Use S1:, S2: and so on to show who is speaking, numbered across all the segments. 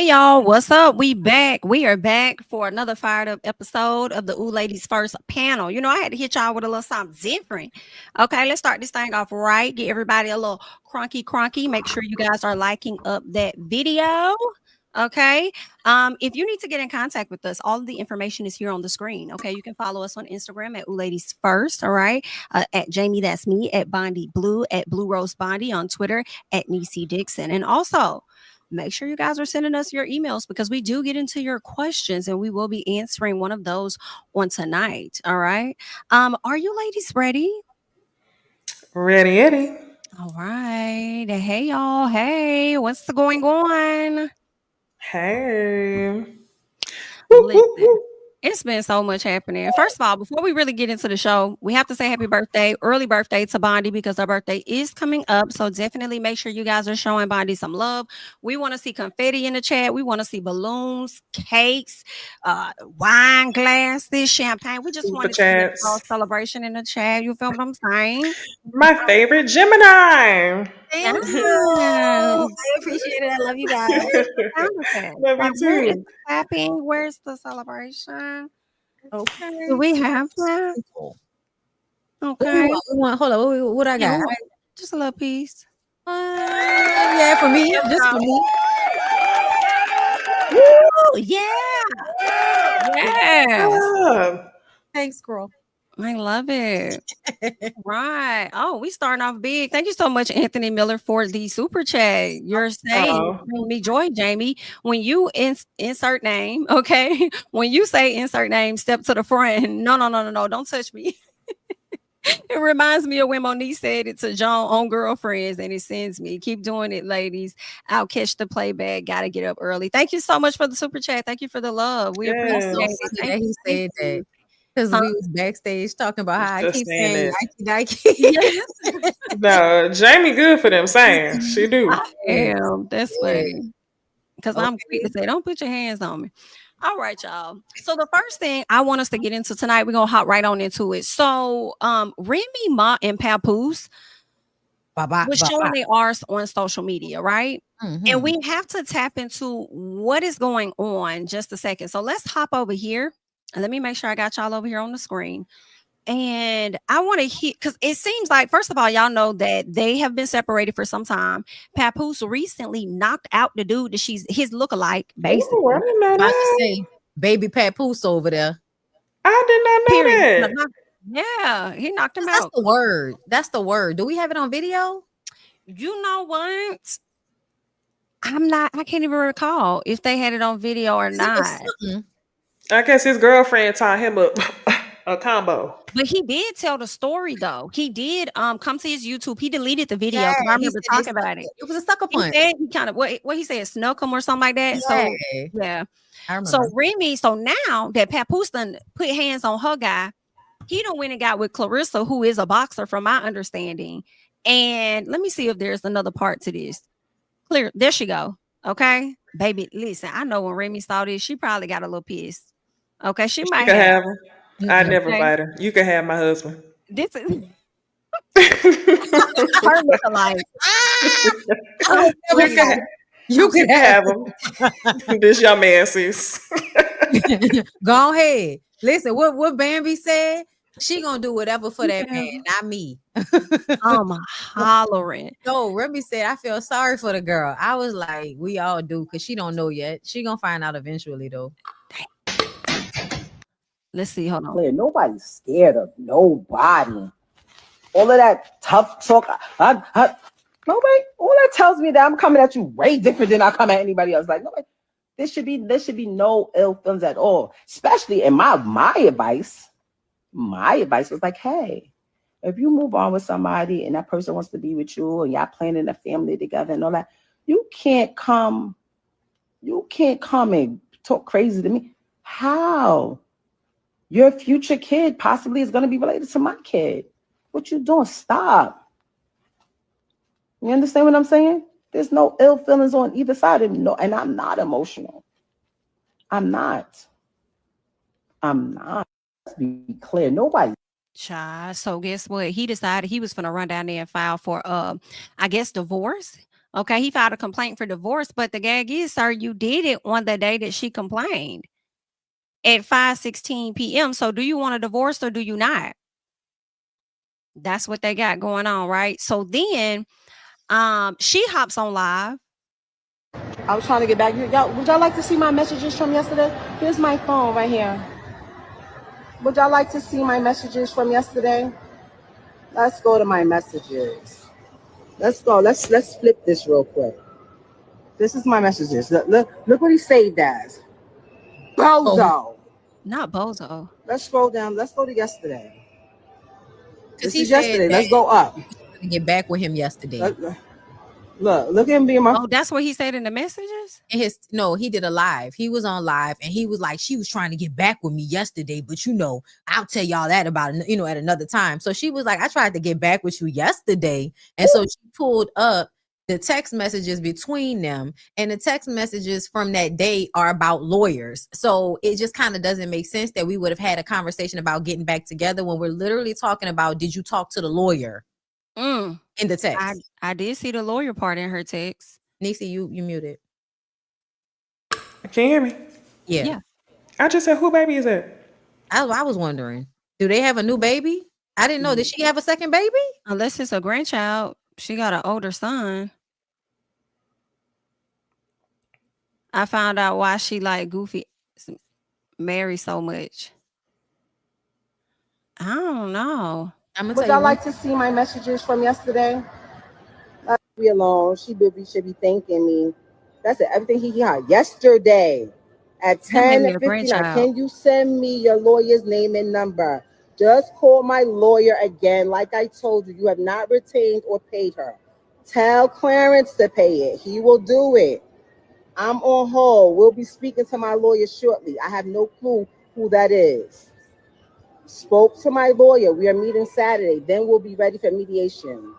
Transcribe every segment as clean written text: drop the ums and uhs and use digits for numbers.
S1: y'all, what's up? We back. We are back for another fired up episode of the Ooh Ladies First panel. You know, I had to hit y'all with a little something different. Okay, let's start this thing off right. Get everybody a little cronky. Make sure you guys are liking up that video. Okay. If you need to get in contact with us, all of the information is here on the screen. Okay, you can follow us on Instagram at OohLadiesFirst. All right, at Jami ThatsMe, at Bondy Blue, at Blue Rose Bondy on Twitter, at Necey Dixon, and also make sure you guys are sending us your emails because we do get into your questions and we will be answering one of those on tonight. All right. Are you ladies ready?
S2: Ready, Eddie.
S1: All right. Hey y'all. Hey, what's going on?
S2: Hey.
S1: Listen. It's been so much happening. First of all, before we really get into the show, we have to say early birthday to Bondy because her birthday is coming up. So definitely make sure you guys are showing Bondy some love. We want to see confetti in the chat. We want to see balloons, cakes, wine glasses, champagne. We just
S2: Super
S1: want to see a
S2: chats.
S1: celebration in the chat. You feel what I'm saying?
S2: My favorite Gemini.
S3: Thank you.
S1: Yes.
S3: I appreciate it. I love you guys.
S1: Sound effects.
S2: Love
S1: Like,
S2: you
S1: where is
S2: too.
S1: the clapping? Where's the celebration?
S3: Okay.
S1: Do we have that?
S3: What
S1: Okay.
S3: we want? Hold on. What I
S1: Yeah,
S3: got?
S1: just a little piece.
S3: Yeah, for me.
S1: There we
S3: Just
S1: go.
S3: for me.
S1: Woo! Yeah. Yes.
S2: Ah,
S3: Thanks, girl.
S1: I love it. Right. Oh, we starting off big. Thank you so much, Anthony Miller, for the super chat. You're saying
S2: oh,
S1: bring me joy, Jamie. When you insert name, okay. When you say insert name, step to the front. No. Don't touch me. It reminds me of when Monique said it to John on Girlfriends, and it sends me. Keep doing it, ladies. I'll catch the playback. Gotta get up early. Thank you so much for the super chat. Thank you for the love. We
S3: That's
S1: appreciate
S3: so
S2: yes.
S1: it.
S3: funny
S1: Thank
S3: that he
S1: you.
S3: said that because
S1: Huh?
S3: we was backstage talking about how I
S2: Just
S3: keep
S2: saying
S3: saying
S2: that.
S3: Nike.
S1: Yes,
S2: No, Jamie good for them saying. She do.
S1: I am. That's
S3: Yeah.
S1: funny. Because I'm quick to
S3: Okay.
S1: say, don't put your hands on me. All right, y'all. So the first thing I want us to get into tonight, we're gonna hop right on into it. So Remy Ma and Papoose
S3: Bye.
S1: was showing their arse on social media, right? And we have to tap into what is going on just a second. So let's hop over here and let me make sure I got y'all over here on the screen. And I want to hear because it seems like, first of all, y'all know that they have been separated for some time. Papoose recently knocked out the dude that she's his lookalike,
S2: Oh, I
S1: basically.
S2: didn't know
S3: About to
S2: that.
S3: say, baby Papoose over there.
S2: I did not
S1: Period.
S2: know that.
S1: Yeah, he knocked him
S3: That's
S1: out.
S3: the word. That's the word. Do we have it on video?
S1: You know what? I can't even recall if they had it on video or
S3: It was
S1: not.
S3: something.
S2: I guess his girlfriend taught him a combo.
S1: But he did tell the story though. He did come to his YouTube. He deleted the video
S3: Yeah,
S1: because I
S3: he
S1: remember
S3: said
S1: talking about it.
S3: it was a sucker
S1: He
S3: punch.
S1: said he kind of what he said, snuck him or something like that. So
S3: Yeah,
S1: yeah.
S3: I
S1: So
S3: remember.
S1: Remy, so now that Papoose done put hands on her guy, he done went and got with Clarissa, who is a boxer from my understanding. And let me see if there's another part to this. Clear, there she go. Okay. Baby, listen, I know when Remy saw this, she probably got a little pissed. Okay, she
S2: She
S1: might
S2: could
S1: have.
S2: have him. I
S3: Mm-mm.
S2: never
S1: Okay.
S2: fight her. You can have my husband.
S1: This is
S2: you
S1: her lookalike.
S3: I never
S2: can
S3: fight.
S2: ha-
S3: You
S2: you
S3: can
S2: can
S3: have
S2: have him. This your man, sis.
S3: it. Go ahead. Listen, what Bambi said, she gonna do whatever for
S1: You
S3: that
S1: can
S3: man,
S1: have her.
S3: not me.
S1: Hollering.
S3: No, Remy said, I feel sorry for the girl. I was like, we all do, because she don't know yet. She gonna find out eventually, though.
S1: Let's see. Hold on.
S4: Clear. Nobody's scared of nobody. All of that tough talk. Nobody. All that tells me that I'm coming at you way different than I come at anybody else. Like nobody. There should be no ill feelings at all. Especially in my advice. My advice was like, hey, if you move on with somebody and that person wants to be with you and y'all planning a family together and all that, you can't come and talk crazy to me. How? Your future kid possibly is going to be related to my kid. What you doing? Stop. You understand what I'm saying? There's no ill feelings on either side. And I'm not emotional. I'm not. Let's be clear. Nobody.
S1: Child. So guess what? He decided he was gonna run down there and file for I guess divorce. Okay, he filed a complaint for divorce, but the gag is, sir, you did it on the day that she complained at 5:16 p.m. So do you want a divorce or do you not? That's what they got going on, right? So then she hops on live.
S4: I was trying to get back here. Y'all, would y'all like to see my messages from yesterday? Here's my phone right here. Would y'all like to see my messages from yesterday? Let's go to my messages. Let's go. Let's flip this real quick. This is my messages. Look what he saved as. Bozo.
S1: Not Bozo.
S4: Let's scroll down. Let's go to yesterday.
S3: Because
S4: This
S3: he
S4: is
S3: said
S4: yesterday.
S3: that
S4: Let's go up.
S3: he was trying to get back with him yesterday.
S4: Look at him being my.
S1: Oh, that's what he said in the messages?
S3: And he did a live. He was on live and he was like, she was trying to get back with me yesterday, but I'll tell y'all that about at another time. So she was like, I tried to get back with you yesterday. And so she pulled up the text messages between them, and the text messages from that day are about lawyers. So it just kind of doesn't make sense that we would have had a conversation about getting back together when we're literally talking about, did you talk to the lawyer in the text?
S1: I did see the lawyer part in her text.
S3: Necey, you muted.
S2: Can you hear me?
S3: Yeah.
S2: I just said, who baby is it?
S3: I was wondering, do they have a new baby? I didn't know. Did she have a second baby?
S1: Unless it's a grandchild. She got an older son. I found out why she like Goofy Mary so much. I don't know.
S4: Would y'all like to see my messages from yesterday? Let me alone. She should be thanking me. That's it. Everything he got yesterday at 10:59. Can you send me your lawyer's name and number? Just call my lawyer again. Like I told you, you have not retained or paid her. Tell Clarence to pay it. He will do it. I'm on hold. We'll be speaking to my lawyer shortly. I have no clue who that is. Spoke to my lawyer. We are meeting Saturday. Then we'll be ready for mediation.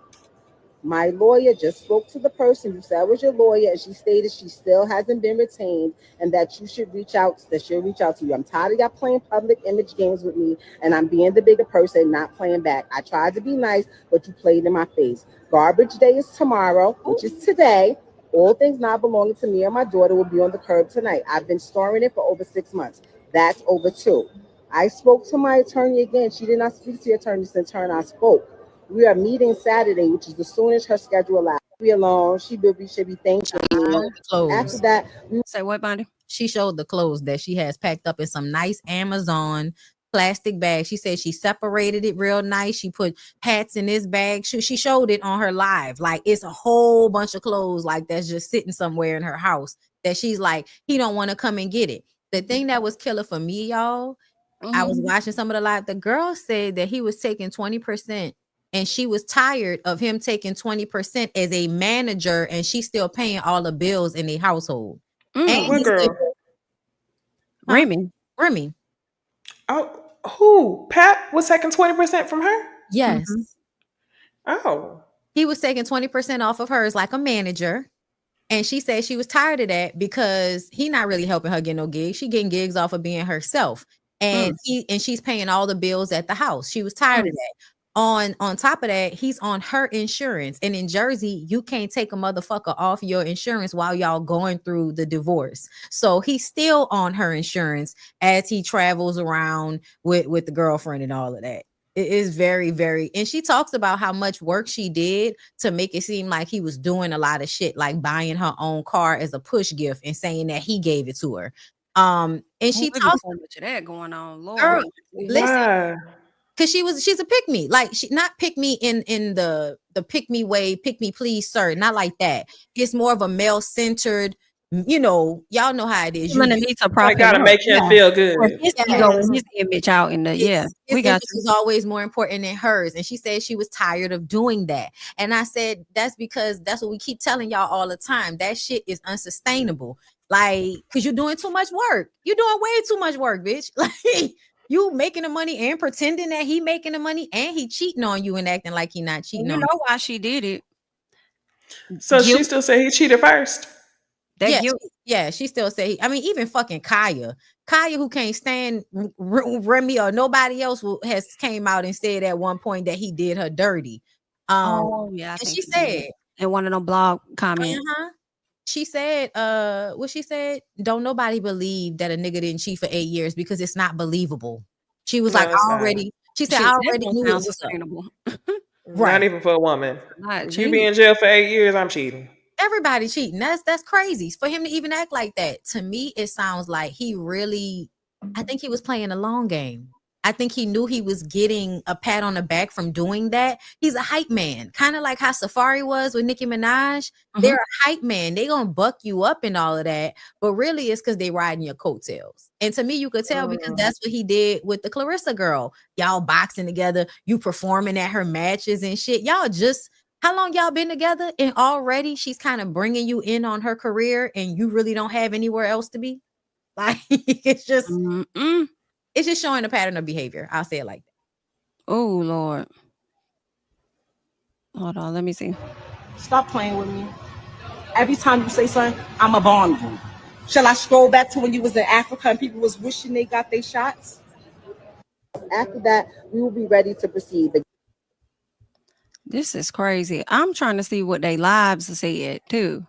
S4: My lawyer just spoke to the person you said was your lawyer, and she stated she still hasn't been retained and that she'll reach out to you. I'm tired of y'all playing public image games with me, and I'm being the bigger person, not playing back. I tried to be nice, but you played in my face. Garbage day is tomorrow, which is today. All things not belonging to me and my daughter will be on the curb tonight. I've been storing it for over 6 months. That's over 2. I spoke to my attorney again. She did not speak to your attorney since her and I spoke. We are meeting Saturday, which is the soonest her schedule allows. Be alone. She should be thanking me. After that,
S1: say what, Bondy?
S3: She showed the clothes that she has packed up in some nice Amazon plastic bag. She said she separated it real nice. She put hats in this bag. She showed it on her live. Like, it's a whole bunch of clothes like that's just sitting somewhere in her house that she's like, he don't want to come and get it. The thing that was killer for me, y'all, I was watching some of the live. The girl said that he was taking 20%. And she was tired of him taking 20% as a manager, and she's still paying all the bills in the household.
S2: What girl?
S1: Remy.
S3: Remy.
S2: Oh, who? Pat was taking 20% from her?
S3: Yes.
S2: Oh.
S3: He was taking 20% off of hers like a manager. And she said she was tired of that because he not really helping her get no gigs. She getting gigs off of being herself. And she's paying all the bills at the house. She was tired of that. On top of that, he's on her insurance. And in Jersey, you can't take a motherfucker off your insurance while y'all going through the divorce. So he's still on her insurance as he travels around with the girlfriend and all of that. It is very, very, and she talks about how much work she did to make it seem like he was doing a lot of shit, like buying her own car as a push gift and saying that he gave it to her. And she talks
S1: so much of that going on, Lord.
S3: Girl, listen. Because she's a pick me, like she not pick me in the pick me way, pick me please, sir, not like that. It's more of a male centered, y'all know how it is.
S2: I gotta make him feel good.
S1: His ego and his image out in the
S3: we got is always more important than hers. And she said she was tired of doing that. And I said that's because that's what we keep telling y'all all the time. That shit is unsustainable. Like, because you're doing too much work. You're doing way too much work, bitch. Like, you making the money and pretending that he making the money and he cheating on you and acting like he not cheating on you.
S1: You know why she did it.
S2: So she still say he cheated first?
S3: She still say, I mean, even fucking Kaya, who can't stand Remy or nobody else has came out and said at one point that he did her dirty.
S1: I think
S3: she said
S1: in one of them blog comments.
S3: She said, what she said, don't nobody believe that a nigga didn't cheat for 8 years because it's not believable. She was like, already, she said, I already knew it was
S1: sustainable.
S3: Right.
S2: Not even for a woman.
S1: Not
S2: If you be in jail for 8 years, I'm cheating.
S3: Everybody cheating. That's crazy. For him to even act like that, to me, it sounds like he really, I think he was playing a long game. I think he knew he was getting a pat on the back from doing that. He's a hype man, kind of like how Safari was with Nicki Minaj. They're a hype man. They gonna buck you up and all of that, but really it's because they riding your coattails. And to me, you could tell because that's what he did with the Clarissa girl. Y'all boxing together, you performing at her matches and shit. Y'all just, how long y'all been together? And already she's kind of bringing you in on her career, and you really don't have anywhere else to be. Like it's just. It's just showing a pattern of behavior. I'll say it like that.
S1: Oh, Lord. Hold on. Let me see.
S4: Stop playing with me. Every time you say something, I'm a bomb you. Shall I scroll back to when you was in Africa and people was wishing they got their shots? After that, we will be ready to proceed.
S1: This is crazy. I'm trying to see what they lives said, too.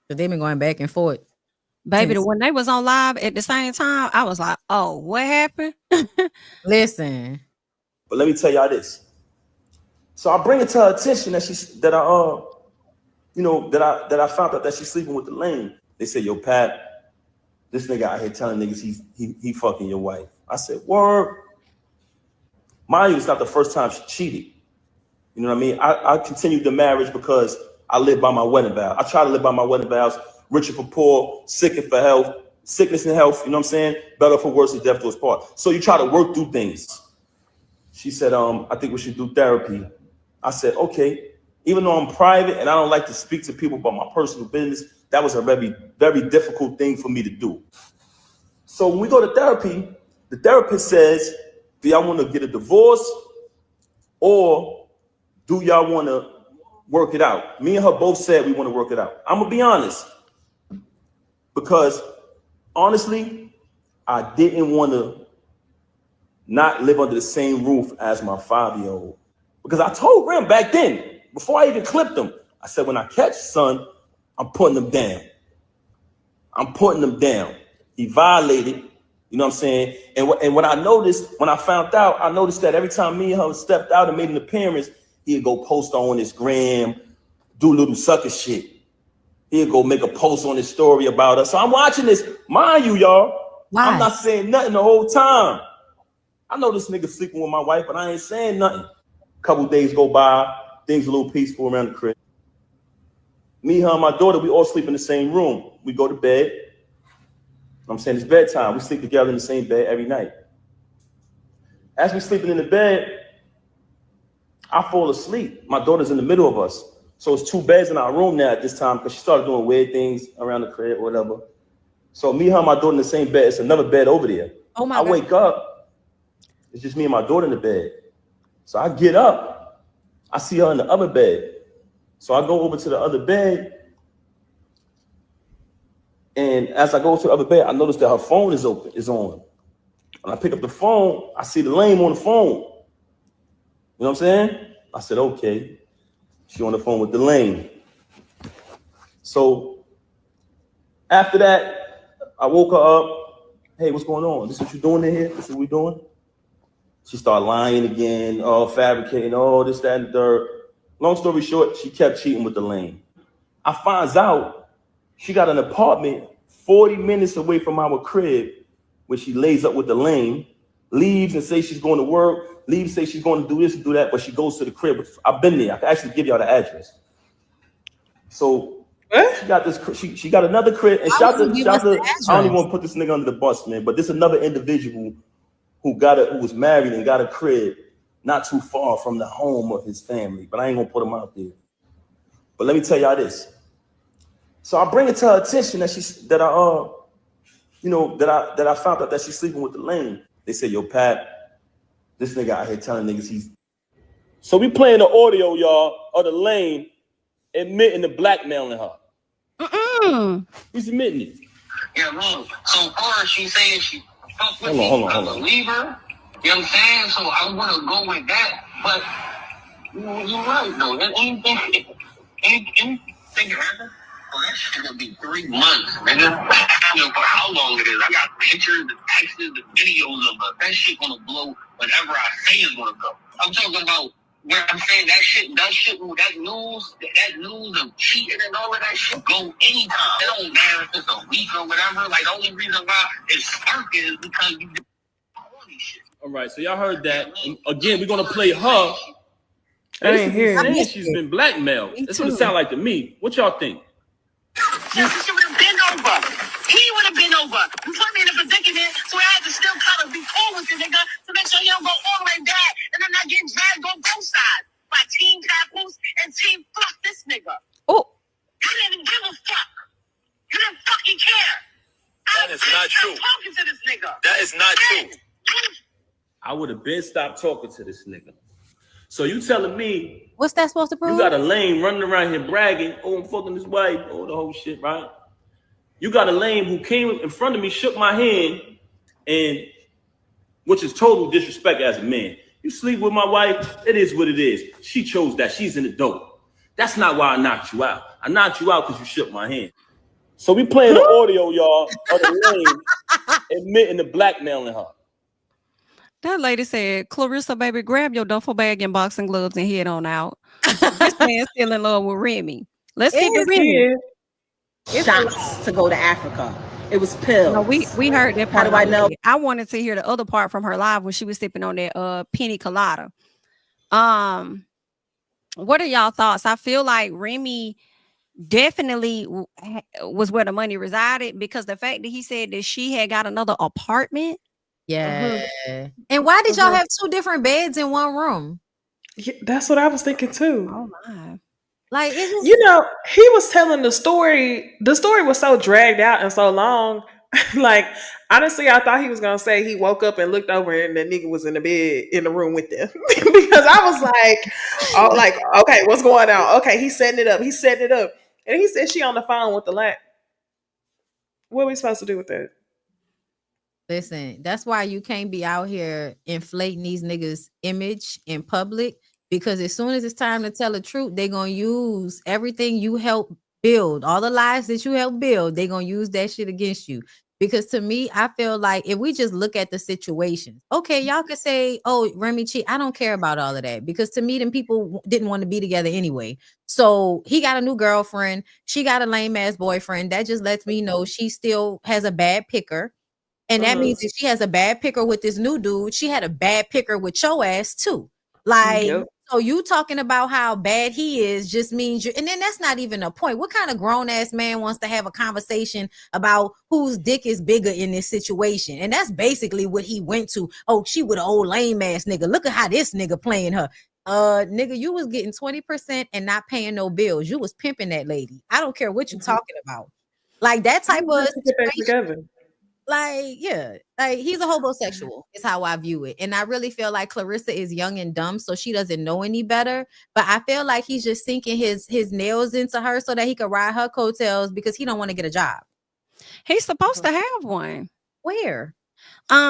S3: But they've been going back and forth.
S1: Baby, when they was on live at the same time, I was like, oh, what happened?
S3: Listen.
S5: But let me tell y'all this. So I bring it to her attention that I found out that she's sleeping with the lame. They said, yo, Pat, this nigga out here telling niggas he fucking your wife. I said, word. Mind you, it's not the first time she cheated. You know what I mean? I continued the marriage because I live by my wedding vow. I try to live by my wedding vows. Richer for poor, sicker for health, sickness and health, you know what I'm saying? Better for worse and death to us part. So you try to work through things. She said, I think we should do therapy. I said, okay. Even though I'm private and I don't like to speak to people about my personal business, that was a very, very difficult thing for me to do. So when we go to therapy, the therapist says, do y'all want to get a divorce or do y'all want to work it out? Me and her both said we want to work it out. I'm going to be honest. Because honestly, I didn't want to not live under the same roof as my 5-year-old. Because I told Rem back then, before I even clipped him, I said, when I catch son, I'm putting him down. I'm putting him down. He violated, you know what I'm saying? And what I noticed, when I found out, I noticed that every time me and her stepped out and made an appearance, he'd go post on his gram, do little sucker shit. He'll go make a post on his story about us. So I'm watching this. Mind you, y'all, why? I'm not saying nothing the whole time. I know this nigga sleeping with my wife, but I ain't saying nothing. A couple days go by, things a little peaceful around the crib. Me, her, and my daughter, we all sleep in the same room. We go to bed. I'm saying it's bedtime. We sleep together in the same bed every night. As we sleeping in the bed, I fall asleep. My daughter's in the middle of us. So it's 2 beds in our room now at this time because she started doing weird things around the crib or whatever. So me, her, and my daughter in the same bed. It's another bed over there.
S3: Oh my God.
S5: Wake up. It's just me and my daughter in the bed. So I get up. I see her in the other bed. So I go over to the other bed. And as I go to the other bed, I notice that her phone is on. When I pick up the phone, I see the lame on the phone. You know what I'm saying? I said, okay. She on the phone with the lame. So after that, I woke her up. Hey, what's going on? This is what you doing in here? This is what we doing? She started lying again, fabricating, this, that, and the third. Long story short, she kept cheating with the lame. I finds out she got an apartment 40 minutes away from our crib where she lays up with the lame, leaves and says she's going to work, leaves, say she's going to do this and do that, but she goes to the crib. I've been there. I can actually give y'all the address. So she got this. She got another crib, and shout out to I don't even want to put this nigga under the bus, man. But this another individual who was married and got a crib not too far from the home of his family. But I ain't gonna put him out there. But let me tell y'all this. So I bring it to her attention that I found out that she's sleeping with the lame. They say, yo, Pat, this nigga out here telling niggas So we playing the audio, y'all, of the lame admitting to blackmailing her. He's admitting it.
S6: Yeah, man. So far, she saying she fucked with me. I believe her. You know what I'm saying? So I'm gonna go with that. But You're right, though. That anything happen? Oh, that shit gonna be 3 months, nigga. I don't know for how long it is. I got pictures, the texts, the videos of it. That shit gonna blow whatever I say is gonna go. I'm talking about where I'm saying that news of cheating and all of that shit go anytime. It don't matter if it's a week or whatever. Like, the only reason why it's sparking is because you do all these shit.
S5: All right, so y'all heard that. And again, we're gonna play her.
S2: I didn't hear
S5: Saying
S2: it.
S5: she's been blackmailed. That's what it sounds like to me. What y'all think?
S6: Yeah, she would have been over. He would have been over. You put me in a predicament, so I had to still kind of be cool with the nigga to make sure he don't go all the way back and I'm not getting dragged on both sides by Team Papoose and Team Fuck this nigga.
S1: Oh,
S6: You didn't give a fuck. You didn't fucking care.
S5: That is not true.
S6: Talking to this nigga.
S5: That is not
S6: true.
S5: I would have been stopped talking to this nigga. So you telling me
S3: What's that supposed to prove?
S5: you got a lame running around here bragging, oh, I'm fucking his wife, oh, the whole shit, right? You got a lame who came in front of me, shook my hand, and which is total disrespect as a man. You sleep with my wife, it is what it is. She chose that. She's an adult. That's not why I knocked you out. I knocked you out because you shook my hand. So we playing the audio, y'all, of the lame admitting to blackmailing her.
S1: that lady said, Clarissa, baby, grab your duffel bag and boxing gloves and head on out. This man's still in love with Remy. Let's get to Remy.
S4: Shots to go to Africa. It was pills.
S1: No, we heard that part.
S4: How do I know?
S1: I wanted to hear the other part from her live when she was sipping on that pina colada. What are y'all thoughts? I feel like Remy definitely was where the money resided because the fact that he said that she had got another apartment.
S3: Yeah. And why did y'all have 2 different beds in one room?
S2: Yeah, that's what I was thinking too.
S1: Oh my.
S3: Like, it's just,
S2: You know, he was telling the story. The story was so dragged out and so long. Like, honestly, I thought he was gonna say he woke up and looked over and the nigga was in the bed in the room with them. Because I was like, oh, like, okay, what's going on? Okay, he's setting it up. He's setting it up. And he said she on the phone with the lamp. What are we supposed to do with that?
S3: listen, that's why you can't be out here inflating these niggas' image in public, because as soon as it's time to tell the truth, they're gonna use everything you help build, all the lies that you help build, they're gonna use that shit against you. Because to me, I feel like if we just look at the situations, okay, y'all could say, oh, Remy cheat. I don't care about all of that, because to me, them people didn't want to be together anyway. So he got a new girlfriend. She got a lame ass boyfriend. That just lets me know she still has a bad picker. And that means if she has a bad picker with this new dude, she had a bad picker with your ass too. Like, so you talking about how bad he is just means you, and then that's not even a point. What kind of grown ass man wants to have a conversation about whose dick is bigger in this situation? And that's basically what he went to. Oh, she with an old lame ass nigga. Look at how this nigga playing her. Nigga, you was getting 20% and not paying no bills. You was pimping that lady. I don't care what you talking about. Like that type of situation. Like, yeah, like he's a homosexual is how I view it. And I really feel like Clarissa is young and dumb, so she doesn't know any better. But I feel like he's just sinking his nails into her so that he could ride her coattails because he don't want to get a job.
S1: He's supposed to have one.
S3: Where?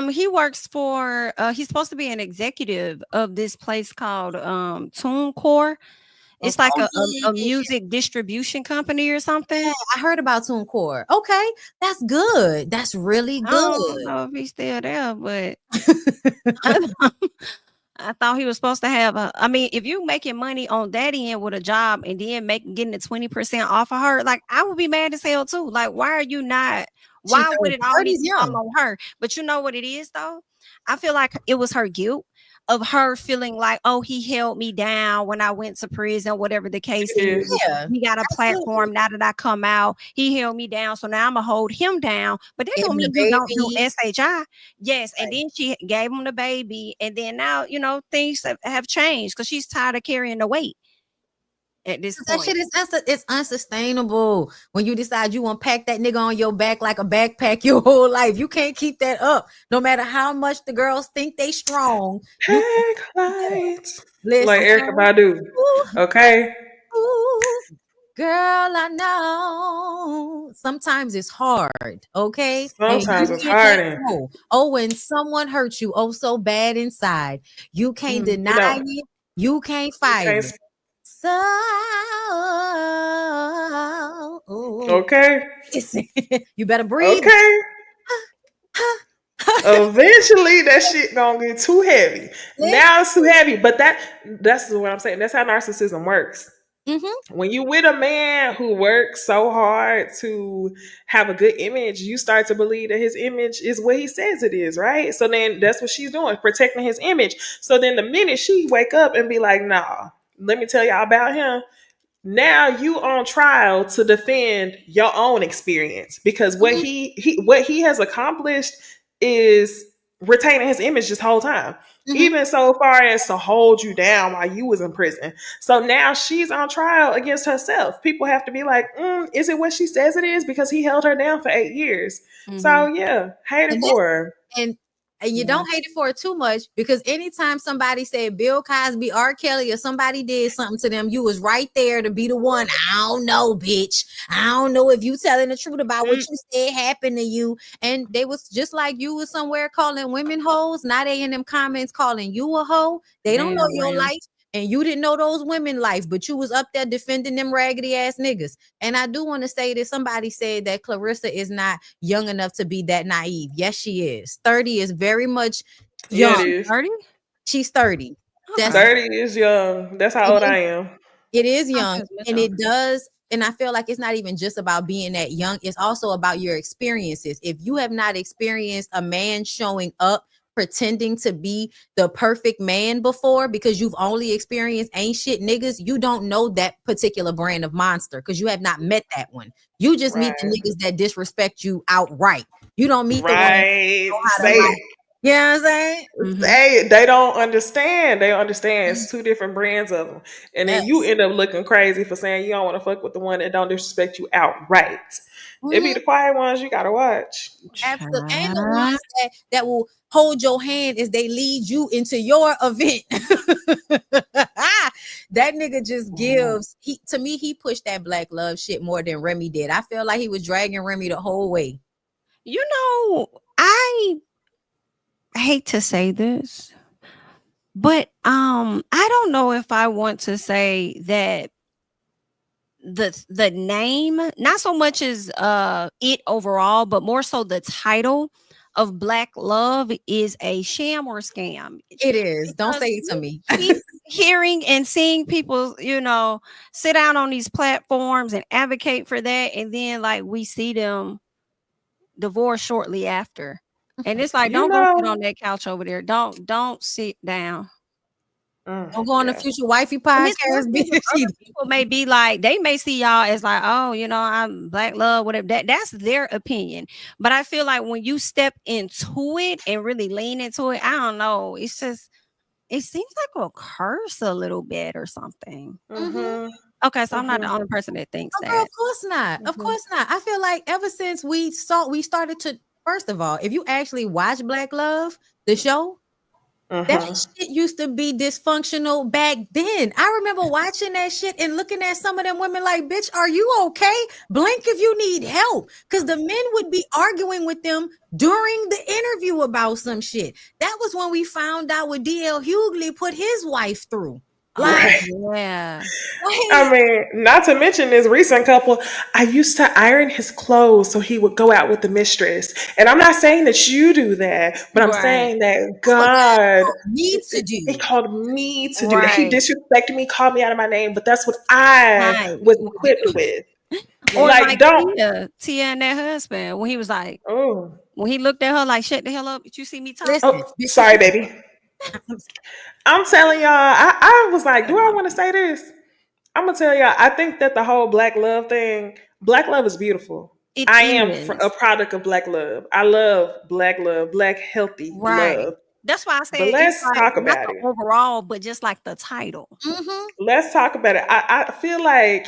S1: He works for he's supposed to be an executive of this place called TuneCore. It's like a music distribution company or something.
S3: Yeah, I heard about TuneCore. Okay, that's good. That's really good.
S1: I don't know if he's still there, but I thought he was supposed to have a. I mean, if you making money on that end with a job and then getting the 20% off of her, like I would be mad as hell too. Like, why are you not? Why would it always come on her? But you know what it is though? I feel like it was her guilt of her feeling like, oh, he held me down when I went to prison, whatever the case is.
S3: Yeah,
S1: he got a platform now that I come out. He held me down, so now I'm gonna hold him down. But that don't mean you don't do SHI. Yes, and then she gave him the baby, and then now things have changed because she's tired of carrying the weight. At this point.
S3: That shit is it's unsustainable when you decide you want to pack that nigga on your back like a backpack your whole life. You can't keep that up no matter how much the girls think they strong.
S2: Pack lights. Like Erykah Badu. Okay.
S3: Ooh, girl, I know sometimes it's hard. Okay.
S2: Sometimes it's hard.
S3: Oh, when someone hurts you so bad inside, you can't deny it. You can't fight
S2: Okay.
S3: it. So
S2: Okay.
S3: listen, you better breathe.
S2: Okay. Eventually, that shit gonna get too heavy. Now it's too heavy, but that's what I'm saying. That's how narcissism works.
S3: Mm-hmm.
S2: When you with a man who works so hard to have a good image, you start to believe that his image is what he says it is, right? So then that's what she's doing, protecting his image. So then the minute she wake up and be like, nah, let me tell y'all about him. Now you on trial to defend your own experience because what he has accomplished is retaining his image this whole time. Even so far as to hold you down while you was in prison. So now she's on trial against herself. People have to be like, is it what she says it is? Because he held her down for 8 years. So yeah, hate it for her.
S3: And you don't hate it for it too much, because anytime somebody said Bill Cosby, R. Kelly, or somebody did something to them, you was right there to be the one. I don't know, bitch. I don't know if you telling the truth about what you said happened to you. And they was just like you was somewhere calling women hoes. Now they in them comments calling you a hoe. They don't know your life. And you didn't know those women life, but you was up there defending them raggedy ass niggas. And I do want to say that somebody said that Clarissa is not young enough to be that naive. Yes, she is. 30 is very much young.
S2: Yeah, it is.
S1: 30?
S3: She's 30.
S1: Okay.
S2: 30 is young. That's how old I am.
S3: It is young,
S1: Okay, so
S3: and it does. And I feel like it's not even just about being that young. It's also about your experiences. If you have not experienced a man showing up pretending to be the perfect man before, because you've only experienced ain't shit niggas, you don't know that particular brand of monster because you have not met that one. You just meet the niggas that disrespect you outright. You don't meet the ones that know how to
S2: Say
S3: lie.
S2: it.
S3: You know what I'm saying?
S2: They don't understand. They don't understand. It's two different brands of them. And then you end up looking crazy for saying you don't want to fuck with the one that don't disrespect you outright. It be the quiet ones you gotta watch.
S3: Absolutely. And the ones that will hold your hand as they lead you into your event. That nigga just gives, to me, he pushed that black love shit more than Remy did. I feel like he was dragging Remy the whole way.
S1: You know, I hate to say this, but I don't know if I want to say that the name, not so much as it overall, but more so the title of Black Love is a sham or scam.
S3: It is. Don't
S1: Because
S3: say it to me.
S1: keep hearing and seeing people, sit down on these platforms and advocate for that, and then like we see them divorce shortly after. And it's like,
S2: You
S1: don't go sit
S2: know,
S1: on that couch over there. Don't sit down.
S3: Don't go on the
S2: yeah.
S3: Future Wifey
S1: And it's
S3: podcast.
S1: one thing if other people may be like, they may see y'all as like, oh, I'm black love, whatever. That's their opinion. But I feel like when you step into it and really lean into it, I don't know. It's just, it seems like a curse a little bit or something. Okay, so I'm not the only person that thinks
S3: Girl,
S1: that.
S3: of course not. Of course not. I feel like ever since we started to, first of all, if you actually watch Black Love, the show, that shit used to be dysfunctional back then. I remember watching that shit and looking at some of them women like, bitch, are you okay? Blink if you need help. Because the men would be arguing with them during the interview about some shit. That was when we found out what D.L. Hughley put his wife through. Like,
S1: Yeah.
S2: I mean, not to mention this recent couple. I used to iron his clothes so he would go out with the mistress. And I'm not saying that you do that, but I'm saying that God
S3: needs to do.
S2: He called me to do that. He
S1: Right.
S2: disrespected me, called me out of my name, but that's what I was equipped with.
S1: Or like
S2: don't.
S1: Tia and that husband, when he was like,
S2: Oh,
S1: when he looked at her like, shut the hell up. Did you see me talk?
S3: Listen,
S2: sorry, baby. I'm telling y'all, I was like, do I want to say this? I'm gonna tell y'all, I think that the whole black love thing, black love is beautiful. I am a product of black love. I love, black healthy
S1: Right.
S2: love.
S1: That's why I
S2: But
S1: said it's
S2: let's
S1: like
S2: talk
S1: not
S2: about
S1: the
S2: it.
S1: overall, but just like the title.
S2: Let's talk about it. I feel like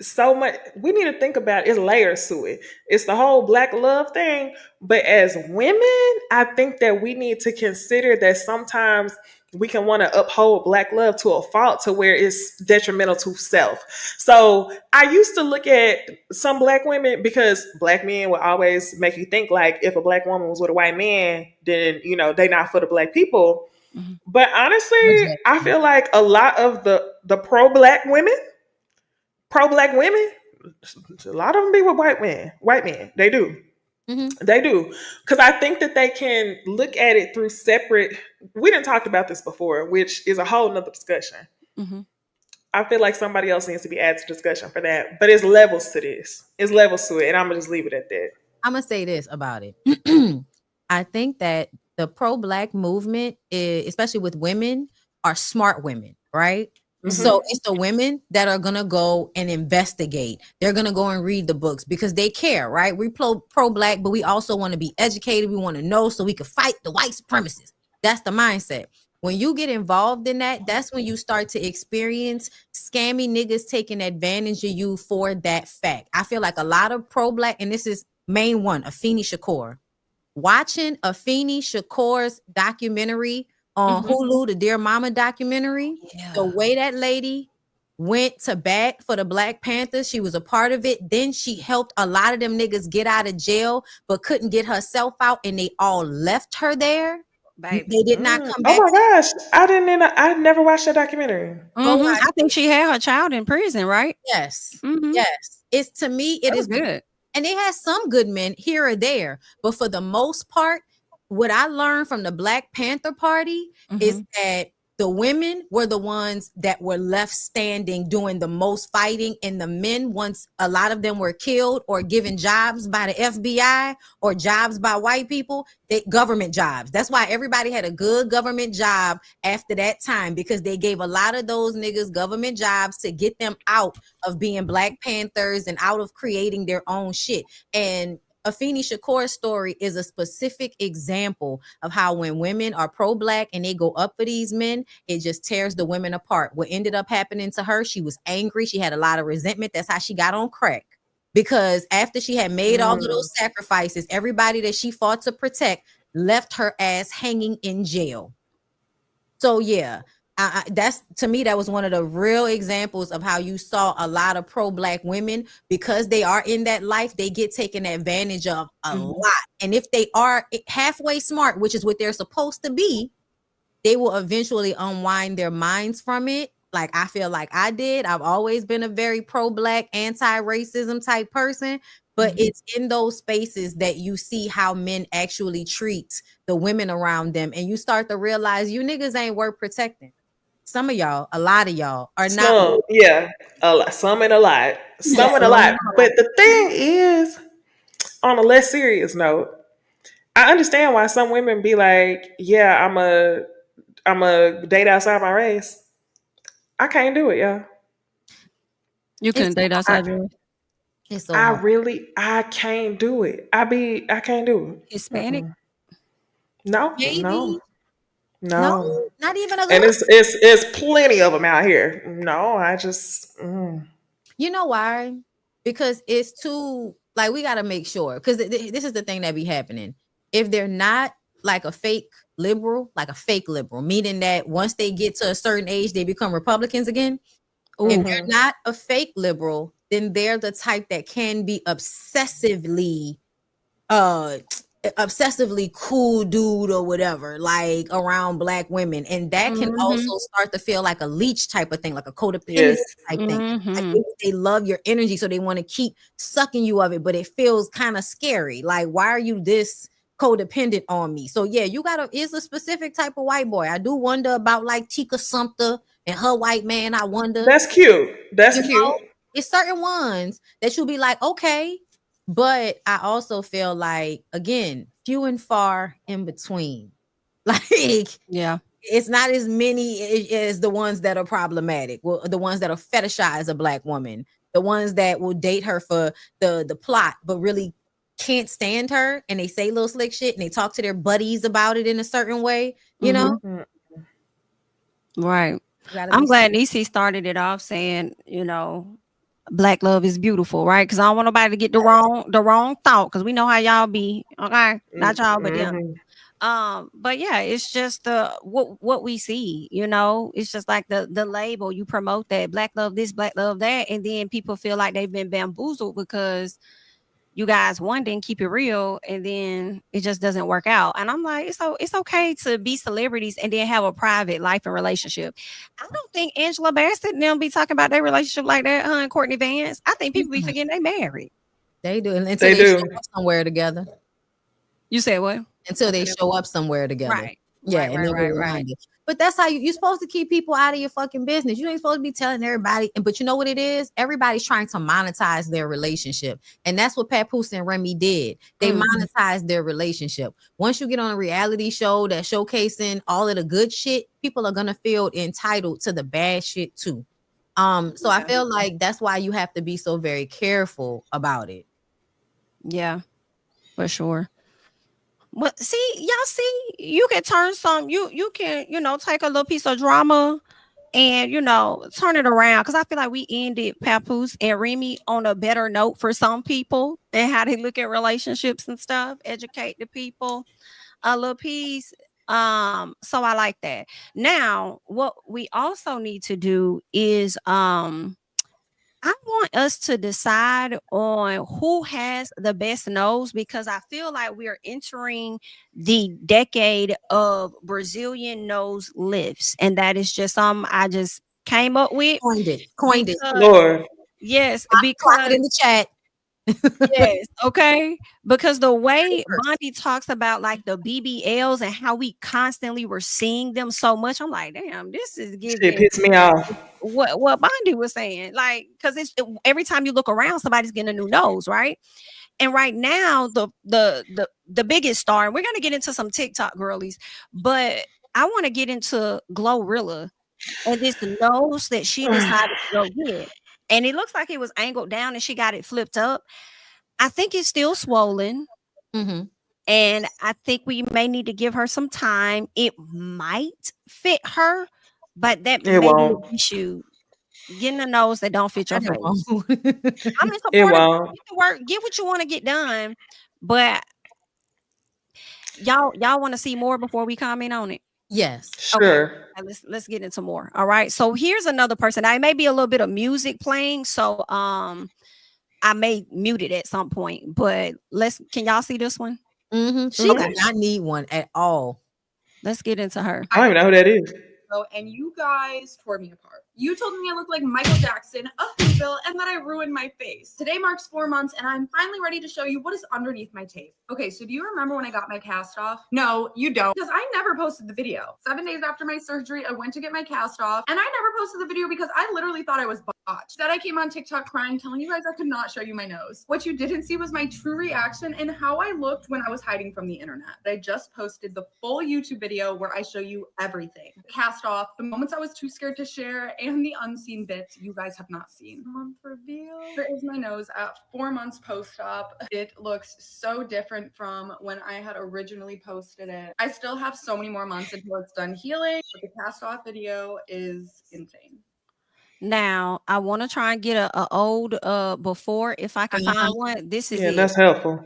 S2: so much we need to think about it's layers to it. It's the whole black love thing, but as women, I think that we need to consider that sometimes we can want to uphold black love to a fault to where it's detrimental to self. So I used to look at some black women because black men would always make you think like if a black woman was with a white man, then they not for the black people. But honestly, I
S3: Rejection.
S2: feel like a lot of the pro-black women, a lot of them be with white men. They do.
S3: Mm-hmm.
S2: They do. Because I think that they can look at it through separate. We didn't talk about this before, which is a whole nother discussion.
S1: Mm-hmm.
S2: I feel like somebody else needs to be added to discussion for that. But it's levels to this. It's levels to it. And I'm going to just leave it at that.
S3: I'm gonna say this about it. I think that the pro-black movement, especially with women, are smart women, right? So
S2: Mm-hmm.
S3: it's the women that are gonna go and investigate. They're gonna go and read the books because they care, right? We pro-black, but we also want to be educated. We want to know so we can fight the white supremacists. That's the mindset. When you get involved in that, that's when you start to experience scammy niggas taking advantage of you for that fact. I feel like a lot of pro-black, and this is main one, Afeni Shakur. Watching Afeni Shakur's documentary on Hulu, the Dear Mama documentary, the way that lady went to bat for the Black Panthers, she was a part of it. Then she helped a lot of them niggas get out of jail, but couldn't get herself out, and they all left her there.
S1: Baby.
S3: They did not come
S2: Oh
S3: back.
S2: my gosh. I never watched that documentary.
S3: Go watch
S1: I think she had her child in prison, right?
S3: Yes.
S1: Mm-hmm.
S3: Yes. It's, to me, it
S1: That was
S3: is
S1: good.
S3: And they had some good men here or there, but for the most part, what I learned from the Black Panther Party is that the women were the ones that were left standing doing the most fighting, and the men, once a lot of them were killed or given jobs by the FBI or jobs by white people, government jobs. That's why everybody had a good government job after that time, because they gave a lot of those niggas government jobs to get them out of being Black Panthers and out of creating their own shit. And Afeni Shakur's story is a specific example of how when women are pro-black and they go up for these men, it just tears the women apart. What ended up happening to her, she was angry. She had a lot of resentment. That's how she got on crack. Because after she had made all of those sacrifices, everybody that she fought to protect left her ass hanging in jail. So yeah, that's, to me, that was one of the real examples of how you saw a lot of pro-black women, because they are in that life, they get taken advantage of a lot. And if they are halfway smart, which is what they're supposed to be, they will eventually unwind their minds from it. Like I feel like I did. I've always been a very pro-black, anti-racism type person, but it's in those spaces that you see how men actually treat the women around them, and you start to realize you niggas ain't worth protecting. Some of y'all, a lot of y'all are not.
S2: Some, yeah, a lot, some and a lot, some and a lot. But the thing is, on a less serious note, I understand why some women be like, "Yeah, I'm a date outside my race." I can't do it, yeah.
S1: You couldn't date outside your race?
S3: It's so hard.
S2: I can't do it. I can't do it.
S1: Hispanic?
S2: No,
S3: Maybe.
S2: no.
S3: No, not even a
S2: And
S3: little.
S2: it's plenty of them out here. No, I just.
S3: You know why? Because it's too, like, we got to make sure, because this is the thing that be happening. If they're not like a fake liberal, meaning that once they get to a certain age, they become Republicans again. If they're not a fake liberal, then they're the type that can be obsessively cool dude or whatever, like around black women, and that can also start to feel like a leech type of thing, like a codependency type thing. Like they love your energy, so they want to keep sucking you of it, but it feels kind of scary. Like, why are you this codependent on me? So yeah, it's a specific type of white boy. I do wonder about like Tika Sumpter and her white man. I wonder.
S2: That's cute. That's cute.
S3: It's certain ones that you'll be like, okay. But I also feel like, again, few and far in between. Like,
S1: Yeah.
S3: it's not as many as the ones that are problematic. Well, the ones that are fetishize a black woman, the ones that will date her for the plot, but really can't stand her, and they say little slick shit and they talk to their buddies about it in a certain way, you know?
S1: Right. I'm glad Necey started it off saying, black love is beautiful, right? Because I don't want nobody to get the wrong thought, because we know how y'all be, okay? Not y'all, but them. But yeah, it's just what we see, it's just like the label. You promote that black love this, black love that, and then people feel like they've been bamboozled because you guys one didn't keep it real, and then it just doesn't work out. And I'm like, it's okay to be celebrities and then have a private life and relationship. I don't think Angela Bassett and them be talking about their relationship like that, and Courtney Vance. I think people be forgetting they married.
S3: They do until
S2: They
S3: they
S2: do.
S3: show up somewhere together.
S1: You said what?
S3: Until they show up somewhere together.
S1: Right.
S3: Yeah,
S1: Right,
S3: and then
S1: right,
S3: we're
S1: right.
S3: reminded. But that's how you're supposed to keep people out of your fucking business. You ain't supposed to be telling everybody. But you know what it is? Everybody's trying to monetize their relationship. And that's what Papoose and Remy did. They monetized their relationship. Once you get on a reality show that's showcasing all of the good shit, people are gonna feel entitled to the bad shit too. So I feel like that's why you have to be so very careful about it.
S1: Yeah, for sure. But see, y'all see, you can turn some, you can, take a little piece of drama and, turn it around. Because I feel like we ended Papoose and Remy on a better note for some people and how they look at relationships and stuff, educate the people a little piece. So I like that. Now, what we also need to do is I want us to decide on who has the best nose, because I feel like we are entering the decade of Brazilian nose lifts. And that is just something I just came up with.
S3: Coined it.
S1: Because,
S2: Lord.
S1: yes,
S3: Clock
S1: because
S3: it in the chat.
S1: yes, okay. Because the way Bondy talks about like the BBLs and how we constantly were seeing them so much, I'm like, damn, this is
S2: Shit
S1: giving
S2: pissed me off.
S1: what Bondy was saying. Like, because every time you look around, somebody's getting a new nose, right? And right now, the biggest star, and we're gonna get into some TikTok girlies, but I want to get into Glorilla and this nose that she decided to go get. And it looks like it was angled down and she got it flipped up. I think it's still swollen.
S3: Mm-hmm.
S1: And I think we may need to give her some time. It might fit her, but that
S2: It
S1: may be
S2: won't.
S1: the issue. Getting a nose that don't fit your face. I'm in
S2: It
S1: support of
S2: won't.
S1: get to work, get what you want to get done, but y'all want to see more before we comment on it.
S3: Yes.
S2: Sure.
S1: Okay, let's get into more. All right. So here's another person. I may be a little bit of music playing, so I may mute it at some point. But can y'all see this one?
S3: Mm-hmm. She does not need one at all.
S1: Let's get into her.
S2: I don't even know who that is.
S7: And you guys tore me apart. You told me I look like Michael Jackson, a Whoville, and that I ruined my face. Today marks 4 months, and I'm finally ready to show you what is underneath my tape. Okay, so do you remember when I got my cast off? No, you don't, because I never posted the video. 7 days after my surgery, I went to get my cast off, and I never posted the video because I literally thought I was botched. Then I came on TikTok crying, telling you guys I could not show you my nose. What you didn't see was my true reaction and how I looked when I was hiding from the internet. I just posted the full YouTube video where I show you everything. Cast off, the moments I was too scared to share, and the unseen bits you guys have not seen. Month reveal. Here is my nose at 4 months post-op. It looks so different from when I had originally posted it. I still have so many more months until it's done healing, but the cast off video is insane.
S1: Now I want to try and get a old before, if I can find one. This is it.
S2: That's helpful.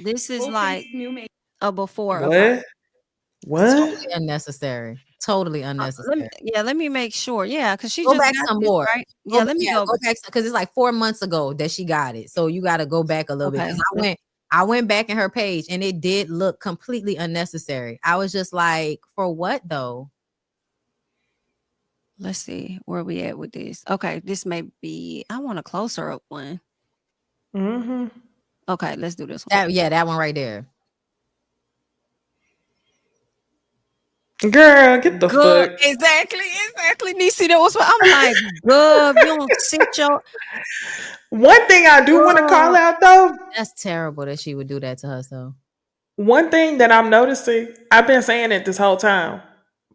S1: This is
S7: Full
S1: like
S7: face, new makeup.
S1: a before.
S2: What?
S3: Totally unnecessary. Totally unnecessary.
S1: Let me make sure. Yeah, because she
S3: Go
S1: just
S3: back
S1: got
S3: some
S1: this,
S3: more.
S1: right? Yeah, let me go.
S3: Go back because it's like 4 months ago that she got it. So you got to go back a little bit. 'Cause I went back in her page and it did look completely unnecessary. I was just like, for what though?
S1: Let's see where we at with this. Okay, this may be. I want a closer up one.
S2: Mm-hmm.
S1: Okay, let's do this one.
S3: That one right there.
S2: Girl, get the fuck.
S1: Exactly. Necey, that was what I'm like. Gov, you don't sit your.
S2: One thing I do want to call out though.
S3: That's terrible that she would do that to herself.
S2: One thing that I'm noticing, I've been saying it this whole time.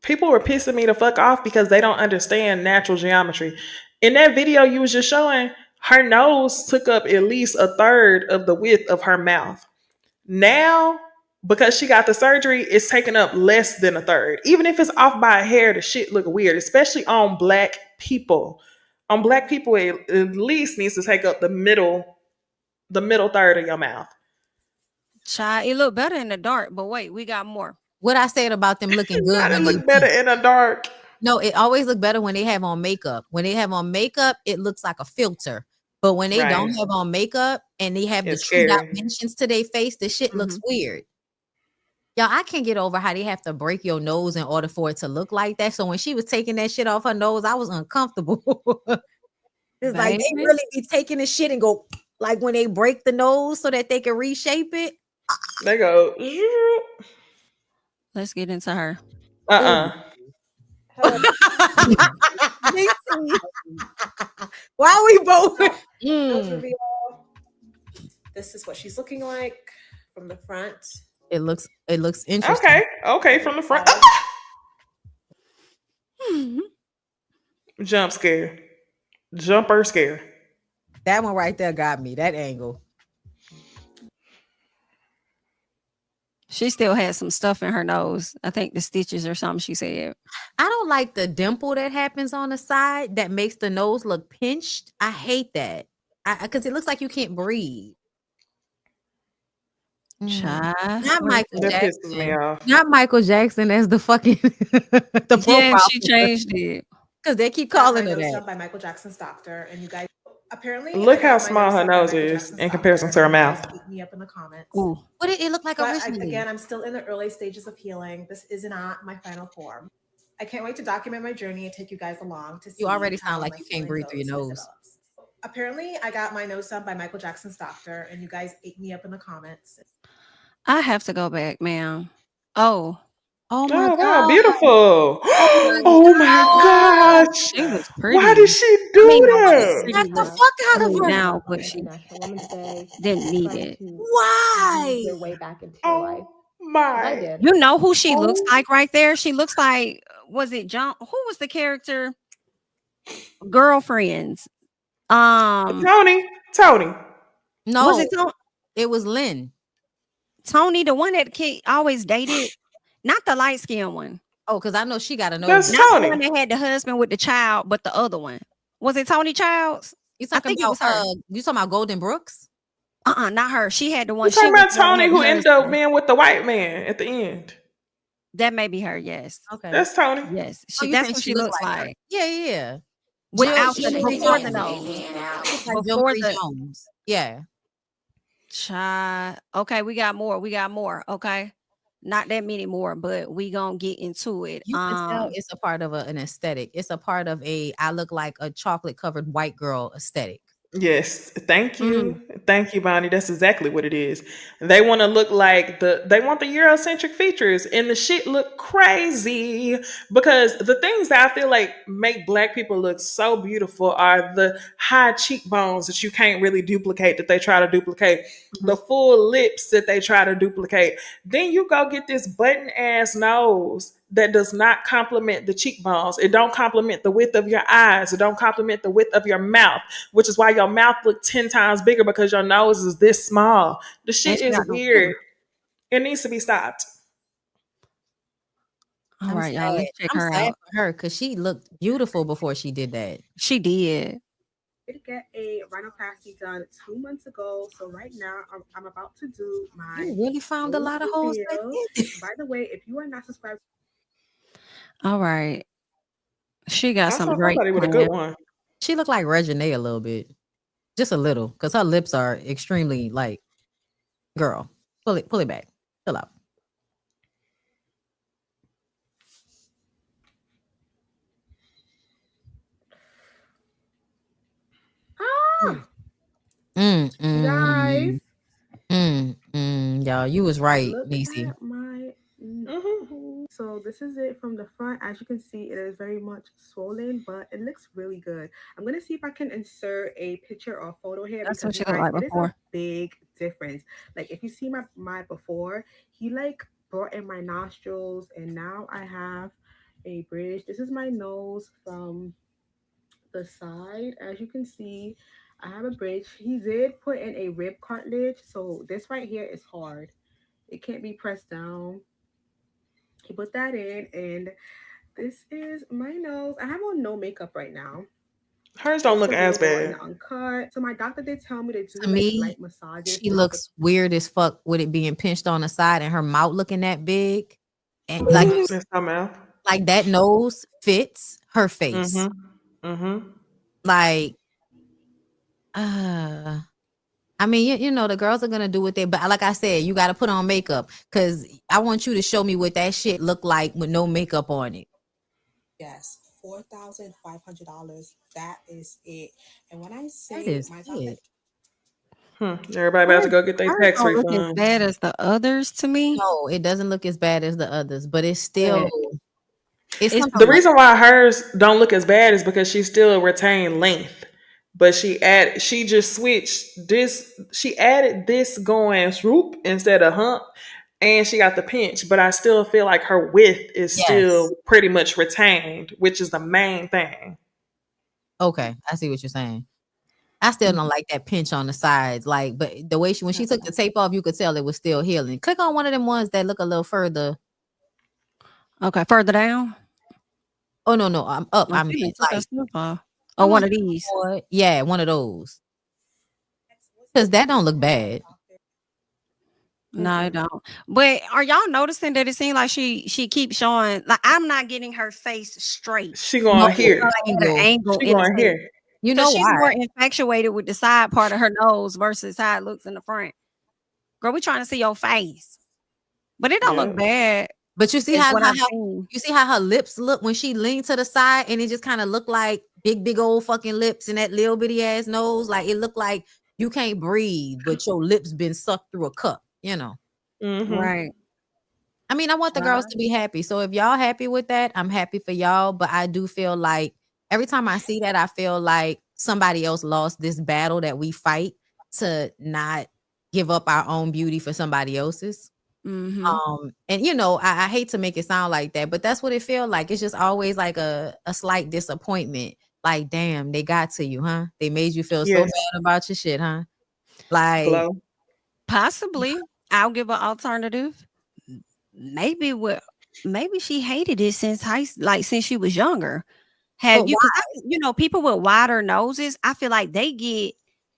S2: People were pissing me the fuck off because they don't understand natural geometry. In that video you was just showing, her nose took up at least a third of the width of her mouth. Now, because she got the surgery, it's taking up less than a third. Even if it's off by a hair, the shit look weird, especially on black people. On black people, it at least needs to take up the middle third of your mouth.
S1: Child, it look better in the dark, but wait, we got more.
S3: What I said about them looking good.
S2: It look better in the dark.
S3: No, it always look better when they have on makeup. When they have on makeup, it looks like a filter. But when they don't
S2: Right.
S3: have on makeup and they have
S2: It's
S3: the true
S2: scary.
S3: dimensions to their face, the shit looks weird. Y'all, I can't get over how they have to break your nose in order for it to look like that. So when she was taking that shit off her nose, I was uncomfortable. It's like they
S1: Baby.
S3: really be taking the shit and go like when they break the nose so that they can reshape it.
S2: They go.
S1: Let's get into her.
S3: Why we both?
S8: This is what she's looking like from the front.
S3: It looks interesting.
S2: Okay, from the front. Jump scare. Jumper scare.
S3: That one right there got me. That angle.
S1: She still has some stuff in her nose. I think the stitches or something she said.
S3: I don't like the dimple that happens on the side that makes the nose look pinched. I hate that. Because it looks like you can't breathe.
S1: Child.
S3: Not Michael
S2: That
S3: Jackson.
S2: pisses me off.
S3: Not Michael Jackson as the fucking the profile.
S1: Yeah, she changed it.
S3: Because they keep calling
S8: My
S3: it
S8: nose
S3: that.
S8: done by Michael Jackson's doctor, and you guys apparently
S2: Look
S8: I
S2: how
S8: got my
S2: small her
S8: done by
S2: nose
S8: Michael
S2: is
S8: Jackson's
S2: in comparison to her
S8: doctor, and you
S2: mouth.
S8: guys beat me up in the comments.
S1: Ooh.
S3: What did it look like
S8: But
S3: originally?
S8: again, I'm still in the early stages of healing. This is not my final form. I can't wait to document my journey and take you guys along to see.
S3: You already
S8: how
S3: sound like
S8: my
S3: you can't
S8: healing
S3: breathe through your
S8: goes as it
S3: nose.
S8: develops. Apparently, I got my nose done by Michael Jackson's doctor, and you guys ate me up in the comments.
S1: I have to go back, ma'am. Oh.
S3: Oh my
S2: Oh,
S3: god.
S2: wow, beautiful. Oh my gosh.
S1: She was pretty.
S2: Why did she
S1: I
S2: do
S1: mean,
S2: that?
S3: Get the fuck out of her.
S1: now, but she
S8: National Women's Day.
S1: didn't need it.
S3: Why?
S8: Your way back into your life.
S2: Oh my.
S8: I did.
S1: You know who she looks
S2: Oh.
S1: like right there? She looks like, was it John? Who was the character? Girlfriends.
S2: Tony.
S3: No,
S1: Was it
S3: it was Lynn.
S1: Tony, the one that kid always dated? Not the light skinned one.
S3: Oh, because I know she got a
S2: That's
S3: nose.
S1: Not
S2: Tony.
S1: the one that had the husband with the child, but the other one. Was it Tony Childs?
S3: You
S1: I
S3: talking
S1: think it
S3: about
S1: was her.
S3: you talking about Golden Brooks?
S1: Not her. She had the one.
S2: You talking
S1: She was
S2: about
S1: the one that
S2: Tony
S1: had
S2: who
S1: the
S2: ended up
S1: husband.
S2: being with the white man at the end?
S1: That may be her. Yes.
S3: Okay.
S2: That's Tony.
S1: Yes.
S3: Oh, you
S1: That's
S3: think
S1: what
S3: she
S1: she looks
S3: looks
S1: like.
S3: Yeah.
S1: Without
S3: Jill
S1: the
S3: Marie
S1: before the
S3: Jones.
S1: nose.
S3: Like Jill
S1: Before
S3: Marie
S1: the
S3: Jones. Yeah.
S1: child. Okay, we got more. Okay. Not that many more, but we gonna get into it.
S3: You can tell it's a part of an aesthetic. It's a part of I look like a chocolate covered white girl aesthetic.
S2: Yes, thank you. Thank you, Bonnie. That's exactly what it is. They want to look like they want the Eurocentric features, and the shit look crazy because the things that I feel like make black people look so beautiful are the high cheekbones that you can't really duplicate, that they try to duplicate, the full lips that they try to duplicate. Then you go get this button ass nose that does not complement the cheekbones. It don't complement the width of your eyes. It don't complement the width of your mouth, which is why your mouth look 10 times bigger because your nose is this small. The shit is weird. It needs to be stopped.
S1: All right, y'all. Let's check
S3: I'm
S1: her
S3: sad
S1: out.
S3: for her because she looked beautiful before she did that.
S1: She did.
S9: I did get a rhinoplasty done 2 months ago, so right now I'm about to do my.
S3: You really found a lot of holes.
S9: By the way, if you are not subscribed,
S1: All right. She got
S2: I
S1: some
S2: saw
S1: great
S2: somebody with a good one.
S3: She looked like Reginae a little bit. Just a little. Because her lips are extremely like, girl, pull it back. Chill out.
S9: guys,
S3: Y'all, you was right,
S9: look
S3: Necey.
S9: at my. So this is it from the front. As you can see, it is very much swollen, but it looks really good. I'm gonna see if I can insert a picture or photo here.
S1: That's what
S9: because
S1: she looked like
S9: it is
S1: before.
S9: a big difference. Like if you see my before, he like brought in my nostrils, and now I have a bridge. This is my nose from the side. As you can see, I have a bridge. He did put in a rib cartilage, so this right here is hard. It can't be pressed down. He put that in, and this is my nose. I have on no makeup right now.
S2: Hers don't look as bad.
S9: Uncut. So my doctor did tell me to do
S3: To me,
S9: light massages.
S3: she looks weird as fuck with it being pinched on the side and her mouth looking that big. And like that nose fits her face.
S2: Mm-hmm.
S3: Like I mean, you know, the girls are gonna do what they, but like I said, you got to put on makeup because I want you to show me what that shit look like with no makeup on it.
S9: Yes, $4,500. That is it. And when I
S3: That
S9: say
S3: is
S9: my top,
S3: it.
S2: Everybody about to go get their
S1: Hers
S2: tax
S1: don't look as
S2: refund.
S1: bad as the others to me.
S3: No, it doesn't look as bad as the others, but it's still,
S1: But
S3: it's
S1: it's
S3: something
S2: The
S1: a
S3: like,
S2: reason why hers don't look as bad is because she still retained length. But she just switched this, she added this going swoop instead of hump, and she got the pinch, but I still feel like her width is
S3: yes.
S2: still pretty much retained, which is the main thing.
S3: Okay, I see what you're saying. I still don't like that pinch on the sides, like, but the way when she took the tape off, you could tell it was still healing. Click on one of them ones that look a little further.
S1: okay. Further down.
S3: Oh no, I'm up.
S1: Oh,
S3: I mean,
S1: she ain't took her
S3: like,
S1: stuff off. Oh,
S3: come on,
S1: one of these.
S3: boy. Yeah, one of those. Because that don't look bad.
S1: No, I don't. But are y'all noticing that it seems like she keeps showing like I'm not getting her face straight.
S2: She
S3: No,
S2: going
S1: It's
S2: here.
S1: like at an
S3: angle.
S1: angle
S2: She
S1: in a
S2: going
S1: sense.
S2: here.
S3: You
S1: Because
S3: know
S1: she's more
S3: why?
S1: infatuated with the side part of her nose versus how it looks in the front. Girl, we trying to see your face. But it don't
S2: Yeah.
S1: look bad
S3: But you see
S1: is
S3: how,
S1: what I've seen.
S3: you see how her lips look when she leaned to the side, and it just kind of looked like big old fucking lips and that little bitty ass nose. Like it looked like you can't breathe, but your lips been sucked through a cup. You know.
S2: Mm-hmm.
S1: Right.
S3: I mean, I want the girls to be happy. So if y'all happy with that, I'm happy for y'all. But I do feel like every time I see that, I feel like somebody else lost this battle that we fight to not give up our own beauty for somebody else's.
S1: Mm-hmm.
S3: And you know, I hate to make it sound like that, but that's what it feels like. It's just always like a slight disappointment. Like, damn, they got to you, huh? They made you feel so
S2: Yes.
S3: bad about your shit, huh? Like,
S2: Glow.
S1: Possibly. I'll give an alternative. Maybe what maybe she hated it since like since she was younger.
S3: but
S1: Have you? Because
S3: why?
S1: people with wider noses, I feel like they get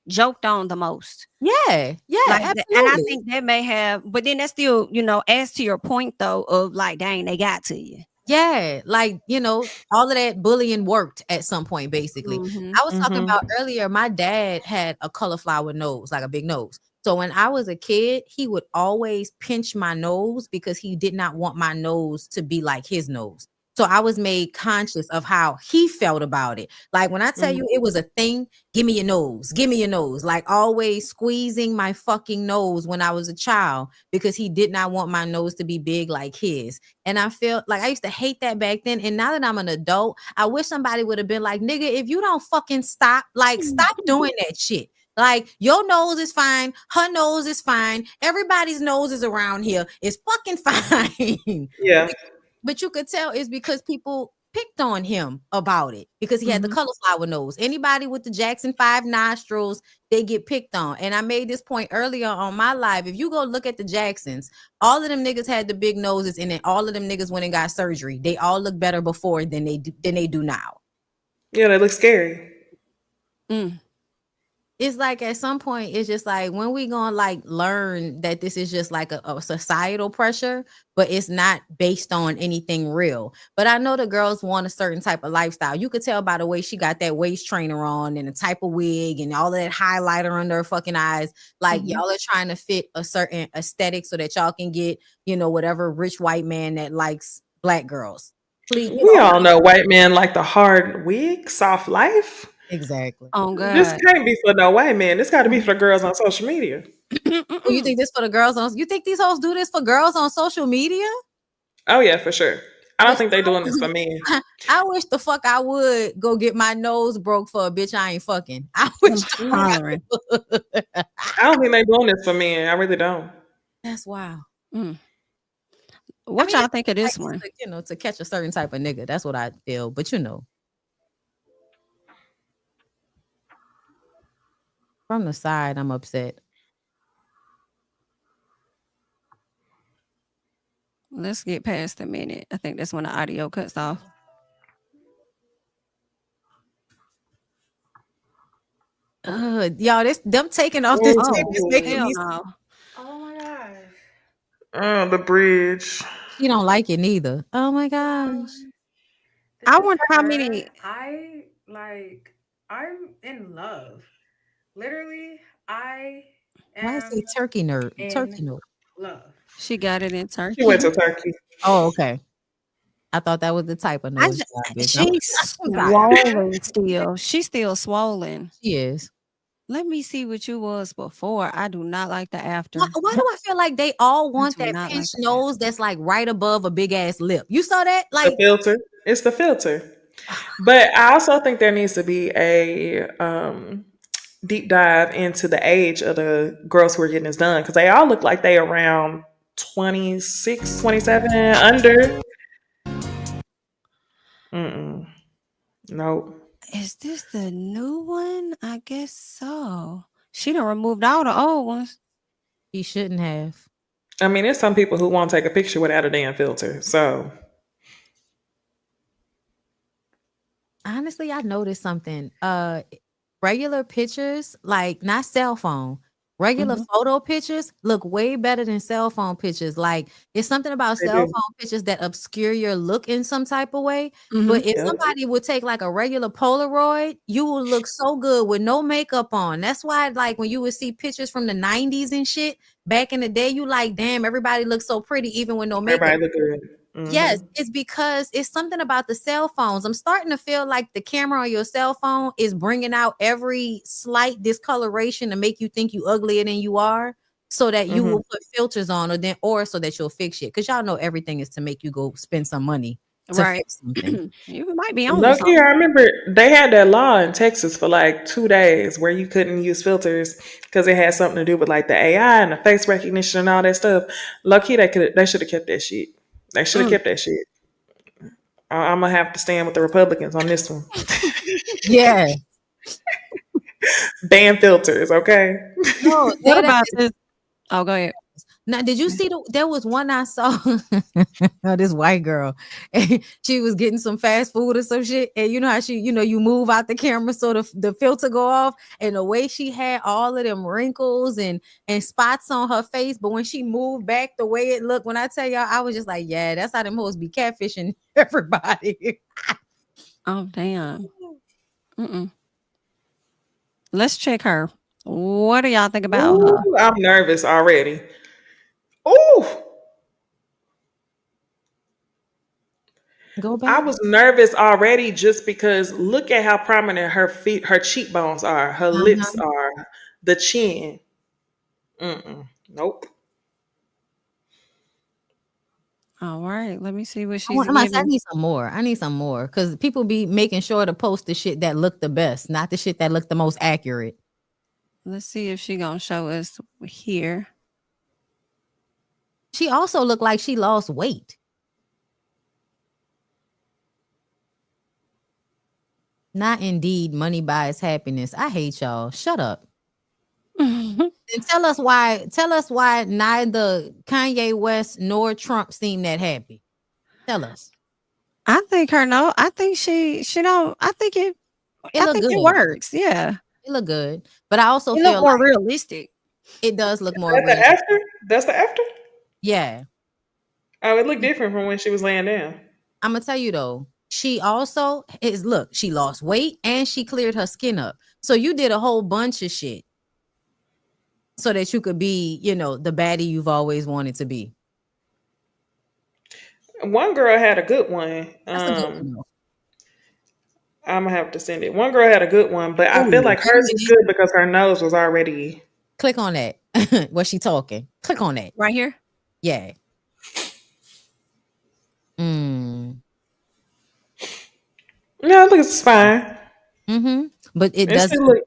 S1: joked on the most.
S3: Yeah, yeah,
S1: Like that, and I
S3: absolutely.
S1: think that may have, but then that's still, adds to your point though of like, dang, they got to you.
S3: Yeah, like, you know, all of that bullying worked at some point, basically.
S1: Mm-hmm.
S3: I was talking
S2: Mm-hmm.
S3: about earlier, my dad had a cauliflower nose, like a big nose. So when I was a kid, he would always pinch my nose because he did not want my nose to be like his nose. So I was made conscious of how he felt about it. Like when I tell you it was a thing, give me your nose, give me your nose. Like always squeezing my fucking nose when I was a child because he did not want my nose to be big like his. And I feel like I used to hate that back then. And now that I'm an adult, I wish somebody would have been like, nigga, if you don't fucking stop, like, stop doing that shit. Like, your nose is fine. Her nose is fine. Everybody's nose is around here. It's fucking fine.
S2: Yeah.
S3: But you could tell it's because people picked on him about it because he had the
S1: Mm-hmm.
S3: cauliflower nose. Anybody with the Jackson 5 nostrils, they get picked on. And I made this point earlier on my live. If you go look at the Jacksons, all of them niggas had the big noses, and then all of them niggas went and got surgery. They all look better before than they do now.
S2: Yeah, they look scary.
S1: Mm.
S3: It's like at some point it's just like when we gonna like learn that this is just like a societal pressure, but it's not based on anything real. But I know the girls want a certain type of lifestyle. You could tell by the way she got that waist trainer on and the type of wig and all of that highlighter under her fucking eyes. Like
S1: Mm-hmm.
S3: y'all are trying to fit a certain aesthetic so that y'all can get, whatever rich white man that likes black girls. Please,
S2: We all know white men like the hard wig, soft life.
S3: exactly.
S1: Oh
S2: This
S1: God.
S2: can't be for no white man. This got to be for the girls on social media.
S3: Oh, you think this for the girls on? You think these hoes do this for girls on social media?
S2: Oh yeah, for sure. I don't
S3: Bitch,
S2: think they're doing this for men.
S3: I wish the fuck I would go get my nose broke for a bitch I ain't fucking. I wish
S1: I'm
S3: the fuck I
S1: hollering.
S3: would.
S2: I don't think they're doing this for men. I really don't.
S3: That's wild.
S1: Mm.
S3: I
S1: What
S3: mean,
S1: y'all think of
S3: like
S1: this one?
S3: to catch a certain type of nigga. That's what I feel. But from the side, I'm upset.
S1: Let's get past a minute. I think that's when the audio cuts off.
S3: Y'all, this them taking off this tape is
S1: Oh,
S3: making
S2: Oh,
S1: hell
S3: me.
S1: no.
S8: Oh my gosh.
S2: oh, the bridge.
S3: She don't like it neither. Oh my gosh.
S8: This
S1: I
S8: is
S1: wonder how
S8: her.
S1: many.
S8: I'm in love.
S9: Literally, I
S3: Why is
S9: am
S3: it turkey nerd?
S9: in
S3: Turkey nerd.
S9: love.
S1: She got it in
S2: She went
S1: Turkey.
S2: to Turkey.
S3: Oh, okay. I thought that was the type of nose job, bitch.
S1: She's
S3: I'm tired.
S1: swollen still. She's still swollen.
S3: She is.
S1: Let me see what you was before. I do not like the after.
S3: Why do I feel like they all want
S1: do
S3: that
S1: not like
S3: pinched
S1: the
S3: nose that's like right above a big ass lip? You saw that?
S2: The
S3: Like,
S2: filter. It's the filter. But I also think there needs to be a deep dive into the age of the girls who are getting this done because they all look like they around 26, 27 under. Mm-mm. Nope.
S1: Is this the new one? I guess so. She done removed all the old ones.
S3: he shouldn't have.
S2: I mean, there's some people who won't take a picture without a damn filter. So
S3: Honestly, I noticed something. Regular pictures, like not cell phone, regular
S1: Mhm.
S3: photo pictures look way better than cell phone pictures. Like it's something about
S2: they
S3: cell
S2: do.
S3: phone pictures that obscure your look in some type of way.
S1: Mhm.
S3: But if
S2: Yep.
S3: somebody would take like a regular Polaroid, you would look so good with no makeup on. That's why, like, when you would see pictures from the 90s and shit back in the day, you like, damn, everybody looks so pretty even with no makeup.
S2: Everybody look good.
S3: Yes,
S2: Mm-hmm.
S3: it's because it's something about the cell phones. I'm starting to feel like the camera on your cell phone is bringing out every slight discoloration to make you think you uglier than you are, so that you
S2: Mm-hmm.
S3: will put filters on, or so that you'll fix it. Because y'all know everything is to make you go spend some money to
S1: Right.
S3: fix something.
S1: You might be on to
S2: Lucky,
S1: something.
S2: I remember they had that law in Texas for like 2 days where you couldn't use filters because it had something to do with like the AI and the face recognition and all that stuff. Lucky they should have kept that shit. They should have
S1: Mm.
S2: kept that shit. I'm gonna have to stand with the Republicans on this one.
S3: Yeah.
S2: Ban filters, okay?
S3: No,
S1: What about this? Oh, go ahead.
S3: now, did you see there was one I saw this white girl and she was getting some fast food or some shit, and you know how you move out the camera so the filter go off, and the way she had all of them wrinkles and spots on her face, but when she moved back the way it looked, when I tell y'all, I was just like, yeah, that's how them hoes be catfishing everybody.
S1: Oh, damn. Mm-mm. Let's check her. What do y'all think about her?
S2: Ooh, I'm nervous already. Ooh,
S3: Go
S2: I
S3: back.
S2: was nervous already just because look at how prominent her cheekbones are, her lips
S3: Uh-huh.
S2: are, the chin. Nope.
S1: All right. Let me see what
S3: I
S1: she's
S3: want, I
S1: giving.
S3: need some more. I need some more because people be making sure to post the shit that look the best, not the shit that look the most accurate.
S1: Let's see if she gonna show us here.
S3: She also looked like she lost weight. Not indeed money buys happiness. I hate y'all. Shut up. And tell us why neither Kanye West nor Trump seem that happy. Tell us.
S1: I think her no. I think she don't. I think
S3: It look
S1: it
S3: good.
S1: works. Yeah.
S3: It look good. But I also
S1: It look
S3: feel
S1: more
S3: like
S1: realistic.
S3: it does look more
S2: That's the
S3: real.
S2: after? That's the after?
S3: Yeah.
S2: Oh, it looked different from when she was laying down.
S3: I'm gonna tell you though, she also is look, she lost weight and she cleared her skin up. So you did a whole bunch of shit so that you could be, the baddie you've always wanted to be.
S2: One girl had a good one.
S3: That's a good one though.
S2: I'm gonna have to send it. One girl had a good one, but I
S3: Oh,
S2: feel like
S3: wait a
S2: hers is
S3: minute.
S2: good because her nose was already.
S3: Click on that. Was she talking? Click on that.
S1: Right here.
S3: Yeah. Mm.
S2: No, look, it's fine.
S3: Mm-hmm. But it
S2: It
S3: doesn't.
S2: still look.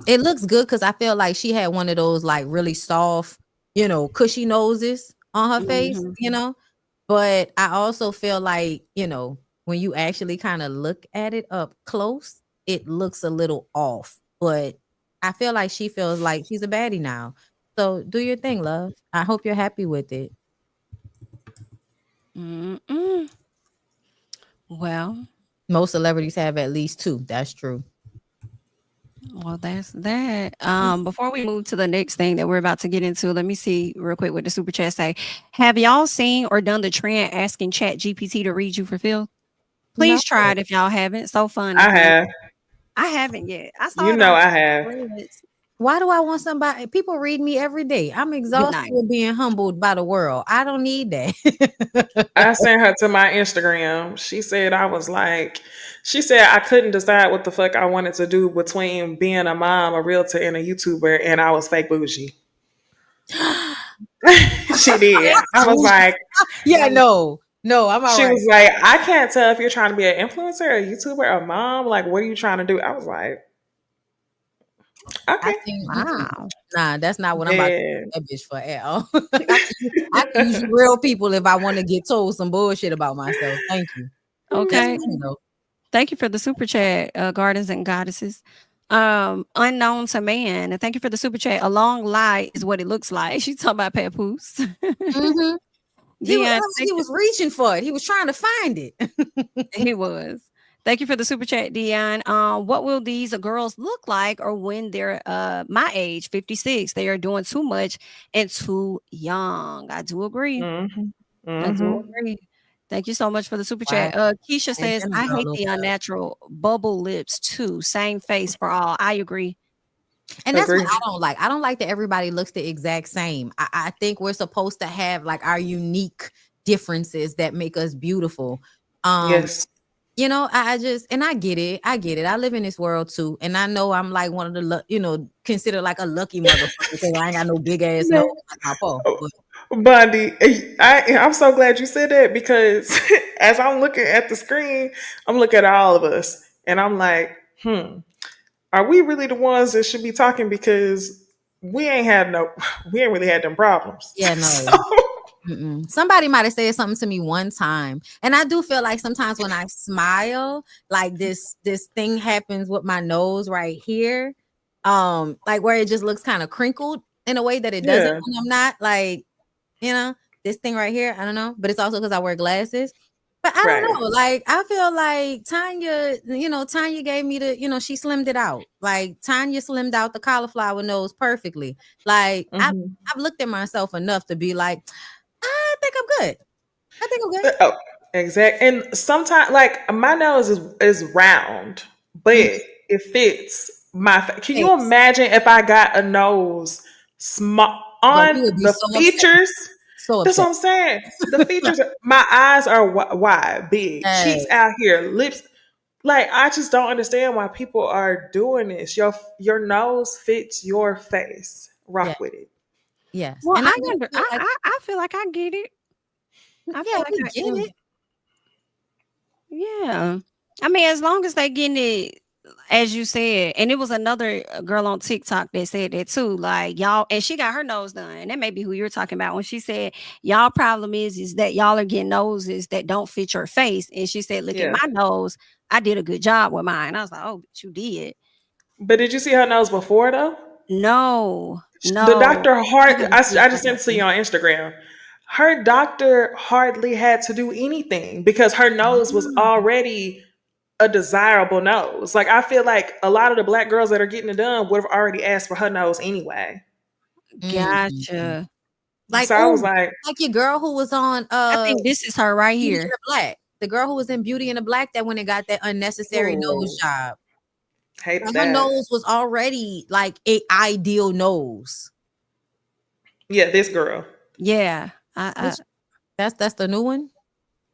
S3: It looks good because I feel like she had one of those like really soft, cushy noses on her face,
S1: Mhm.
S3: But I also feel like, when you actually kind of look at it up close, it looks a little off. But I feel like she feels like she's a baddie now. So do your thing, love. I hope you're happy with it.
S1: Mm-mm. Well,
S3: Most celebrities have at least two. That's true.
S1: that's that. Before we move to the next thing that we're about to get into, let me see real quick what the super chat say. Have y'all seen or done the trend asking Chat GPT to read you for Phil?
S3: No,
S1: Please try it if y'all haven't. So fun and
S2: I
S1: free.
S2: have.
S1: I haven't yet. I saw
S2: You
S1: it
S2: know
S1: on
S2: I have.
S1: Threads.
S3: Why do I want somebody? People read me every day. I'm
S1: Good
S3: exhausted
S1: night.
S3: with being humbled by the world. I don't need that.
S2: I sent her to my Instagram. She said I was like, she said I couldn't decide what the fuck I wanted to do between being a mom, a realtor, and a YouTuber, and I was fake bougie. She did. I was like,
S3: Yeah, no, I'm all
S2: she
S3: right.
S2: was like, I can't tell if you're trying to be an influencer, a YouTuber, a mom. Like, what are you trying to do? I was like,
S3: I
S2: okay.
S3: think,
S1: Wow.
S3: nah, that's not what I'm about to
S2: Yeah.
S3: do that bitch for at all. I can use you real people if I want to get told some bullshit about myself. Thank you. That's
S1: Okay.
S3: funny though.
S1: Thank you for the super chat, gardens and goddesses. Unknown to man. And thank you for the super chat. A long lie is what it looks like. She's talking about Papoose.
S3: Mm-hmm.
S1: Dion,
S3: He was reaching for it. He was trying to find it.
S1: he was. Thank you for the super chat, Dion. What will these girls look like or when they're my age, 56? They are doing too much and too young. I do agree.
S2: Mm-hmm.
S1: I do
S2: Mm-hmm.
S1: agree. Thank you so much for the super
S3: Wow.
S1: chat. Keisha says,
S3: Antenna
S1: I
S3: girl
S1: hate
S3: look
S1: the
S3: up.
S1: unnatural bubble lips too. Same face for all. I agree.
S3: And that's what
S2: Agree.
S3: I don't like. I don't like that everybody looks the exact same. I think we're supposed to have like our unique differences that make us beautiful.
S2: Yes.
S3: You know, I just, and I get it. I get it. I live in this world too. And I know I'm like one of the, considered like a lucky motherfucker because I ain't got no big ass nose
S2: No.
S3: like my paw.
S2: Oh,
S3: But
S2: Bondy, I'm so glad you said that because as I'm looking at the screen, I'm looking at all of us and I'm like, are we really the ones that should be talking because we ain't we ain't really had them problems.
S3: yeah,
S2: So,
S3: no. Somebody might have said something to me one time, and I do feel like sometimes when I smile, like this thing happens with my nose right here, like where it just looks kind of crinkled in a way that it doesn't
S2: yeah,
S3: when I'm not like, this thing right here. I don't know, but it's also because I wear glasses. But I don't
S2: right.
S3: know. Like I feel like Tanya gave me she slimmed it out. Like Tanya slimmed out the cauliflower nose perfectly. Like
S2: Mhm.
S3: I've looked at myself enough to be like, I think I'm good. I think I'm good.
S2: Oh, exact. And sometimes, like my nose is round, but
S3: Mhm.
S2: it fits my. Can you
S3: Face.
S2: imagine if I got a nose small
S3: Girl,
S2: on
S3: you would be
S2: the
S3: so upset.
S2: features?
S3: So
S2: That's what
S3: upset.
S2: I'm saying. The features. My eyes are wide, big,
S3: Yes.
S2: cheeks out here, lips. Like I just don't understand why people are doing this. Your nose fits your face.
S3: Yeah.
S2: Rock with it.
S3: Yes.
S1: Well,
S3: And I do feel like,
S1: I feel like I get it. I feel
S3: yeah,
S1: like
S3: we get it.
S1: yeah. I mean, as long as they getting it, as you said, and it was another girl on TikTok that said that too. Like y'all, and she got her nose done. And that may be who you're talking about when she said y'all problem is that y'all are getting noses that don't fit your face. And she said, "Look at
S2: Yeah.
S1: my nose. I did a good job with mine." I was like, "Oh, but you did."
S2: But did you see her nose before though?
S1: No,
S2: The
S1: no.
S2: doctor
S3: I
S2: hard.
S3: gotta
S2: I
S3: see it.
S2: just sent it to you on Instagram. Her doctor hardly had to do anything because her nose was already a desirable nose. Like I feel like a lot of the black girls that are getting it done would have already asked for her nose anyway.
S3: Mhm.
S1: Gotcha.
S3: Like,
S2: So I was
S3: oh,
S2: like,
S3: like your girl who was on
S1: I think this is her right
S3: Beauty in
S1: here.
S3: the Black. The girl who was in Beauty in the Black that when it got that unnecessary nose
S2: oh,
S3: job.
S2: hated
S3: And her
S2: that.
S3: nose was already like a ideal nose.
S2: Yeah, this girl.
S1: Yeah.
S3: Which that's the new one?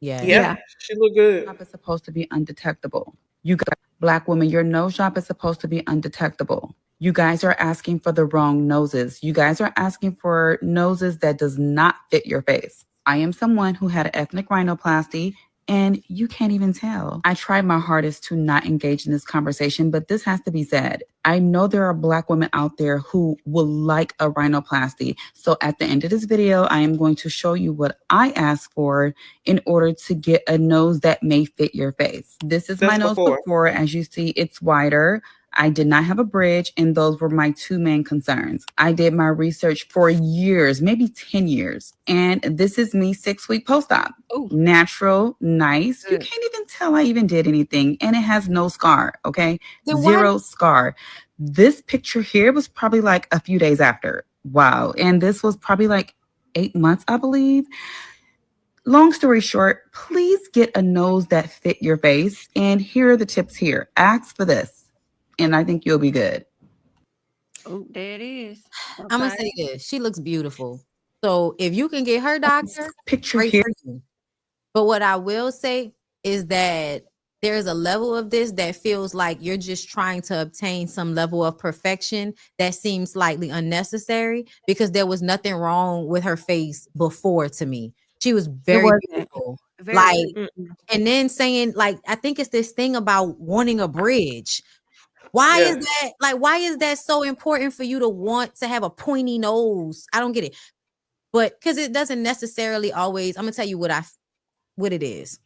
S3: Yeah.
S1: Yeah.
S2: Yeah, she looked good.
S10: Job is supposed to be undetectable. You got black women, your nose job is supposed to be undetectable. You guys are asking for the wrong noses. You guys are asking for noses that does not fit your face. I am someone who had an ethnic rhinoplasty and you can't even tell. I tried my hardest to not engage in this conversation, but this has to be said. I know there are black women out there who will like a rhinoplasty. So at the end of this video, I am going to show you what I asked for in order to get a nose that may fit your face. This is my
S2: That's
S10: nose
S2: before.
S10: before. As you see, it's wider. I did not have a bridge, and those were my two main concerns. I did my research for years, maybe 10 years. And this is me 6-week post-op.
S1: Oh,
S10: Natural, nice. You
S1: good.
S10: can't even tell I even did anything. And it has no scar, okay?
S3: Then why
S10: Zero scar. This picture here was probably like a few days after. Wow. And this was probably like 8 months, I believe. Long story short, please get a nose that fit your face. And here are the tips here. Ask for this. and I think you'll be good.
S1: Oh, there it is.
S3: I'm gonna
S1: Okay.
S3: say this. She looks beautiful. So if you can get her doctor,
S10: Picture
S3: great
S10: here.
S3: for you. But what I will say is that there's a level of this that feels like you're just trying to obtain some level of perfection that seems slightly unnecessary because there was nothing wrong with her face before to me. She was
S1: It
S3: very
S1: wasn't
S3: beautiful.
S1: very
S3: Like,
S1: pretty.
S3: and then saying, like, I think it's this thing about wanting a bridge. Why is that like why is that so important for you to want to have a pointy nose? I don't get it. But because it doesn't necessarily always, I'm gonna tell you what it is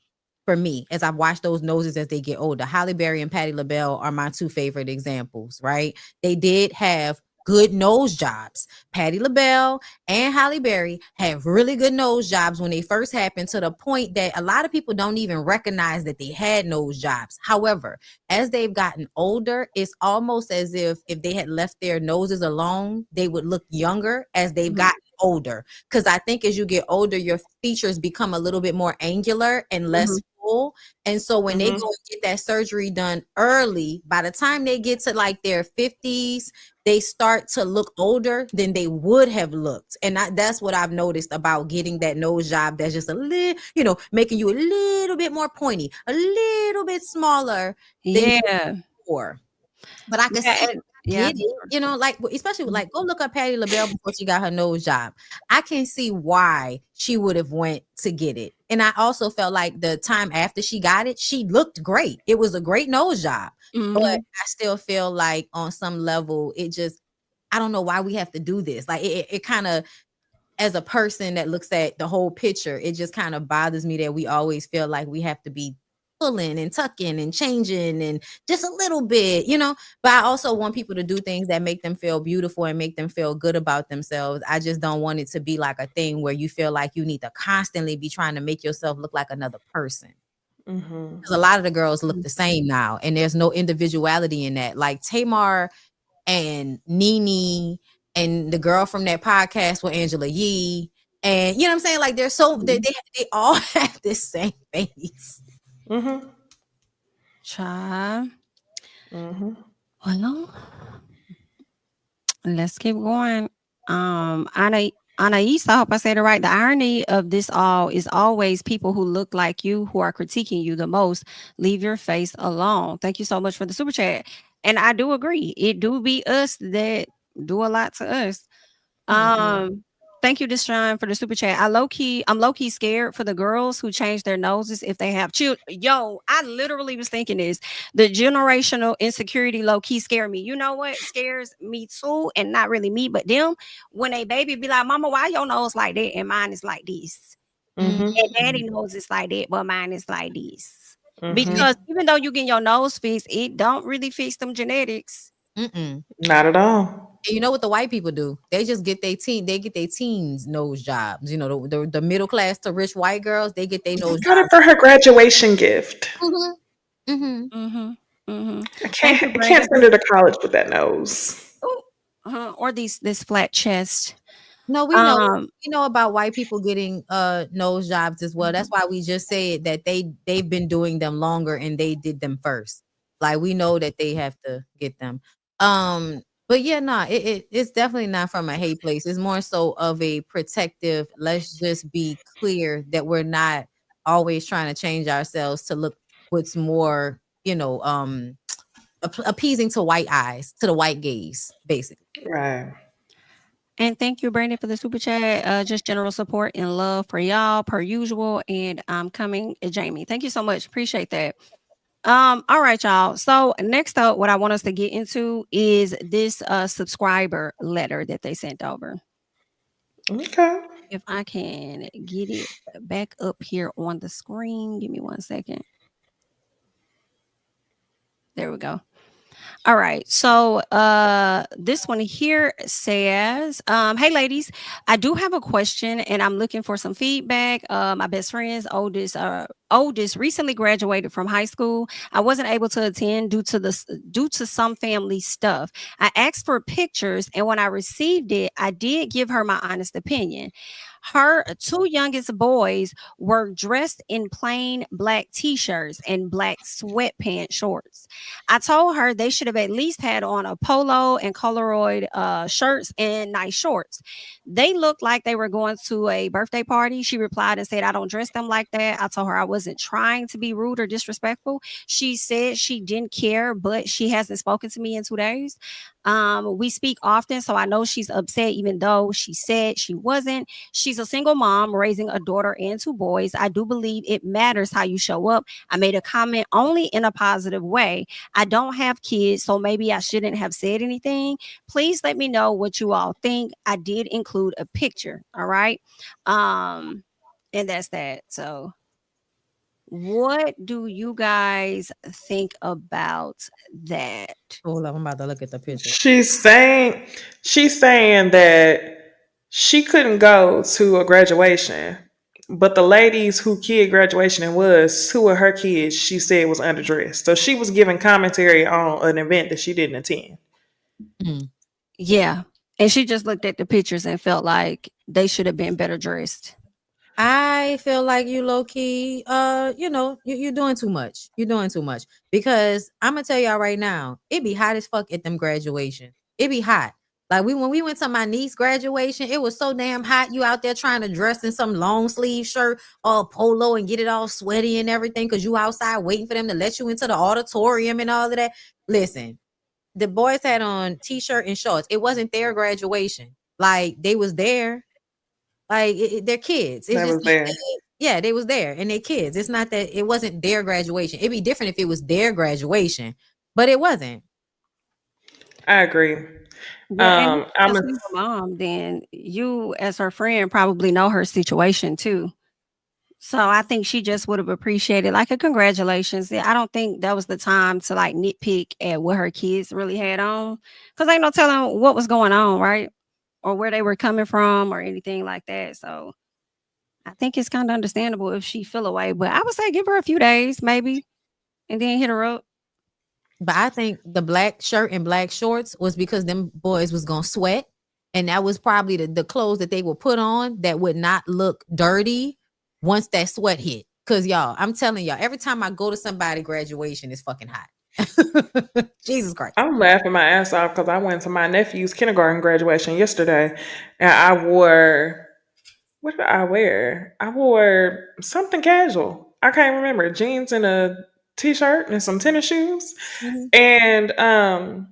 S3: for me as I've watched those noses as they get older. Halle Berry and Patti LaBelle are my two favorite examples, right? They did have good nose jobs. Patti LaBelle and Halle Berry had really good nose jobs when they first happened, to the point that a lot of people don't even recognize that they had nose jobs. However, as they've gotten older, it's almost as if they had left their noses alone, they would look younger as they've gotten older. Because I think as you get older, your features become a little bit more angular and less full. And so when they go and get that surgery done early, by the time they get to like their 50s, they start to look older than they would have looked. And that's what I've noticed about getting that nose job that's just a little, making you a little bit more pointy, a little bit smaller than you
S1: Yeah.
S3: were before. But I could
S1: Yeah,
S3: see,
S1: and-
S3: get it, like especially like go look up Patti LaBelle before she got her nose job. I can see why she would have went to get it. And I also felt like the time after she got it, she looked great. It was a great nose job. But I still feel like on some level, I don't know why we have to do this. Like it kind of, as a person that looks at the whole picture, it just kind of bothers me that we always feel like we have to be pulling and tucking and changing and just a little bit, but I also want people to do things that make them feel beautiful and make them feel good about themselves. I just don't want it to be like a thing where you feel like you need to constantly be trying to make yourself look like another person. Because a lot of the girls look the same now, and there's no individuality in that. Like Tamar and Nene and the girl from that podcast with Angela Yee, and you know what I'm saying? Like they're so they all have this same face.
S1: Child. Well, let's keep going. Anais, I hope I said it right. The irony of this all is always people who look like you who are critiquing you the most. Leave your face alone. Thank you so much for the super chat. And I do agree. It do be us that do a lot to us. Thank you, Deshaun, for the super chat. I'm low key scared for the girls who change their noses if they have children. Yo, I literally was thinking this. The generational insecurity low key scare me. You know what scares me too, and not really me, but them. When a baby be like, "Mama, why your nose like that?" and mine is like this. And daddy nose is like that, but mine is like this. Because even though you get your nose fixed, it don't really fix them genetics.
S2: Not at all.
S3: And you know what the white people do? They just get their teens nose jobs. The middle class to rich white girls, they get their nose
S2: Got it
S3: jobs.
S2: for her graduation gift.
S1: I
S2: I can't send her to college with that nose.
S1: Or this flat chest.
S3: No, we know about white people getting nose jobs as well. That's why we just said that they've been doing them longer and they did them first. Like we know that they have to get them. But yeah, it's definitely not from a hate place. It's more so of a protective. Let's just be clear that we're not always trying to change ourselves to look what's more, appeasing to white eyes, to the white gaze, basically.
S2: Right.
S1: And thank you, Brandon, for the super chat. Just general support and love for y'all, per usual. And I'm coming, Jamie. Thank you so much. Appreciate that. All right, y'all. So next up, what I want us to get into is this subscriber letter that they sent over.
S2: Okay.
S1: If I can get it back up here on the screen, give me 1 second. There we go. All right. So this one here says, hey ladies, I do have a question and I'm looking for some feedback. My best friend's oldest recently graduated from high school. I wasn't able to attend due to some family stuff. I asked for pictures, and when I received it, I did give her my honest opinion. Her two youngest boys were dressed in plain black t-shirts and black sweatpants shorts. I told her they should have at least had on a polo and Polaroid shirts and nice shorts. They looked like they were going to a birthday party. She replied and said, I don't dress them like that. I told her I wasn't trying to be rude or disrespectful. She said she didn't care, but she hasn't spoken to me in 2 days. We speak often, so I know she's upset, even though she said she wasn't. She's a single mom raising a daughter and two boys. I do believe it matters how you show up. I made a comment only in a positive way. I don't have kids, so maybe I shouldn't have said anything. Please let me know what you all think. I did include a picture. All right. And that's that. So what do you guys think about that?
S3: Hold up, I'm about to look at the picture.
S2: She's saying that she couldn't go to a graduation, but the ladies who kid graduation it was, two of her kids, she said was underdressed. So she was giving commentary on an event that she didn't attend.
S1: Yeah. And she just looked at the pictures and felt like they should have been better dressed.
S3: I feel like you low key, you're doing too much. You're doing too much because I'm gonna tell y'all right now, it be hot as fuck at them graduation. It be hot. Like when we went to my niece graduation, it was so damn hot. You out there trying to dress in some long sleeve shirt or polo and get it all sweaty and everything because you outside waiting for them to let you into the auditorium and all of that. Listen, the boys had on t-shirt and shorts. It wasn't their graduation. Like they was there. Like they're kids. It's just
S2: there.
S3: Yeah, they was there and they're kids. It's not that it wasn't their graduation. It'd be different if it was their graduation, but it wasn't.
S2: I agree.
S1: Yeah, and
S2: I'm
S1: as
S2: a,
S1: a single mom, then you as her friend probably know her situation too. So I think she just would have appreciated like a congratulations. Yeah, I don't think that was the time to like nitpick at what her kids really had on. Cause ain't no telling what was going on, right? Or where they were coming from or anything like that. So I think it's kind of understandable if she feel away. But I would say give her a few days, maybe, and then hit her up.
S3: But I think the black shirt and black shorts was because them boys was gonna sweat. And that was probably the clothes that they would put on that would not look dirty once that sweat hit. Cause y'all, I'm telling y'all, every time I go to somebody graduation, it's fucking hot. Jesus Christ.
S2: I'm laughing my ass off because I went to my nephew's kindergarten graduation yesterday and I wore, what did I wear? I wore something casual. I can't remember. Jeans and a t-shirt and some tennis shoes. And I'm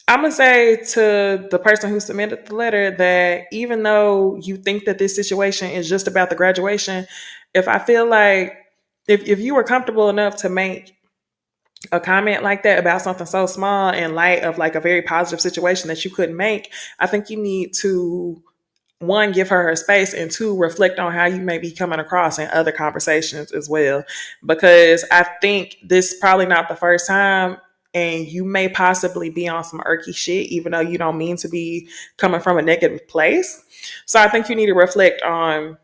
S2: going to say to the person who submitted the letter that even though you think that this situation is just about the graduation, if I feel like if you were comfortable enough to make a comment like that about something so small in light of like a very positive situation that you couldn't make, I think you need to, one, give her space, and two, reflect on how you may be coming across in other conversations as well. Because I think this is probably not the first time, and you may possibly be on some irky shit, even though you don't mean to be coming from a negative place. So I think you need to reflect on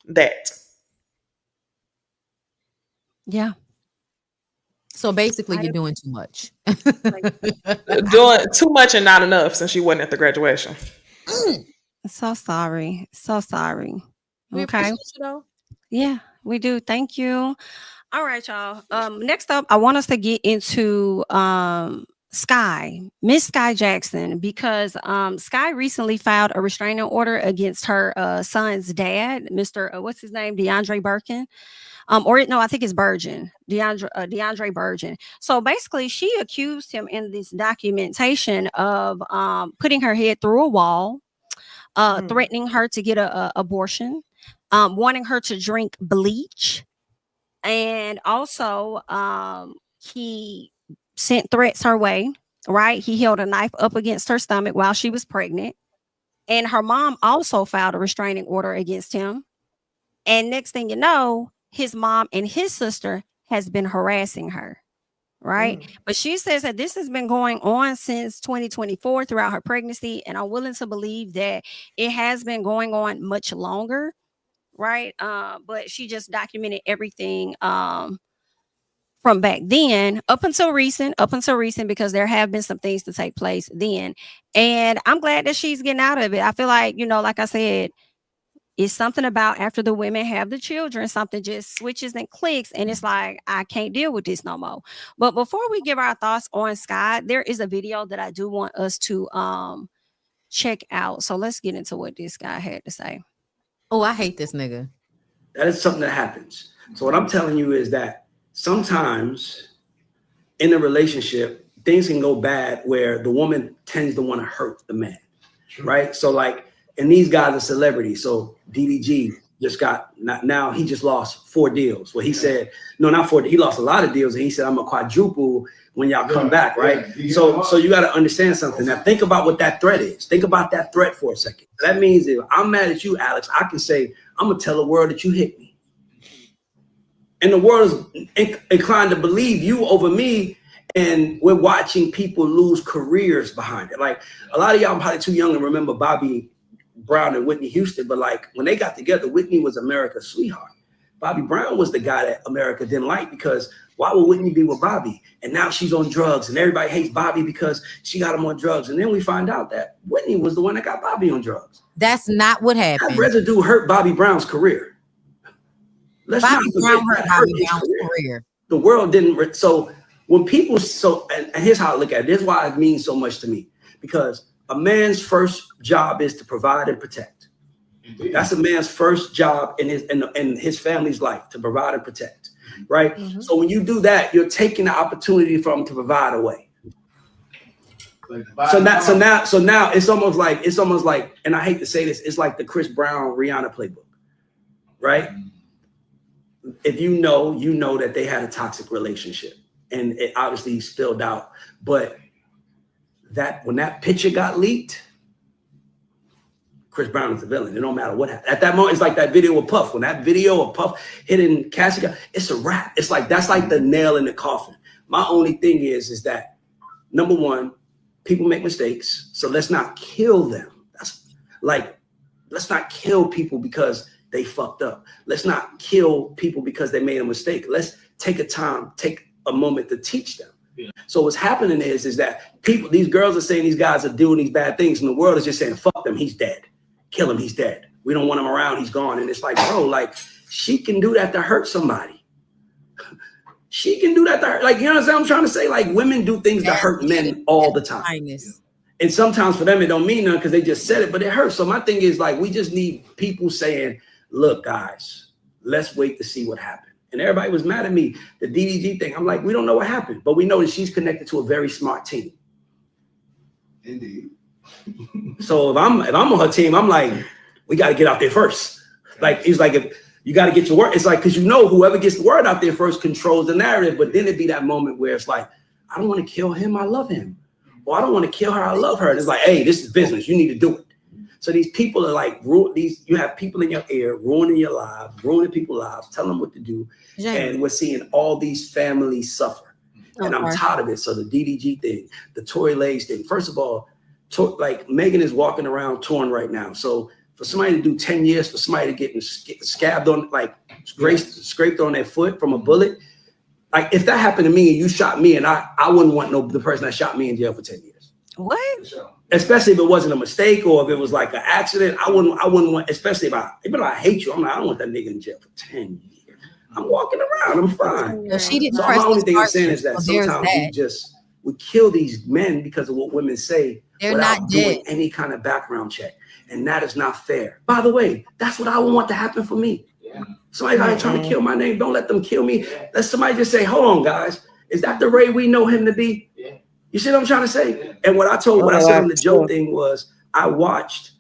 S2: that.
S1: Yeah.
S3: So basically, you're doing too much.
S2: Doing too much and not enough since you wasn't at the graduation.
S1: So sorry. So sorry.
S3: We
S1: Okay.
S3: appreciate you though.
S1: Yeah, we do. Thank you. All right, y'all. Next up, I want us to get into Miss Skai Jackson, because Skai recently filed a restraining order against her son's dad, Mr. What's his name? DeAndre Birkin. Or no, I think it's Burgeon, DeAndre Burgeon. So basically, she accused him in this documentation of putting her head through a wall, threatening her to get a abortion, wanting her to drink bleach, and also he sent threats her way. Right, he held a knife up against her stomach while she was pregnant, and her mom also filed a restraining order against him. And next thing you know, his mom and his sister has been harassing her, right? But she says that this has been going on since 2024 throughout her pregnancy, and I'm willing to believe that it has been going on much longer, right? But she just documented everything from back then up until recent, because there have been some things to take place then. And I'm glad that she's getting out of it. I feel like, like I said, it's something about after the women have the children, something just switches and clicks, and it's like, I can't deal with this no more. But before we give our thoughts on Skai, there is a video that I do want us to check out. So let's get into what this guy had to say.
S3: Oh, I hate this nigga.
S11: That is something that happens. So what I'm telling you is that sometimes in a relationship, things can go bad where the woman tends to want to hurt the man, right? So like, and these guys are celebrities. So DDG just got, now he just lost 4 deals. Well, he said, no, not 4, he lost a lot of deals. And he said, I'm a quadruple when y'all come back, right? So you got to understand something. Now think about what that threat is. Think about that threat for a second. That means if I'm mad at you, Alex, I can say, I'm gonna tell the world that you hit me. And the world is inclined to believe you over me. And we're watching people lose careers behind it. Like a lot of y'all probably too young to remember Bobby Brown and Whitney Houston, but like when they got together, Whitney was America's sweetheart. Bobby Brown was the guy that America didn't like because why would Whitney be with Bobby? And now she's on drugs and everybody hates Bobby because she got him on drugs. And then we find out that Whitney was the one that got Bobby on drugs.
S3: That's not what happened.
S11: That residue hurt Bobby Brown's career.
S3: Bobby Brown hurt Bobby Brown's career.
S11: The world didn't. So when people, and here's how I look at it. This is why it means so much to me. Because a man's first job is to provide and protect. Indeed. That's a man's first job in his family's life, to provide and protect, right? Mm-hmm. So when you do that, you're taking the opportunity from him to provide away. So now it's almost like, and I hate to say this, it's like the Chris Brown Rihanna playbook, right? If you know that they had a toxic relationship, and it obviously spilled out, but that when that picture got leaked, Chris Brown is the villain. It don't matter what happened. At that moment, it's like that video of Puff. When that video of Puff hitting Cassie, it's a wrap. It's like, that's like the nail in the coffin. My only thing is that, number one, people make mistakes. So let's not kill them. That's like, let's not kill people because they fucked up. Let's not kill people because they made a mistake. Let's take a moment to teach them. Yeah. So what's happening is that people, these girls are saying these guys are doing these bad things, and the world is just saying, fuck them, he's dead. Kill him, he's dead. We don't want him around, he's gone. And it's like, bro, like, she can do that to hurt somebody. She can do that to hurt. Like, you know what I'm trying to say? Like, women do things that hurt men all the time. And sometimes for them, it don't mean nothing because they just said it, but it hurts. So my thing is, like, we just need people saying, look, guys, let's wait to see what happened. And everybody was mad at me, the DDG thing. I'm like, we don't know what happened, but we know that she's connected to a very smart team.
S12: Indeed.
S11: So if I'm on her team, I'm like, we got to get out there first. Like, it's like, if you got to get your word. It's like, because whoever gets the word out there first controls the narrative. But then it'd be that moment where it's like, I don't want to kill him, I love him. Or I don't want to kill her, I love her. And it's like, hey, this is business, you need to do it. So these people are like, you have people in your ear ruining your lives, ruining people's lives, telling them what to do. And we're seeing all these families suffer. And I'm tired of it. So the DDG thing, the Tory Lanez thing, first of all, like Megan is walking around torn right now. So for somebody to do 10 years, for somebody to get scabbed on, like scraped on their foot from a bullet, like if that happened to me and you shot me, and I wouldn't want the person that shot me in jail for 10 years.
S1: What?
S11: Especially if it wasn't a mistake or if it was like an accident. I wouldn't want, especially even though I hate you, I'm like, I don't want that nigga in jail for 10 years. I'm walking around, I'm fine.
S3: No, she didn't.
S11: So my only thing I'm saying is that sometimes we kill these men because of what women say.
S3: They're
S11: without
S3: not
S11: doing
S3: dead.
S11: any kind of background check. And that is not fair. By the way, that's what I want to happen for me. Yeah. Somebody out here trying to kill my name, don't let them kill me. Let somebody just say, hold on, guys. Is that the Ray we know him to be? Yeah. You see what I'm trying to say? And what I said on the Joe thing was, I watched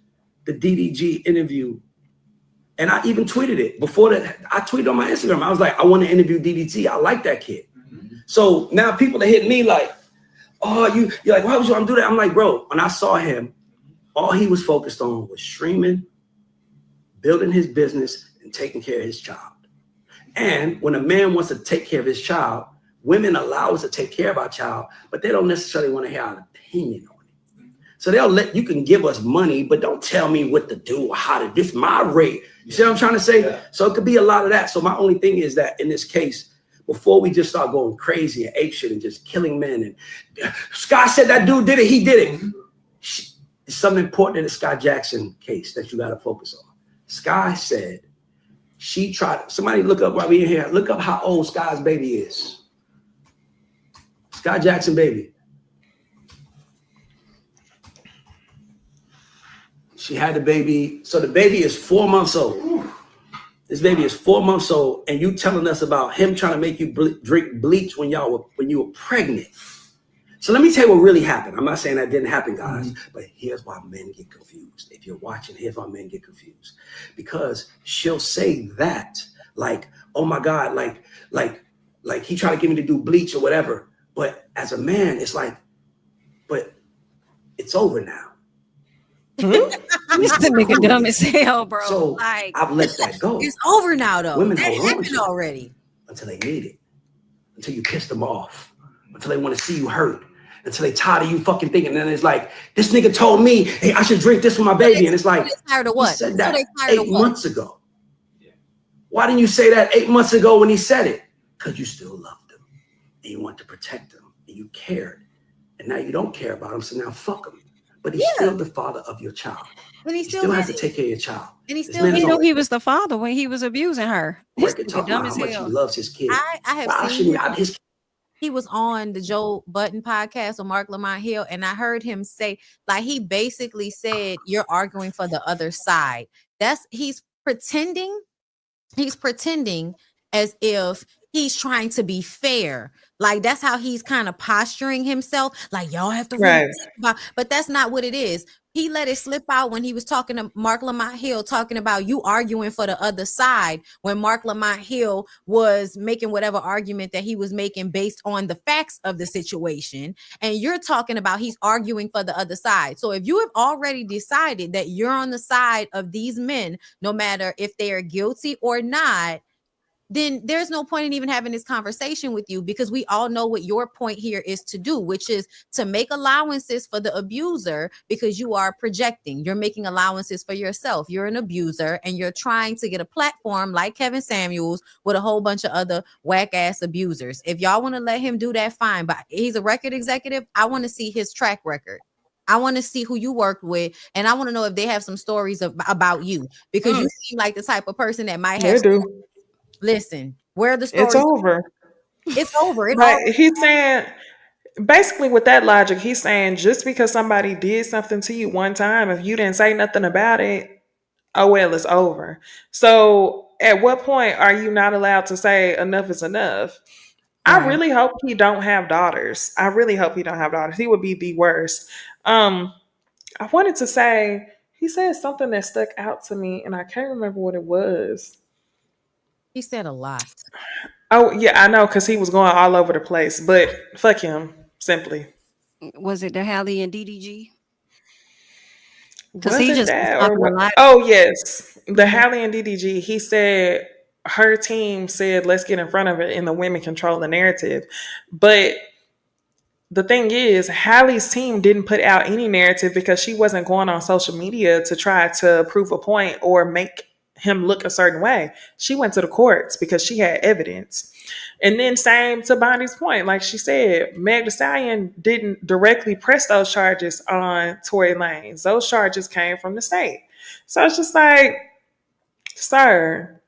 S11: the DDG interview, and I even tweeted it. Before that, I tweeted on my Instagram. I was like, I want to interview DDG. I like that kid. Mm-hmm. So now people are hitting me like, oh, you're like, why would you want to do that? I'm like, bro, when I saw him, all he was focused on was streaming, building his business, and taking care of his child. And when a man wants to take care of his child, women allow us to take care of our child, but they don't necessarily want to hear our opinion on it. So you can give us money, but don't tell me what to do or how to do. This my rate. You see what I'm trying to say? Yeah. So it could be a lot of that. So my only thing is that in this case, before we just start going crazy and ape shit and just killing men, and Skai said that dude did it, he did it. It's something important in the Skai Jackson case that you got to focus on. Skai said she tried. Somebody look up while we in here. Look up how old Skai's baby is. Skai Jackson baby. She had the baby. So the baby is 4 months old. This baby is 4 months old, and you telling us about him trying to make you drink bleach when you were pregnant. So let me tell you what really happened. I'm not saying that didn't happen, guys, but here's why men get confused. If you're watching, here's why men get confused. Because she'll say that, like, oh my God, like he tried to get me to do bleach or whatever. But as a man, it's like, but it's over now.
S1: This nigga dumb as hell, bro.
S11: So
S1: like,
S11: I've let that go.
S3: It's over now, though.
S11: Women
S3: That
S11: hold on
S3: happened
S11: to it
S3: already.
S11: until they need it, until you piss them off, until they want to see you hurt, until they tired of you fucking thinking. And then it's like, this nigga told me, hey, I should drink this for my baby. And it's like,
S3: tired of what?
S11: He said that 8 months ago. Why didn't you say that 8 months ago when he said it? Because you still loved him and you want to protect him and you cared. And now you don't care about him, so now fuck him. But he's still the father of your child.
S3: But he
S11: still has to take care of your child.
S3: And he still
S1: knew he was the father when he was abusing her. This
S11: Talk
S1: dumb
S11: about
S1: as
S11: how much
S1: hell.
S11: he loves his kid.
S3: I have seen his. He was on the Joe Budden podcast with Mark Lamont Hill, and I heard him say, like, he basically said, "You're arguing for the other side." He's pretending as if he's trying to be fair. Like, that's how he's kind of posturing himself. Like, y'all have to
S2: Right.
S3: But that's not what it is. He let it slip out when he was talking to Mark Lamont Hill, talking about you arguing for the other side, when Mark Lamont Hill was making whatever argument that he was making based on the facts of the situation. And you're talking about he's arguing for the other side. So if you have already decided that you're on the side of these men, no matter if they are guilty or not, then there's no point in even having this conversation with you, because we all know what your point here is to do, which is to make allowances for the abuser, because you are projecting. You're making allowances for yourself. You're an abuser and you're trying to get a platform like Kevin Samuels with a whole bunch of other whack ass abusers. If y'all want to let him do that, fine. But he's a record executive. I want to see his track record. I want to see who you worked with, and I want to know if they have some stories about you, because you seem like the type of person that might have. Listen, where the story?
S2: It's over.
S3: It's over.
S2: But he's saying, basically, with that logic, he's saying just because somebody did something to you one time, if you didn't say nothing about it, oh well, it's over. So, at what point are you not allowed to say enough is enough? Right. I really hope he don't have daughters. I really hope he don't have daughters. He would be the worst. I wanted to say, he said something that stuck out to me, and I can't remember what it was.
S3: He said a lot.
S2: Oh, yeah, I know, because he was going all over the place. But fuck him, simply.
S1: Was it the Halle and DDG?
S2: Because he just oh, yes. The Halle and DDG, he said her team said, let's get in front of it, and the women control the narrative. But the thing is, Halle's team didn't put out any narrative because she wasn't going on social media to try to prove a point or make him look a certain way. She went to the courts because she had evidence. And then same to Bonnie's point, like she said, Meg Thee Stallion didn't directly press those charges on Tory Lanez. Those charges came from the state. So it's just like, sir,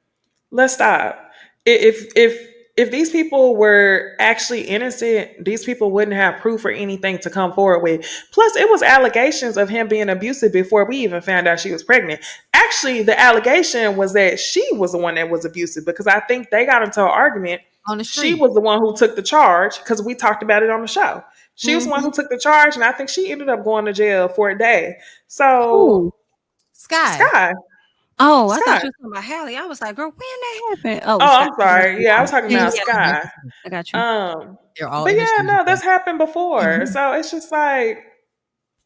S2: let's stop. If these people were actually innocent, these people wouldn't have proof or anything to come forward with. Plus, it was allegations of him being abusive before we even found out she was pregnant. Actually, the allegation was that she was the one that was abusive, because I think they got into an argument.
S3: On the street.
S2: She was the one who took the charge, because we talked about it on the show. She was the one who took the charge, and I think she ended up going to jail for a day. So,
S3: Skai.
S1: Oh, I thought you were talking about Halle. I was like, girl, when that happened?
S2: Oh, I'm sorry. Yeah, I was talking about Skai.
S1: I got you.
S2: But yeah, no, that's happened before. So it's just like,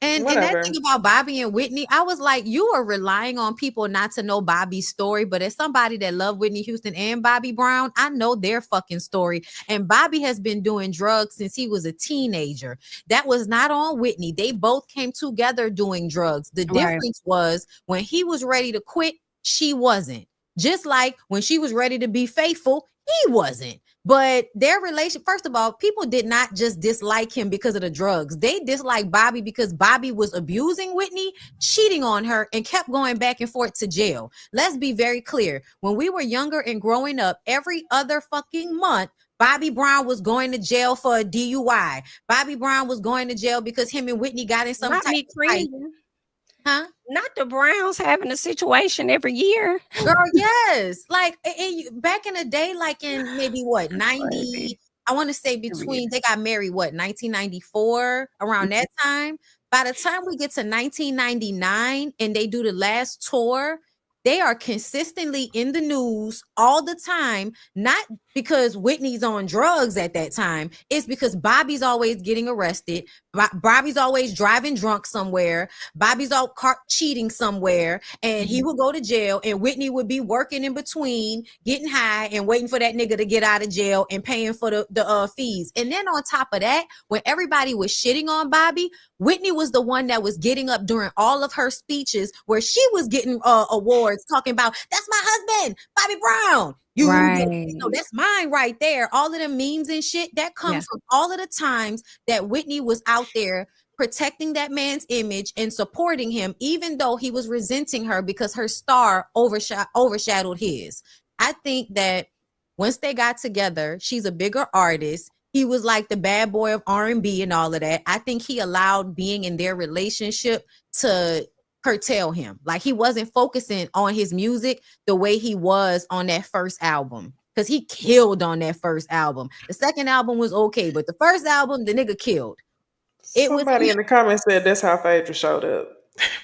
S3: and that thing about Bobby and Whitney, I was like, you are relying on people not to know Bobby's story. But as somebody that loved Whitney Houston and Bobby Brown, I know their fucking story. And Bobby has been doing drugs since he was a teenager. That was not on Whitney. They both came together doing drugs. The difference was when he was ready to quit, she wasn't. Just like when she was ready to be faithful, he wasn't. But their relation, first of all, people did not just dislike him because of the drugs. They disliked Bobby because Bobby was abusing Whitney, cheating on her, and kept going back and forth to jail. Let's be very clear. When we were younger and growing up, every other fucking month, Bobby Brown was going to jail for a DUI. Bobby Brown was going to jail because him and Whitney got in some
S1: Not
S3: type
S1: me
S3: of fight.
S1: cringing.
S3: Huh?
S1: Not the Browns having a situation every year.
S3: Girl, yes. Like back in the day, like in maybe what, 90, I want to say between, they got married, what, 1994, around that time. By the time we get to 1999 and they do the last tour, they are consistently in the news all the time, not because Whitney's on drugs at that time. It's because Bobby's always getting arrested. Bobby's always driving drunk somewhere. Bobby's all caught cheating somewhere, and he would go to jail, and Whitney would be working in between, getting high and waiting for that nigga to get out of jail and paying for the fees. And then on top of that, when everybody was shitting on Bobby, Whitney was the one that was getting up during all of her speeches where she was getting awards talking about, that's my husband, Bobby Brown. So that's mine right there. All of the memes and shit that comes from all of the times that Whitney was out there protecting that man's image and supporting him, even though he was resenting her because her star overshadowed his. I think that once they got together, she's a bigger artist. He was like the bad boy of R&B and all of that. I think he allowed being in their relationship to curtail him. Like he wasn't focusing on his music the way he was on that first album, because he killed on that first album. The second album was okay, but the first album, the nigga killed.
S2: Somebody in the comments said that's how Phaedra showed up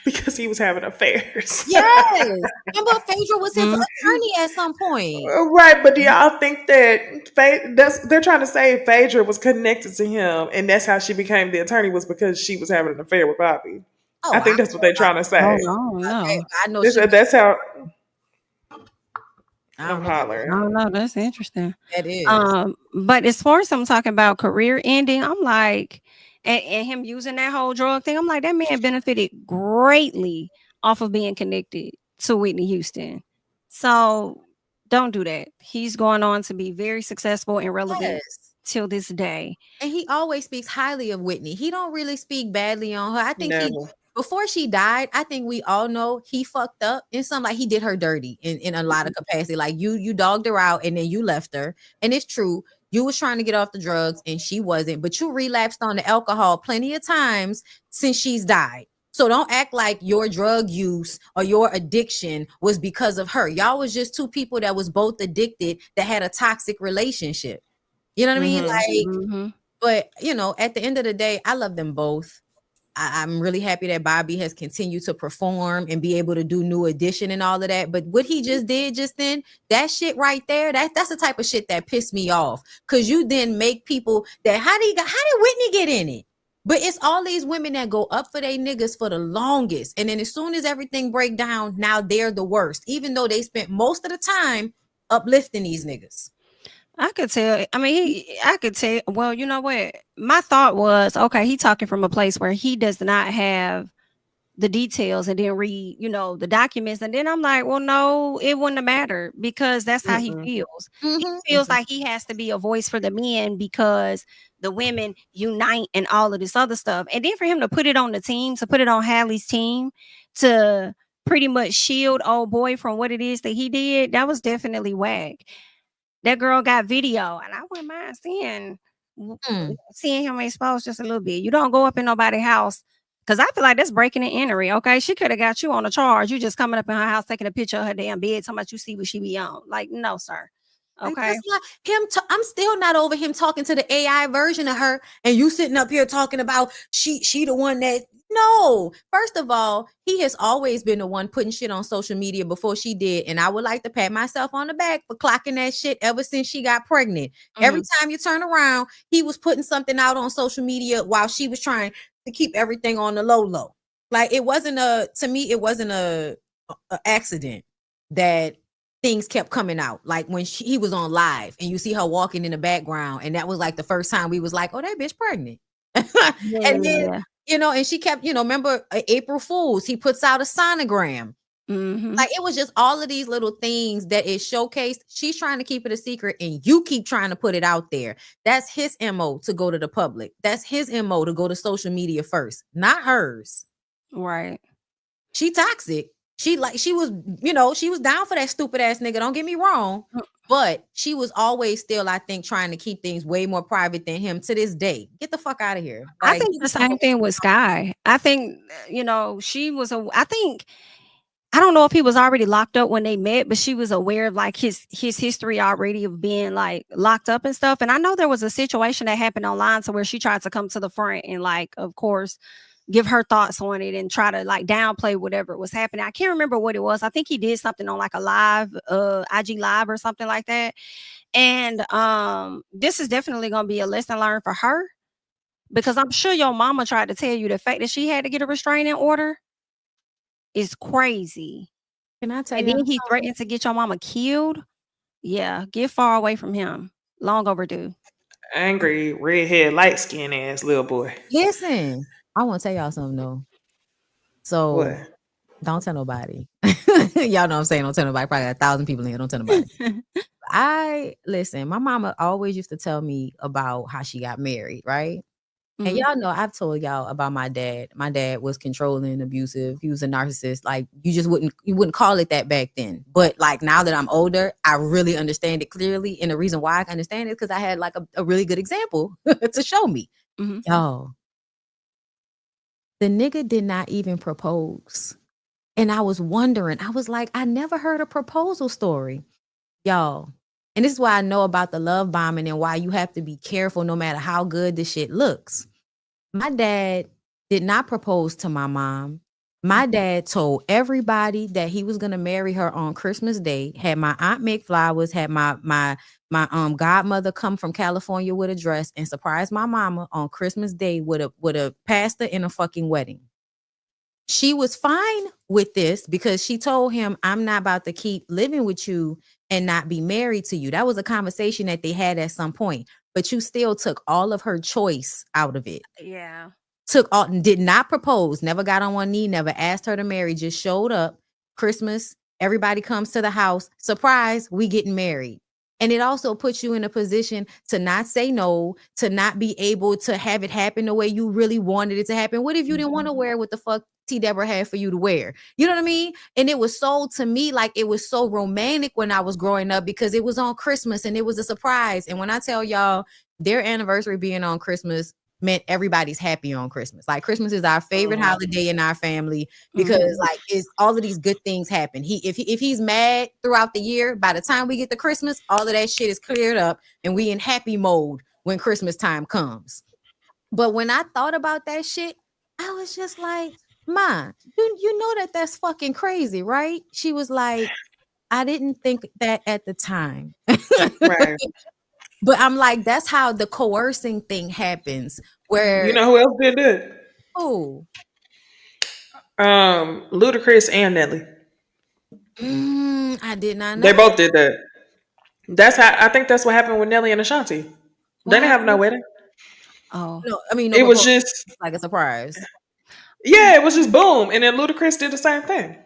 S2: because he was having affairs.
S3: Yes. Remember, Phaedra was his attorney at some point.
S2: Right, but do y'all think that they're trying to say Phaedra was connected to him and that's how she became the attorney, was because she was having an affair with Bobby?
S3: Oh,
S2: I think that's what they're trying to say.
S1: No.
S3: I know
S2: That's how
S1: I'm
S2: hollering.
S1: I don't know. That's interesting.
S3: That is.
S1: But as far as I'm talking about career ending, I'm like, and him using that whole drug thing, I'm like, that man benefited greatly off of being connected to Whitney Houston. So don't do that. He's going on to be very successful and relevant till this day.
S3: And he always speaks highly of Whitney. He don't really speak badly on her. I think
S2: Never.
S3: before she died, I think we all know he fucked up in some, like he did her dirty in a lot of capacity. Like you dogged her out and then you left her. And it's true. You was trying to get off the drugs and she wasn't, but you relapsed on the alcohol plenty of times since she's died. So don't act like your drug use or your addiction was because of her. Y'all was just two people that was both addicted that had a toxic relationship. You know what I mean? Like, but you know, at the end of the day, I love them both. I'm really happy that Bobby has continued to perform and be able to do New Edition and all of that. But what he just did just then, that shit right there, that's the type of shit that pissed me off. Cause you then make people that how did Whitney get in it? But it's all these women that go up for they niggas for the longest. And then as soon as everything break down, now they're the worst, even though they spent most of the time uplifting these niggas.
S1: I could tell. I mean, I could tell. Well, you know what? My thought was, okay, he talking from a place where he does not have the details and then read, the documents. And then I'm like, well, no, it wouldn't have mattered because that's how he feels. He feels like he has to be a voice for the men because the women unite and all of this other stuff. And then for him to put it on the team, to put it on Hallie's team, to pretty much shield old boy from what it is that he did, that was definitely whack. That girl got video, and I wouldn't mind seeing him exposed just a little bit. You don't go up in nobody's house, because I feel like that's breaking and entering. Okay, she could have got you on a charge. You just coming up in her house, taking a picture of her damn bed, talking about you see what she be on. Like, no, sir. Okay,
S3: I'm still not over him talking to the AI version of her, and you sitting up here talking about she the one that. No, first of all, he has always been the one putting shit on social media before she did. And I would like to pat myself on the back for clocking that shit ever since she got pregnant. Every time you turn around, he was putting something out on social media while she was trying to keep everything on the low. Like it wasn't a accident that things kept coming out. Like when he was on live and you see her walking in the background. And that was like the first time we was like, oh, that bitch pregnant. And then, and she kept, remember April Fools, he puts out a sonogram Like, it was just all of these little things that is showcased. She's trying to keep it a secret, and you keep trying to put it out there. That's his MO to go to the public. That's his MO to go to social media first, not hers.
S1: Right.
S3: She toxic. She was, she was down for that stupid ass nigga. Don't get me wrong. But she was always still, I think, trying to keep things way more private than him to this day. Get the fuck out of here.
S1: I
S3: Like,
S1: think the same thing with Skai. I think, she was I don't know if he was already locked up when they met, but she was aware of like his history already of being like locked up and stuff. And I know there was a situation that happened online to where she tried to come to the front and like, of course, give her thoughts on it and try to like downplay whatever was happening. I can't remember what it was. I think he did something on like a live, IG live or something like that. And this is definitely gonna be a lesson learned for her, because I'm sure your mama tried to tell you the fact that she had to get a restraining order is crazy.
S3: Can I tell
S1: And
S3: you?
S1: then he threatened to get your mama killed. Yeah, get far away from him. Long overdue.
S2: Angry, redhead, light skinned ass little boy.
S3: Listen, I want to tell y'all something though. So
S2: What?
S3: don't tell nobody. Y'all know what I'm saying. Don't tell nobody. Probably got 1,000 people in here. Don't tell nobody. Listen, my mama always used to tell me about how she got married, right? And y'all know I've told y'all about my dad. My dad was controlling, abusive. He was a narcissist. Like, you wouldn't call it that back then. But like now that I'm older, I really understand it clearly. And the reason why I can understand it is because I had like a really good example to show me. Y'all, the nigga did not even propose. And I was wondering, I was like, I never heard a proposal story. Y'all. And this is why I know about the love bombing and why you have to be careful no matter how good this shit looks. My dad did not propose to my mom. My dad told everybody that he was going to marry her on Christmas Day, had my aunt make flowers, had my godmother come from California with a dress and surprise my mama on Christmas Day with a pastor in a fucking wedding. She was fine with this because she told him, I'm not about to keep living with you and not be married to you. That was a conversation that they had at some point, but you still took all of her choice out of it.
S1: Yeah.
S3: Did not propose, never got on one knee, never asked her to marry, just showed up. Christmas, everybody comes to the house. Surprise, we getting married. And it also puts you in a position to not say no, to not be able to have it happen the way you really wanted it to happen. What if you didn't want to wear what the fuck T. Deborah had for you to wear? You know what I mean? And it was sold to me like it was so romantic when I was growing up because it was on Christmas and it was a surprise. And when I tell y'all their anniversary being on Christmas meant everybody's happy on Christmas. Like, Christmas is our favorite holiday in our family because like it's all of these good things happen. If he's mad throughout the year, by the time we get to Christmas, all of that shit is cleared up and we in happy mode when Christmas time comes. But when I thought about that shit, I was just like, Ma, you know that's fucking crazy, right? She was like, I didn't think that at the time.
S2: Right.
S3: But I'm like, that's how the coercing thing happens. Where
S2: you know who else did that?
S3: Who?
S2: Ludacris and Nelly.
S3: I did not know.
S2: They both did that. I think that's what happened with Nelly and Ashanti. They didn't have no wedding.
S3: Oh no, I mean, no,
S2: it was just
S3: like a surprise.
S2: Yeah, it was just boom, and then Ludacris did the same thing.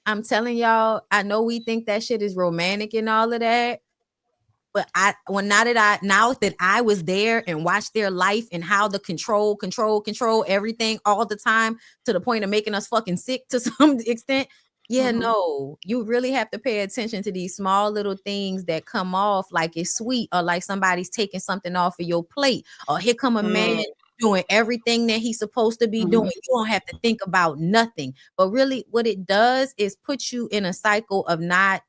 S3: I'm telling y'all, I know we think that shit is romantic and all of that. But now that I was there and watched their life and how the control everything all the time to the point of making us fucking sick to some extent. Yeah, no, you really have to pay attention to these small little things that come off like it's sweet or like somebody's taking something off of your plate or here come a man doing everything that he's supposed to be doing. You don't have to think about nothing. But really what it does is put you in a cycle of not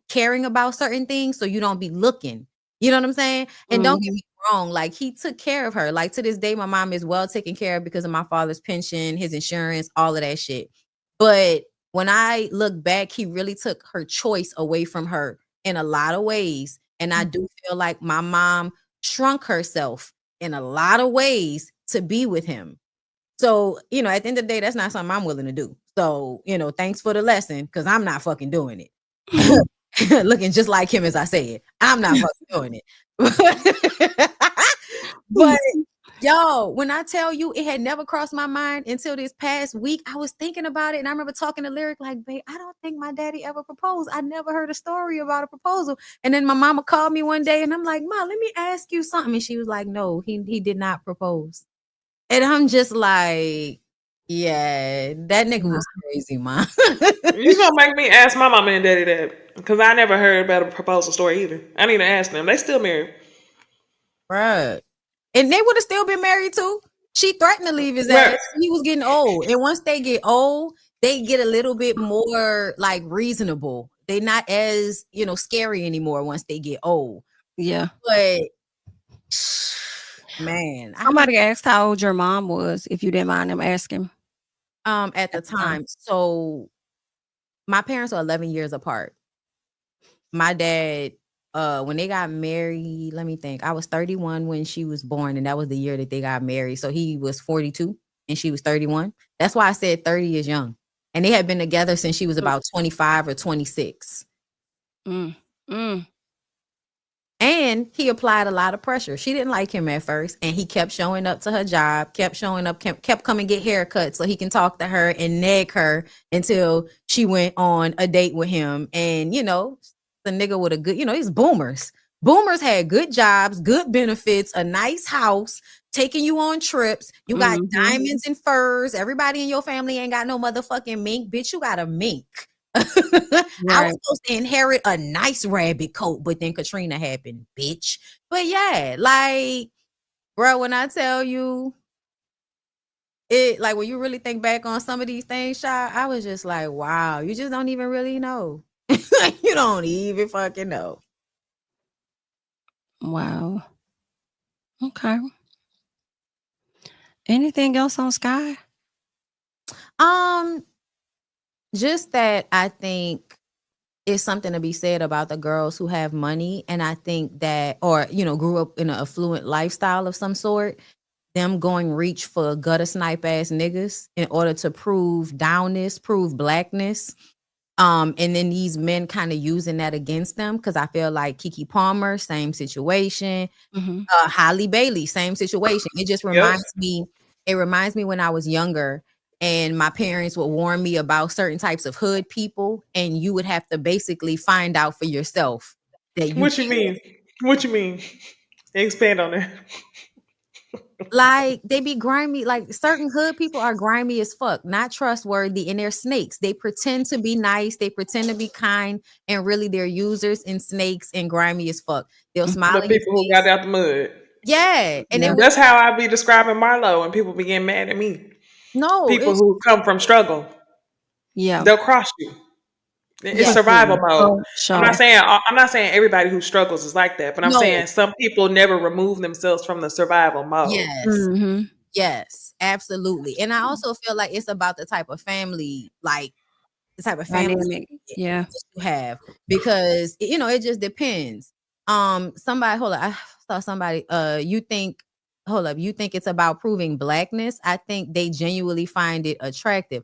S3: caring about certain things so you don't be looking. You know what I'm saying? And don't get me wrong, like he took care of her. Like to this day, my mom is well taken care of because of my father's pension, his insurance, all of that shit. But when I look back, he really took her choice away from her in a lot of ways. And I do feel like my mom shrunk herself in a lot of ways to be with him. So, at the end of the day, that's not something I'm willing to do. So, thanks for the lesson because I'm not fucking doing it. Looking just like him as I said, I'm not fucking doing it. But Yo, when I tell you it had never crossed my mind until this past week, I was thinking about it. And I remember talking to Lyric, like, babe, I don't think my daddy ever proposed. I never heard a story about a proposal. And then my mama called me one day and I'm like, Ma, let me ask you something. And she was like, no, he did not propose. And I'm just like, yeah, that nigga was crazy, ma.
S2: You gonna make me ask my mama and daddy that, because I never heard about a proposal story either. I need to ask them. They still married.
S3: Bruh. And they would have still been married too. She threatened to leave his ass. He was getting old. And once they get old, they get a little bit more like reasonable. They're not as, scary anymore once they get old.
S1: Yeah.
S3: But man,
S1: somebody asked how old your mom was, if you didn't mind them asking.
S3: At the time. So my parents are 11 years apart. My dad, when they got married, let me think. I was 31 when she was born, and that was the year that they got married. So he was 42 and she was 31. That's why I said 30 is young. And they had been together since she was about 25 or 26. And he applied a lot of pressure. She didn't like him at first, and he kept showing up to her job, kept showing up, kept coming get haircuts so he can talk to her and nag her until she went on a date with him. And, the nigga with a good, these boomers. Boomers had good jobs, good benefits, a nice house, taking you on trips. You got diamonds and furs. Everybody in your family ain't got no motherfucking mink. Bitch, you got a mink. I was supposed to inherit a nice rabbit coat, but then Katrina happened, bitch. But yeah, like, bro, when I tell you it, like, when you really think back on some of these things, Shy, I was just like, wow, you just don't even really know. You don't even fucking know.
S1: Wow. Okay. Anything else on Skai?
S3: Just that I think it's something to be said about the girls who have money. And I think that, or, grew up in an affluent lifestyle of some sort, them going reach for gutter snipe ass niggas in order to prove downness, prove blackness. And then these men kind of using that against them. Cause I feel like Keke Palmer, same situation. Halle Bailey, same situation. It just reminds me, when I was younger and my parents would warn me about certain types of hood people, and you would have to basically find out for yourself that you
S2: What you mean? What you mean? Expand on that.
S3: Like, they be grimy. Like, certain hood people are grimy as fuck, not trustworthy, and they're snakes. They pretend to be nice, they pretend to be kind, and really they're users and snakes and grimy as fuck. They'll smile
S2: The
S3: in your
S2: people who
S3: face.
S2: got out the mud.
S3: Yeah. And
S2: that's how I be describing Marlo, and people be getting mad at me.
S3: No,
S2: people who come from struggle.
S1: Yeah.
S2: They'll cross you. It's survival mode. I'm not saying everybody who struggles is like that, but I'm saying some people never remove themselves from the survival mode.
S3: Yes. Yes, absolutely. And I also feel like it's about the type of family, like the type of family
S1: dynamic. Yeah.
S3: you have, because it just depends. Somebody, hold up, I saw somebody. You think it's about proving blackness? I think they genuinely find it attractive.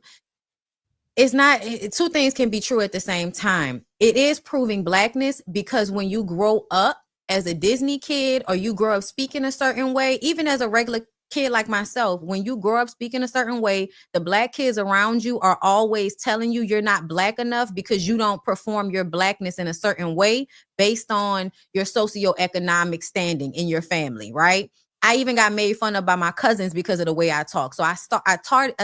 S3: It's not. Two things can be true at the same time. It is proving blackness because when you grow up as a Disney kid, or you grow up speaking a certain way, even as a regular kid like myself, when you grow up speaking a certain way, the black kids around you are always telling you you're not black enough because you don't perform your blackness in a certain way based on your socioeconomic standing in your family, right? I even got made fun of by my cousins because of the way I talk. So I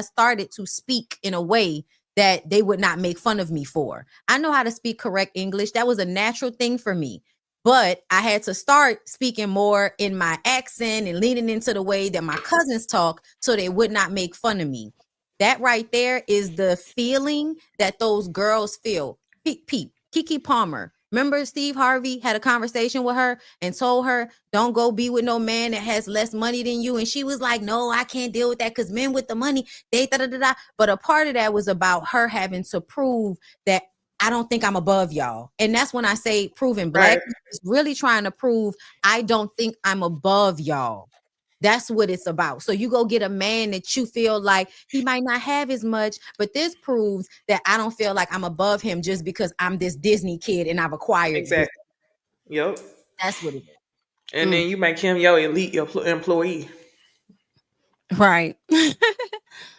S3: started to speak in a way that they would not make fun of me for. I know how to speak correct English. That was a natural thing for me. But I had to start speaking more in my accent and leaning into the way that my cousins talk so they would not make fun of me. That right there is the feeling that those girls feel. Peep, Keke Palmer. Remember Steve Harvey had a conversation with her and told her, don't go be with no man that has less money than you. And she was like, no, I can't deal with that because men with the money, they da-da-da-da. But a part of that was about her having to prove that I don't think I'm above y'all. And that's when I say proving black is really trying to prove I don't think I'm above y'all. That's what it's about. So you go get a man that you feel like he might not have as much, but this proves that I don't feel like I'm above him just because I'm this Disney kid and I've acquired
S2: exactly. Yep.
S3: That's what it is.
S2: And then you make him your elite employee.
S1: Right.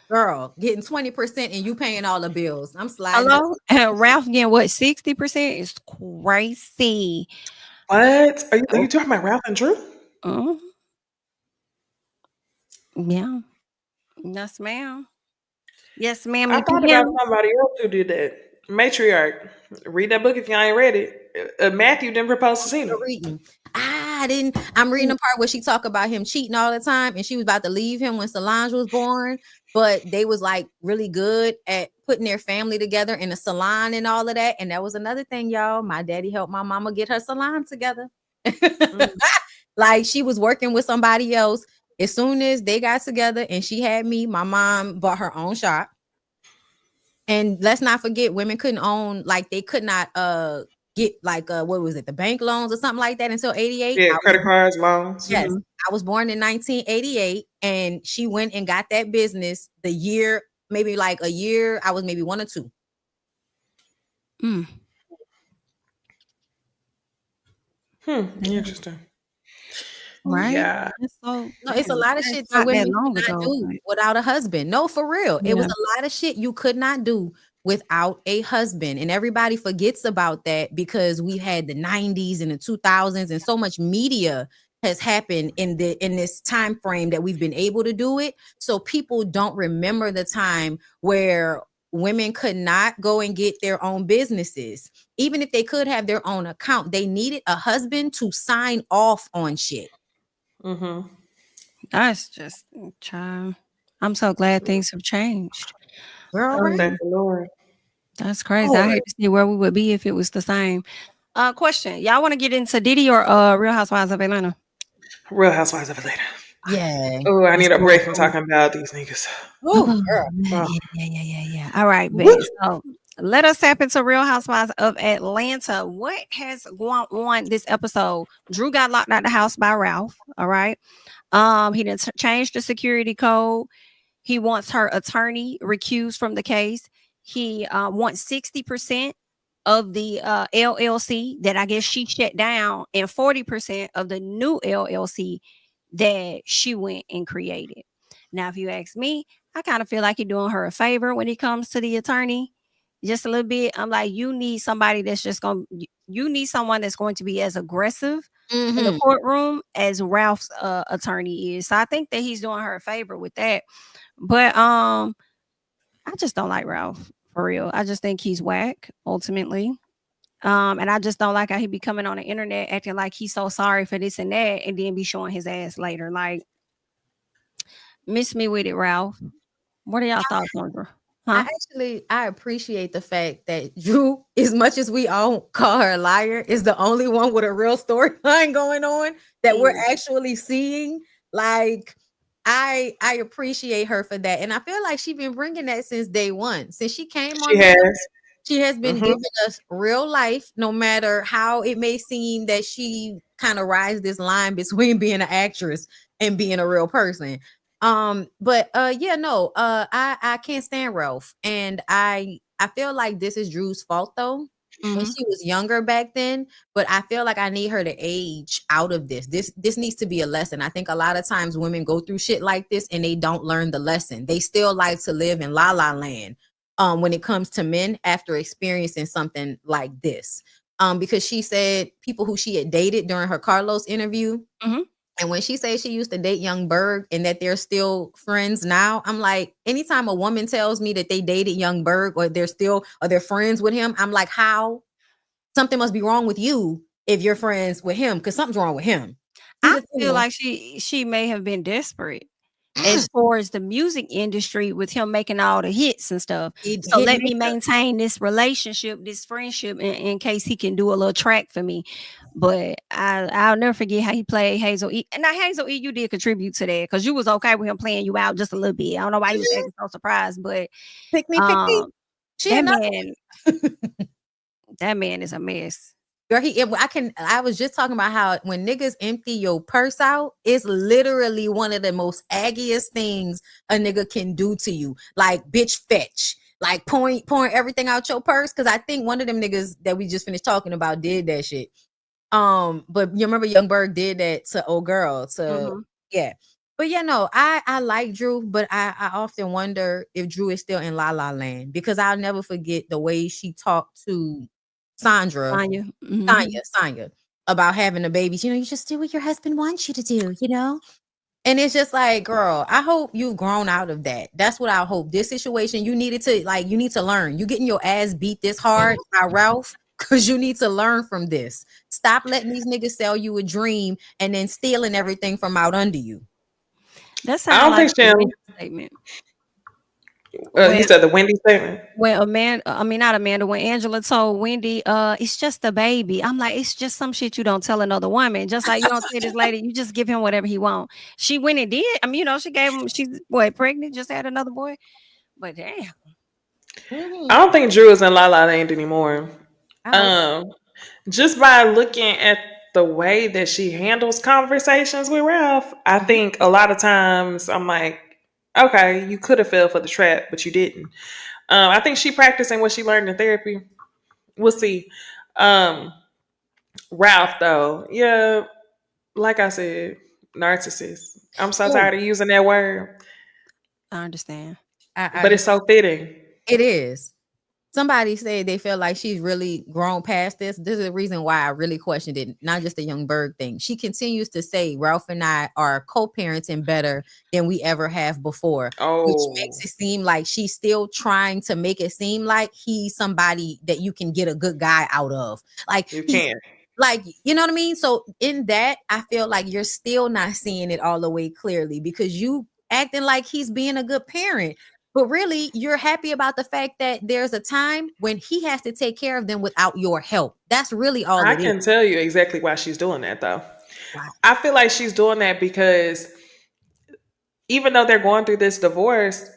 S3: Girl, getting 20% and you paying all the bills. I'm sliding up.
S1: Hello? Ralph getting what, 60% is crazy.
S2: What? Are you talking about Ralph and Drew?
S1: Mhm. Yeah. Yes, ma'am. Yes, ma'am.
S2: I
S1: You
S2: thought about
S1: can.
S2: somebody else who did that. Matriarch. Read that book if y'all ain't read it. Matthew didn't propose to Cena.
S3: Reading. I didn't. I'm reading the part where she talk about him cheating all the time, and she was about to leave him when Solange was born. But they was like really good at putting their family together in a salon and all of that. And that was another thing, y'all. My daddy helped my mama get her salon together. Like she was working with somebody else. As soon as they got together and she had me, my mom bought her own shop. And let's not forget, women couldn't own, like they could not get like what was it, the bank loans or something like that until 88.
S2: Yeah, credit cards, loans.
S3: Yes, I was born in 1988, and she went and got that business the year, maybe like a year. I was maybe 1 or 2.
S2: Interesting.
S1: Right?
S2: Yeah.
S3: No, it's a lot of shit that
S1: not
S3: women
S1: that long
S3: could not
S1: ago.
S3: do without a husband. No, for real. It was
S1: Yeah.
S3: a lot of shit you could not do without a husband. And everybody forgets about that because we had the 90s and the 2000s, and so much media has happened in this time frame that we've been able to do it. So people don't remember the time where women could not go and get their own businesses. Even if they could have their own account, they needed a husband to sign off on shit.
S1: That's just, child. I'm so glad things have changed.
S3: Girl,
S2: Oh, thank the Lord.
S1: That's crazy. I hate to see where we would be if it was the same. Question. Y'all want to get into Diddy or Real Housewives of Atlanta?
S2: Real Housewives of Atlanta.
S3: Yeah.
S2: Oh, I need a break from talking about these niggas.
S3: Oh, girl.
S1: Yeah. All right, babe. So let us tap into Real Housewives of Atlanta. What has gone on this episode? Drew got locked out the house by Ralph. All right. He didn't change the security code. He wants her attorney recused from the case. He wants 60% of the LLC that I guess she shut down, and 40% of the new LLC that she went and created. Now, if you ask me, I kind of feel like you're doing her a favor when it comes to the attorney. Just a little bit. I'm like, you need somebody that's just going to, you need someone that's going to be as aggressive in the courtroom as Ralph's attorney is. So I think that he's doing her a favor with that. But I just don't like Ralph, for real. I just think he's whack ultimately. And I just don't like how he be coming on the internet acting like he's so sorry for this and that, and then be showing his ass later. Like, miss me with it, Ralph. What are y'all thoughts on her? Huh?
S3: I appreciate the fact that Drew, as much as we all call her a liar, is the only one with a real storyline going on that we're actually seeing. Like, I appreciate her for that, and I feel like she's been bringing that since day one. Since she came on, she has been giving us real life, no matter how it may seem that she kind of rides this line between being an actress and being a real person. I can't stand Ralph, and I feel like this is Drew's fault though. When she was younger back then, but I feel like I need her to age out of this. This needs to be a lesson. I think a lot of times women go through shit like this and they don't learn the lesson. They still like to live in la la land when it comes to men after experiencing something like this. Because she said people who she had dated during her Carlos interview. And when she says she used to date Young Berg and that they're still friends now, I'm like, anytime a woman tells me that they dated Young Berg or they're friends with him, I'm like, how? Something must be wrong with you if you're friends with him, because something's wrong with him.
S1: I feel like she may have been desperate as far as the music industry with him making all the hits and stuff. So let me maintain this relationship, this friendship in case he can do a little track for me. But I'll never forget how he played Hazel E. And now Hazel E, you did contribute to that because you was okay with him playing you out just a little bit. I don't know why you was acting so surprised, but
S3: pick me.
S1: That man is a mess.
S3: Girl, I was just talking about how when niggas empty your purse out, it's literally one of the most aggiest things a nigga can do to you. Like, bitch, fetch. Like, pouring everything out your purse. Because I think one of them niggas that we just finished talking about did that shit. But you remember Young Berg did that to old girl. Yeah. But yeah, no, I like Drew, but I often wonder if Drew is still in La La Land, because I'll never forget the way she talked to Sandra, Sonya, about having a baby. You just do what your husband wants you to do, And it's just like, girl, I hope you've grown out of that. That's what I hope. This situation, you need to learn. You getting your ass beat this hard by Ralph, because you need to learn from this. Stop letting these niggas sell you a dream and then stealing everything from out under you.
S1: That sounds like a Wendy statement.
S2: You said the Wendy statement?
S1: When not Amanda, when Angela told Wendy, it's just a baby. I'm like, it's just some shit you don't tell another woman. Just like you don't say this lady, you just give him whatever he want. She went and did. She gave him, she's pregnant, just had another boy. But damn.
S2: I don't think Drew is in La La Land anymore. Just by looking at the way that she handles conversations with Ralph, I think a lot of times I'm like, okay, you could have fell for the trap, but you didn't. I think she practicing what she learned in therapy. We'll see. Ralph, though, yeah, like I said, narcissist. I'm so tired of using that word.
S1: I understand.
S2: But it's so fitting.
S3: It is. Somebody said they feel like she's really grown past this. This is the reason why I really questioned it, not just the Young Berg thing. She continues to say Ralph and I are co-parenting better than we ever have before, which makes it seem like she's still trying to make it seem like he's somebody that you can get a good guy out of. Like
S2: you can.
S3: Like, you know what I mean? So in that, I feel like you're still not seeing it all the way clearly, because you acting like he's being a good parent. But really, you're happy about the fact that there's a time when he has to take care of them without your help. That's really all
S2: I can tell you exactly why she's doing that, though. Wow. I feel like she's doing that because even though they're going through this divorce,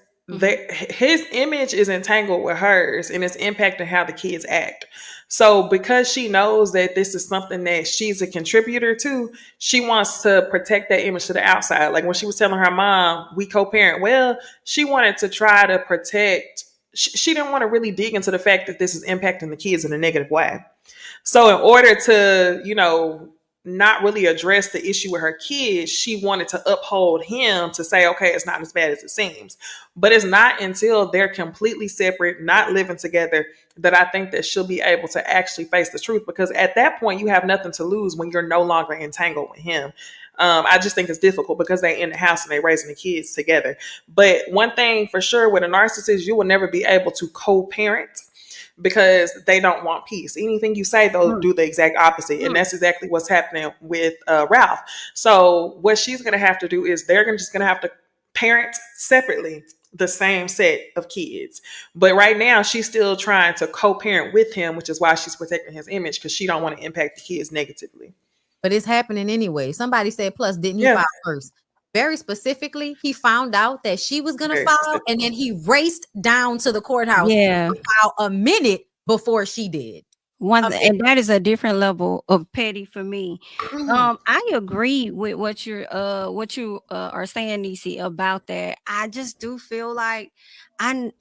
S2: his image is entangled with hers, and it's impacting how the kids act. So because she knows that this is something that she's a contributor to, she wants to protect that image to the outside. Like when she was telling her mom, we co-parent well, she wanted to try to protect. She didn't want to really dig into the fact that this is impacting the kids in a negative way. So in order to, not really address the issue with her kids, she wanted to uphold him to say, okay, it's not as bad as it seems. But it's not until they're completely separate, not living together, that I think that she'll be able to actually face the truth. Because at that point, you have nothing to lose when you're no longer entangled with him. I just think it's difficult because they're in the house and they're raising the kids together. But one thing for sure with a narcissist, you will never be able to co-parent, because they don't want peace. Anything you say, they'll do the exact opposite. And that's exactly what's happening with Ralph. So what she's going to have to do is they're just going to have to parent separately the same set of kids. But right now, she's still trying to co-parent with him, which is why she's protecting his image, because she don't want to impact the kids negatively.
S3: But it's happening anyway. Somebody said, plus, didn't you file first? Very specifically, he found out that she was going to file, and then he raced down to the courthouse to file a minute before she did.
S1: And that is a different level of petty for me. I agree with what you are saying, Necey, about that. I just do feel like I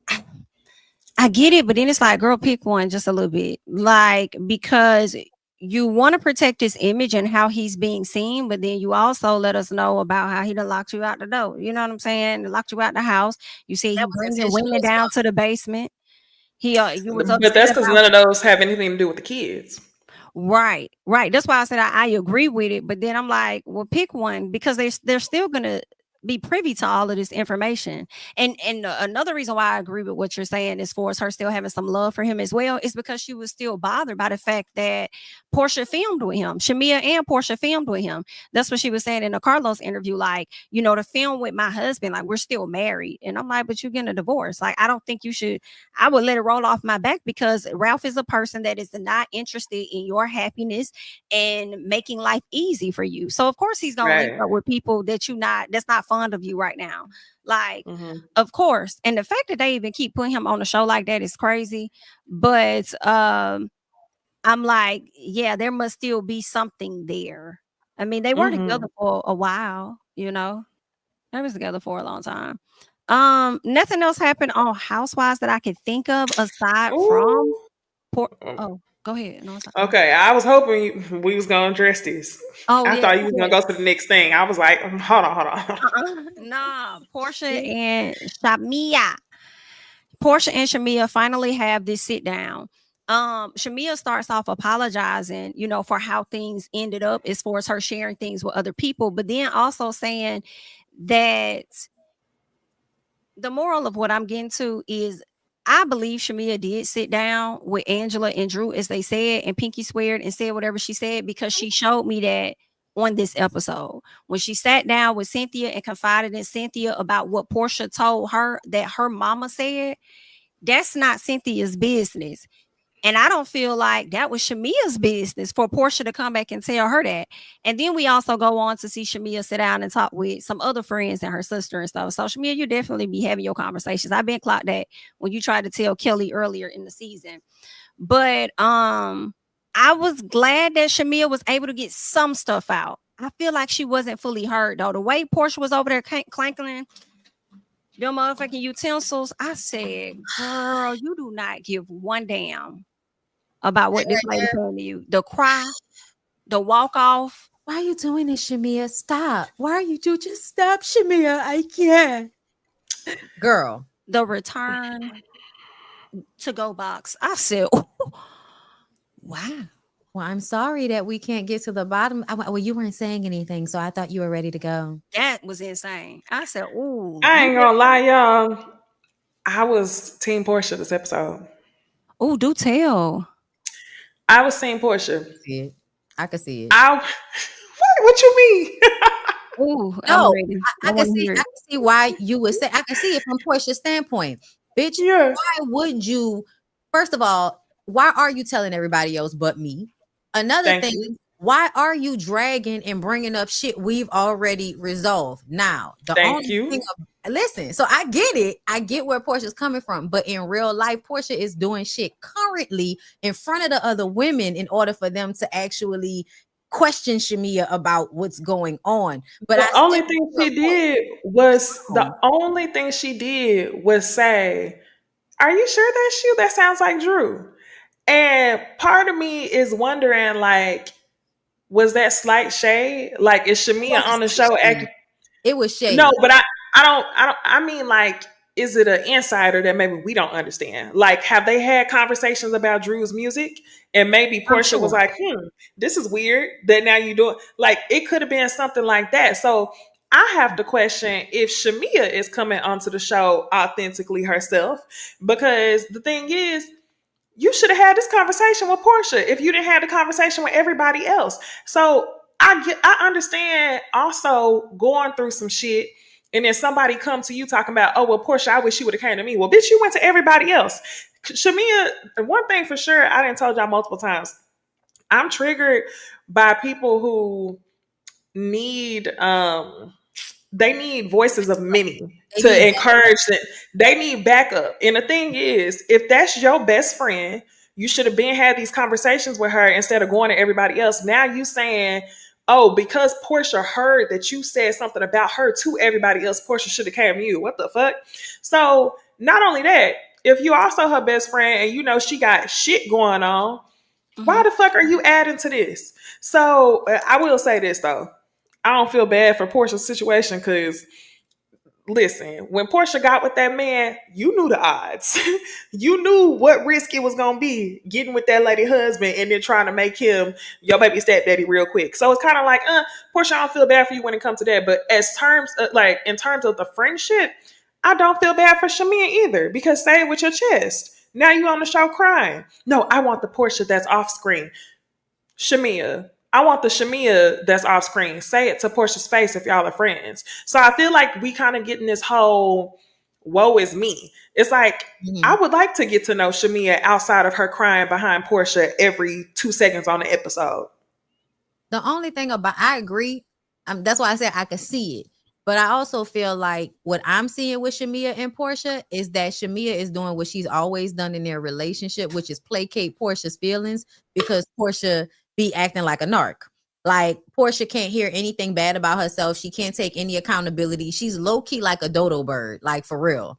S1: get it, but then it's like, girl, pick one just a little bit, like, because you want to protect his image and how he's being seen, but then you also let us know about how he done locked you out the door. You know what I'm saying? Locked you out the house. You see, he bringing women down to the basement. You was
S2: but that's because none of those have anything to do with the kids.
S1: Right. That's why I said I agree with it, but then I'm like, well, pick one, because they're still gonna be privy to all of this information. And another reason why I agree with what you're saying, as far as her still having some love for him as well, is because she was still bothered by the fact that Porsha filmed with him. Shamia and Porsha filmed with him. That's what she was saying in the Carlos interview. Like, to film with my husband, like, we're still married. And I'm like, but you're getting a divorce. Like, I don't think you should. I would let it roll off my back, because Ralph is a person that is not interested in your happiness and making life easy for you. So of course he's gonna link up with people that's not fond of you right now. Like, of course. And the fact that they even keep putting him on a show like that is crazy. But I'm like, yeah, there must still be something there. I mean, they were together for a while, They was together for a long time. Nothing else happened on Housewives that I could think of aside from Go ahead. No, it's okay.
S2: Okay, I was hoping we was gonna address this.
S1: Oh
S2: I
S1: yeah.
S2: thought you was gonna go to the next thing. I was like, hold on.
S1: Nah, Porsha and Shamia. Porsha and Shamia finally have this sit down. Shamia starts off apologizing, for how things ended up as far as her sharing things with other people, but then also saying that the moral of what I'm getting to is I believe Shamia did sit down with Angela and Drew, as they said, and Pinky sweared and said whatever she said, because she showed me that on this episode when she sat down with Cynthia and confided in Cynthia about what Porsha told her that her mama said. That's not Cynthia's business. And I don't feel like that was Shamia's business for Porsha to come back and tell her that. And then we also go on to see Shamia sit down and talk with some other friends and her sister and stuff. So Shamia, you definitely be having your conversations. I've been clocked that when you tried to tell Kelly earlier in the season. But I was glad that Shamia was able to get some stuff out. I feel like she wasn't fully heard though. The way Porsha was over there clanking them motherfucking utensils, I said, girl, you do not give one damn about what this lady saying to you. The cry, the walk off.
S3: Why are you doing this, Shamia? Stop. Why are you just stop, Shamia? I can't. Girl.
S1: The return to go box. I said, wow.
S3: Well, I'm sorry that we can't get to the bottom. Well, you weren't saying anything, so I thought you were ready to go.
S1: That was insane. I said, ooh.
S2: I ain't gonna lie, y'all. I was Team Porsha this episode.
S1: Oh, do tell.
S2: I was Team Porsha.
S3: I could see it.
S2: What you mean?
S1: Ooh,
S3: no, I can see why you would say. I can see it from Portia's standpoint, bitch. Yeah. Why would you? First of all, why are you telling everybody else but me? Another thing, why are you dragging and bringing up shit we've already resolved? Now, listen, so I get it. I get where Portia's coming from, but in real life, Porsha is doing shit currently in front of the other women in order for them to actually question Shamia about what's going on. But
S2: the only thing she did was say, "Are you sure that's you? That sounds like Drew." And part of me is wondering, like, was that slight shade? Like, is Shamia on the show acting?
S3: It was shade.
S2: No, but I mean, like, is it an insider that maybe we don't understand? Like, have they had conversations about Drew's music? And maybe Porsha was like, this is weird that now you do it. Like, it could have been something like that. So I have to question if Shamia is coming onto the show authentically herself, because the thing is, you should have had this conversation with Porsha if you didn't have the conversation with everybody else. So I understand also going through some shit and then somebody come to you talking about, oh, well, Porsha, I wish you would have came to me. Well, bitch, you went to everybody else. Shamia, one thing for sure, I done told y'all multiple times, I'm triggered by people who need they need voices of many to encourage them. They need backup. And the thing is, if that's your best friend, you should have been had these conversations with her instead of going to everybody else. Now you saying, oh, because Porsha heard that you said something about her to everybody else, Porsha should have came to you. What the fuck? So not only that, if you also her best friend and you know she got shit going on, why the fuck are you adding to this? So I will say this though. I don't feel bad for Porsha's situation because, listen, when Porsha got with that man, you knew the odds. You knew what risk it was going to be getting with that lady husband and then trying to make him your baby stepdaddy real quick. So it's kind of like, Porsha, I don't feel bad for you when it comes to that. But in terms of the friendship, I don't feel bad for Shamia either, because say it with your chest. Now you on the show crying. No, I want the Porsha that's off screen. Shamia, I want the Shamia that's off screen. Say it to Porsha's face if y'all are friends. So I feel like we kind of getting this whole woe is me. It's like, I would like to get to know Shamia outside of her crying behind Porsha every 2 seconds on the episode.
S3: The only thing about, I agree. That's why I said I could see it. But I also feel like what I'm seeing with Shamia and Porsha is that Shamia is doing what she's always done in their relationship, which is placate Porsha's feelings, because Porsha be acting like a narc. Like, Porsha can't hear anything bad about herself. She can't take any accountability. She's low-key like a dodo bird, like, for real.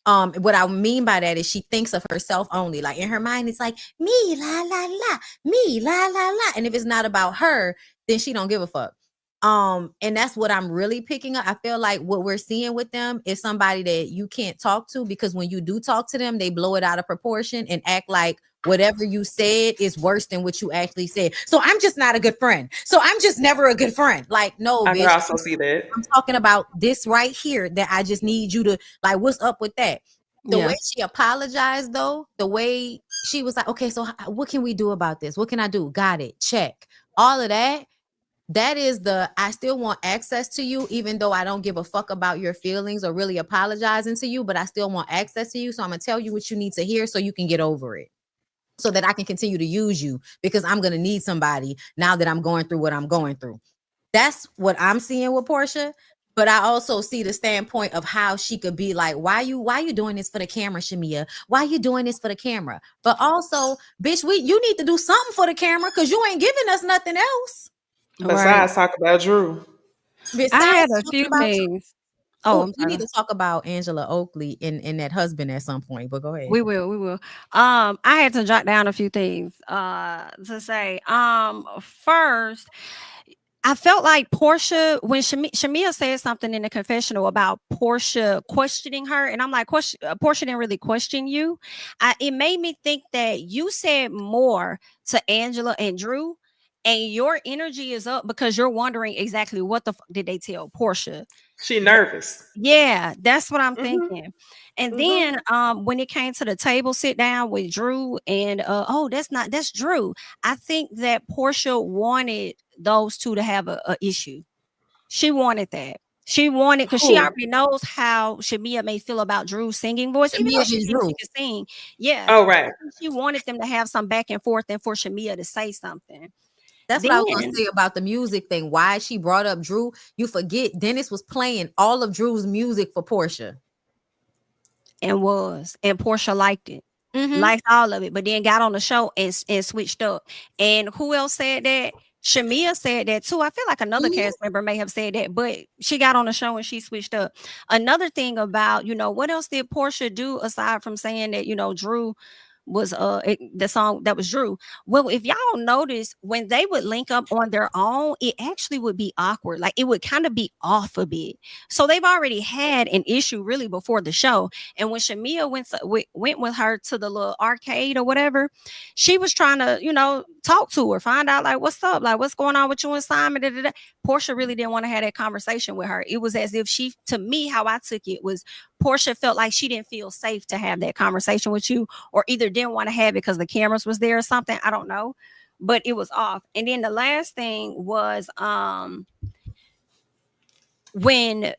S3: What I mean by that is she thinks of herself only. Like in her mind, it's like me, la la la, me, la la la. And if it's not about her, then she don't give a fuck. And that's what I'm really picking up. I feel like what we're seeing with them is somebody that you can't talk to, because when you do talk to them, they blow it out of proportion and act like whatever you said is worse than what you actually said. So I'm just not a good friend. So I'm just never a good friend. Like, no,
S2: I
S3: bitch.
S2: can also see that.
S3: I'm talking about this right here that I just need you to, like, what's up with that? The way she apologized, though, the way she was like, okay, so what can we do about this? What can I do? Got it. Check. All of that. That is I still want access to you, even though I don't give a fuck about your feelings or really apologizing to you, but I still want access to you. So I'm going to tell you what you need to hear so you can get over it, so that I can continue to use you, because I'm going to need somebody now that I'm going through what I'm going through. That's what I'm seeing with Porsha. But I also see the standpoint of how she could be like, why you doing this for the camera, Shamia? Why you doing this for the camera? But also, bitch, you need to do something for the camera, because you ain't giving us nothing else.
S2: Besides talk about Drew.
S3: Besides,
S1: I had a few things. Oh,
S3: we need to talk about Angela Oakley and that husband at some point, but go ahead.
S1: We will. I had to jot down a few things to say. First, I felt like Porsha, when Shamia said something in the confessional about Porsha questioning her, and I'm like, Porsha didn't really question you. It made me think that you said more to Angela and Drew, and your energy is up because you're wondering exactly what the fuck did they tell Porsha.
S2: She nervous.
S1: Yeah, that's what I'm thinking. And then when it came to the table sit down with Drew and that's Drew. I think that Porsha wanted those two to have a issue. She wanted that. She wanted, because she already knows how Shamia may feel about Drew's singing voice, even though she thinks she can sing. Yeah.
S2: Oh, right.
S1: She wanted them to have some back and forth and for Shamia to say something.
S3: That's what I was going to say about the music thing. Why she brought up Drew. You forget Dennis was playing all of Drew's music for Porsha.
S1: And Porsha liked it. Liked all of it, but then got on the show and switched up. And who else said that? Shamia said that too. I feel like another cast member may have said that, but she got on the show and she switched up. Another thing about, what else did Porsha do aside from saying that, Drew was the song that was Drew? Well, if y'all notice, when they would link up on their own, it actually would be awkward. Like it would kind of be off a bit. So they've already had an issue really before the show. And when Shamia went with her to the little arcade or whatever, she was trying to, talk to her, find out like what's up, like what's going on with you and Simon. Porsha really didn't want to have that conversation with her. It was as if to me, how I took it was Porsha felt like she didn't feel safe to have that conversation with you, or either didn't want to have it because the cameras was there or something. I don't know, but it was off. And then the last thing was when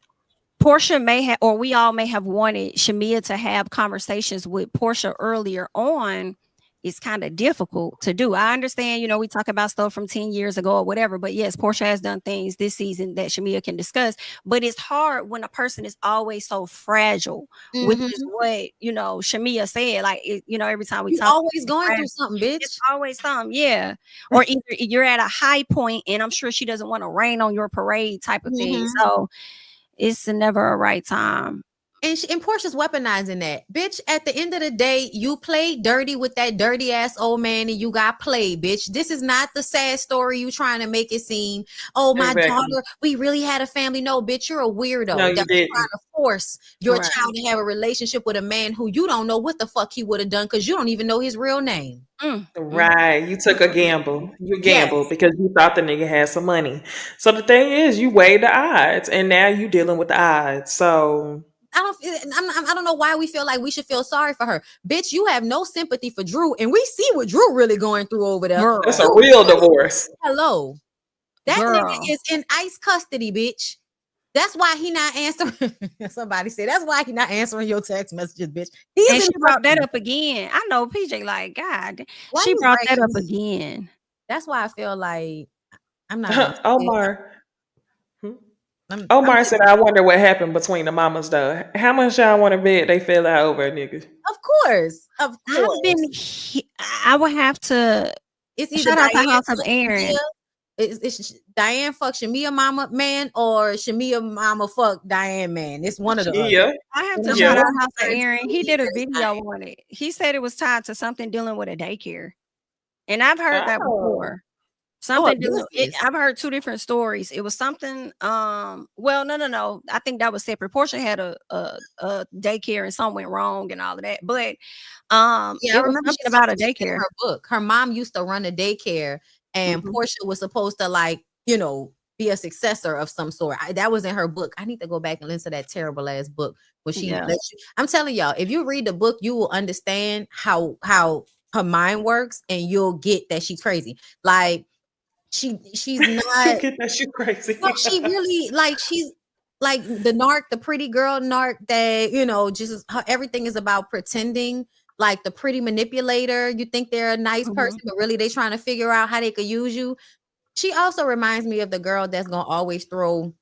S1: Porsha may have, or we all may have wanted Shamia to have conversations with Porsha earlier on. It's kind of difficult to do. I understand, we talk about stuff from 10 years ago or whatever, but yes, Porsha has done things this season that Shamia can discuss, but it's hard when a person is always so fragile, which is what, Shamia said, like, every time we talk,
S3: always going through something, bitch.
S1: It's always something. Yeah. Or either you're at a high point and I'm sure she doesn't want to rain on your parade type of thing. So it's never a right time.
S3: And Porsha's weaponizing that. Bitch, at the end of the day, you played dirty with that dirty ass old man and you got played, bitch. This is not the sad story you trying to make it seem. Oh, my daughter, we really had a family. No, bitch, you're a weirdo.
S2: No,
S3: That's trying to force your child to have a relationship with a man who you don't know what the fuck he would have done because you don't even know his real name.
S2: Right. You took a gamble. You gambled because you thought the nigga had some money. So the thing is, you weighed the odds and now you dealing with the odds. So
S3: I don't know why we feel like we should feel sorry for her. Bitch, you have no sympathy for Drew, and we see what Drew really going through over there.
S2: That's a real divorce.
S3: Hello. That nigga is in ICE custody, bitch. That's why he not answering. Somebody said that's why he not answering your text messages, bitch.
S1: And she brought that up again. I know PJ like, God, she brought that up again.
S3: That's why I feel like I'm not
S2: Omar. Omar said, I wonder what happened between the mamas, though. How much y'all want to bet they fell out over a nigga?
S3: Of course.
S1: I would have to.
S3: It's
S1: shout out to House of Aaron.
S3: It's Diane fuck Shamia mama man or Shamia mama fuck Diane man. It's one of the other.
S2: Yeah.
S1: I have
S3: And
S1: to
S3: I'm
S1: shout
S2: Yeah.
S1: out
S3: more
S1: House of
S3: concerned
S1: Aaron. He
S3: Shamia
S1: did a
S3: than
S1: video
S3: Diane.
S1: on it. He said it was tied to something dealing with a daycare. And I've heard that
S2: Oh.
S1: before.
S3: Oh,
S1: Something dealing
S3: business.
S1: I've heard two different stories. It was something well, no. I think that was separate. Porsha had a daycare and something went wrong and all of that. But
S3: Yeah, I
S1: it was
S3: remember
S1: something
S3: she
S1: about a
S3: said that in
S1: daycare.
S3: her book. Her mom used to run a daycare, and
S1: Mhm.
S3: Porsha was supposed to, like, you know, be a successor of some sort. That was in her book. I need to go back and listen to that terrible ass book where she
S1: Yeah.
S3: lets you. I'm telling y'all, if you read the book, you will understand how her mind works, and you'll get that she's crazy. Like she's
S2: You
S3: not.
S2: get that shit crazy.
S3: No, she really like she's like the narc, the pretty girl narc that, you know, just everything is about pretending, like the pretty manipulator. You think they're a nice person, but really they trying to figure out how they could use you. She also reminds me of the girl that's gonna always throw